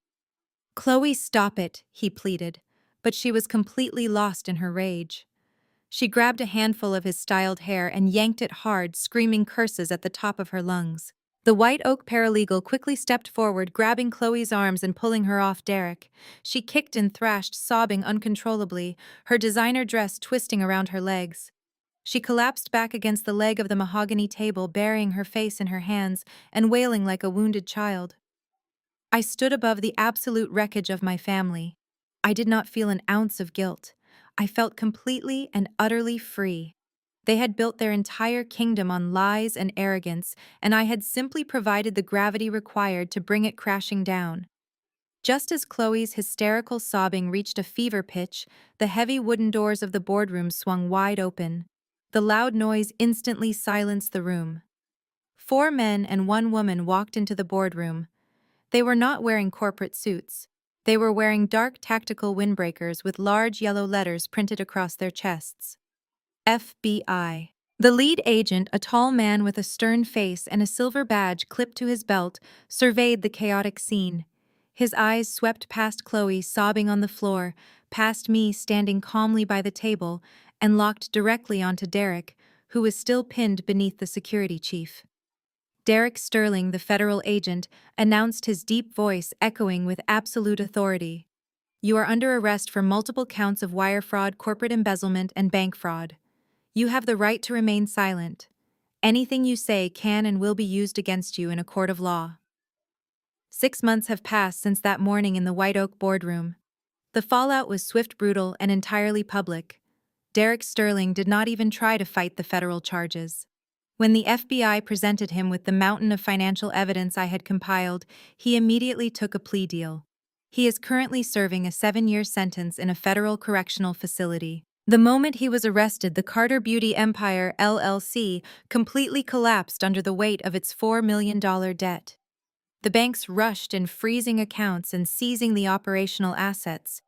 "Chloe, stop it," he pleaded, but she was completely lost in her rage. She grabbed a handful of his styled hair and yanked it hard, screaming curses at the top of her lungs. The White Oak paralegal quickly stepped forward, grabbing Chloe's arms and pulling her off Derek. She kicked and thrashed, sobbing uncontrollably, her designer dress twisting around her legs. She collapsed back against the leg of the mahogany table, burying her face in her hands and wailing like a wounded child. I stood above the absolute wreckage of my family. I did not feel an ounce of guilt. I felt completely and utterly free. They had built their entire kingdom on lies and arrogance, and I had simply provided the gravity required to bring it crashing down. Just as Chloe's hysterical sobbing reached a fever pitch, the heavy wooden doors of the boardroom swung wide open. The loud noise instantly silenced the room. 4 men and 1 woman walked into the boardroom. They were not wearing corporate suits. They were wearing dark tactical windbreakers with large yellow letters printed across their chests. FBI. The lead agent, a tall man with a stern face and a silver badge clipped to his belt, surveyed the chaotic scene. His eyes swept past Chloe sobbing on the floor, past me standing calmly by the table, and locked directly onto Derek, who was still pinned beneath the security chief. Derek Sterling, the federal agent, announced, his deep voice echoing with absolute authority. "You are under arrest for multiple counts of wire fraud, corporate embezzlement, and bank fraud. You have the right to remain silent. Anything you say can and will be used against you in a court of law." 6 months have passed since that morning in the White Oak boardroom. The fallout was swift, brutal, and entirely public. Derek Sterling did not even try to fight the federal charges. When the FBI presented him with the mountain of financial evidence I had compiled, he immediately took a plea deal. He is currently serving a 7-year sentence in a federal correctional facility. The moment he was arrested, the Carter Beauty Empire, LLC, completely collapsed under the weight of its $4 million debt. The banks rushed in, freezing accounts and seizing the operational assets.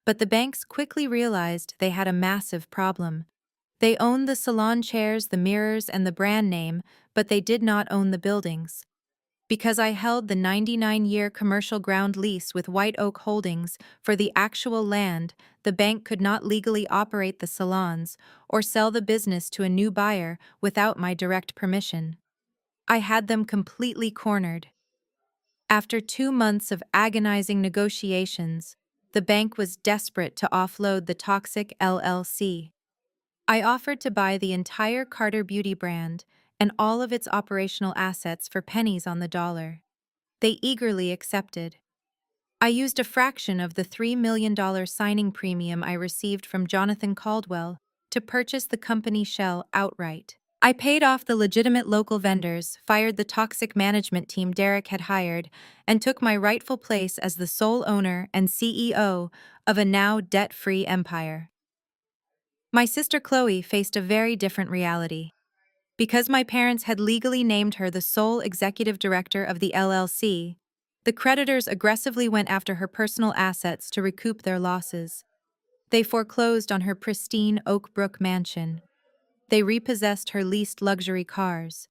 But the banks quickly realized they had a massive problem. They owned the salon chairs, the mirrors, and the brand name, but they did not own the buildings. Because I held the 99-year commercial ground lease with White Oak Holdings for the actual land, the bank could not legally operate the salons or sell the business to a new buyer without my direct permission. I had them completely cornered. After 2 months of agonizing negotiations, the bank was desperate to offload the toxic LLC. I offered to buy the entire Carter Beauty brand and all of its operational assets for pennies on the dollar. They eagerly accepted. I used a fraction of the $3 million signing premium I received from Jonathan Caldwell to purchase the company shell outright. I paid off the legitimate local vendors, fired the toxic management team Derek had hired, and took my rightful place as the sole owner and CEO of a now debt-free empire. My sister Chloe faced a very different reality. Because my parents had legally named her the sole executive director of the LLC, the creditors aggressively went after her personal assets to recoup their losses. They foreclosed on her pristine Oak Brook mansion. They repossessed her leased luxury cars.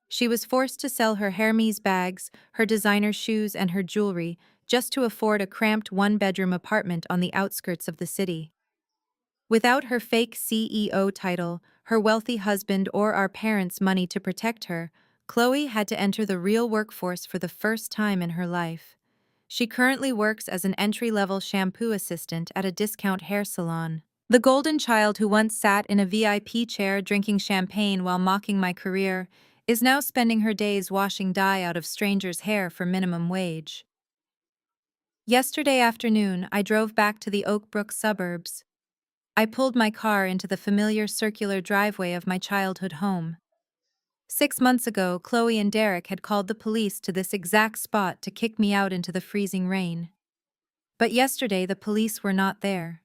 She was forced to sell her Hermes bags, her designer shoes, and her jewelry just to afford a cramped one-bedroom apartment on the outskirts of the city. Without her fake CEO title, her wealthy husband, or our parents' money to protect her, Chloe had to enter the real workforce for the first time in her life. She currently works as an entry-level shampoo assistant at a discount hair salon. The golden child who once sat in a VIP chair drinking champagne while mocking my career is now spending her days washing dye out of strangers' hair for minimum wage. Yesterday afternoon, I drove back to the Oak Brook suburbs. I pulled my car into the familiar circular driveway of my childhood home. 6 months ago, Chloe and Derek had called the police to this exact spot to kick me out into the freezing rain. But yesterday, the police were not there.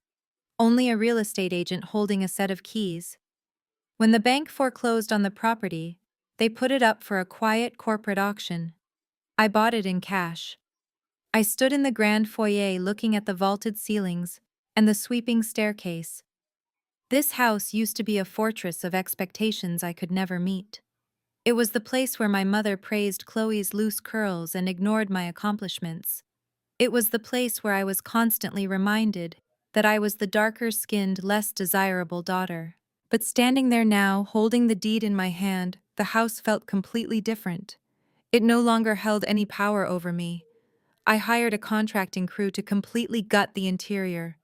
Only a real estate agent holding a set of keys. When the bank foreclosed on the property, they put it up for a quiet corporate auction. I bought it in cash. I stood in the grand foyer looking at the vaulted ceilings and the sweeping staircase. This house used to be a fortress of expectations I could never meet. It was the place where my mother praised Chloe's loose curls and ignored my accomplishments. It was the place where I was constantly reminded that I was the darker-skinned, less desirable daughter. But standing there now, holding the deed in my hand, the house felt completely different. It no longer held any power over me. I hired a contracting crew to completely gut the interior.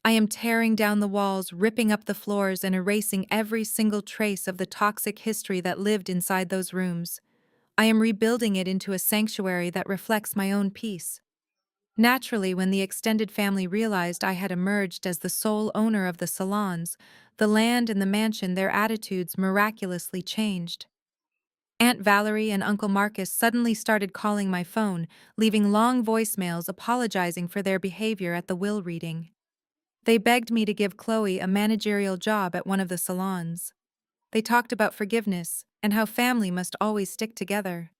I am tearing down the walls, ripping up the floors, and erasing every single trace of the toxic history that lived inside those rooms. I am rebuilding it into a sanctuary that reflects my own peace. Naturally, when the extended family realized I had emerged as the sole owner of the salons, the land and the mansion, their attitudes miraculously changed. Aunt Valerie and Uncle Marcus suddenly started calling my phone, leaving long voicemails apologizing for their behavior at the will reading. They begged me to give Chloe a managerial job at one of the salons. They talked about forgiveness and how family must always stick together.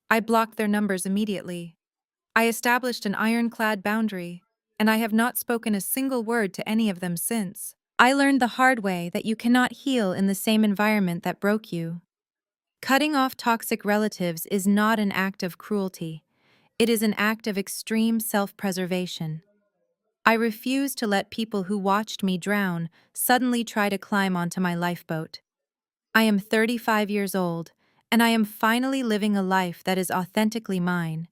I blocked their numbers immediately. I established an ironclad boundary, and I have not spoken a single word to any of them since. I learned the hard way that you cannot heal in the same environment that broke you. Cutting off toxic relatives is not an act of cruelty. It is an act of extreme self-preservation. I refuse to let people who watched me drown suddenly try to climb onto my lifeboat. I am 35 years old, and I am finally living a life that is authentically mine.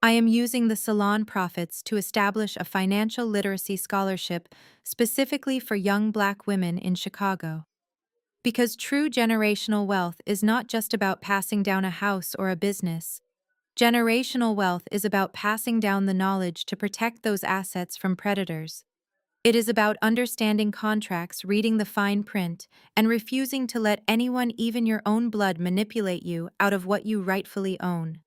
I am using the salon profits to establish a financial literacy scholarship specifically for young Black women in Chicago. Because true generational wealth is not just about passing down a house or a business. Generational wealth is about passing down the knowledge to protect those assets from predators. It is about understanding contracts, reading the fine print, and refusing to let anyone, even your own blood, manipulate you out of what you rightfully own.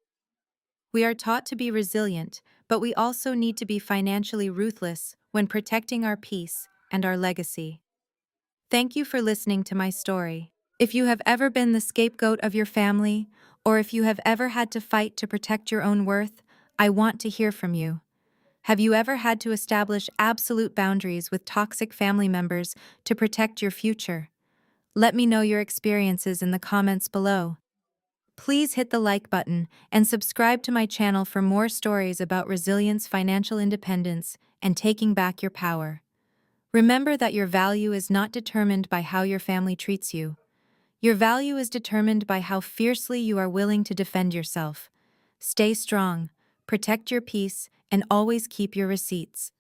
We are taught to be resilient, but we also need to be financially ruthless when protecting our peace and our legacy. Thank you for listening to my story. If you have ever been the scapegoat of your family, or if you have ever had to fight to protect your own worth, I want to hear from you. Have you ever had to establish absolute boundaries with toxic family members to protect your future? Let me know your experiences in the comments below. Please hit the like button and subscribe to my channel for more stories about resilience, financial independence, and taking back your power. Remember that your value is not determined by how your family treats you. Your value is determined by how fiercely you are willing to defend yourself. Stay strong, protect your peace, and always keep your receipts.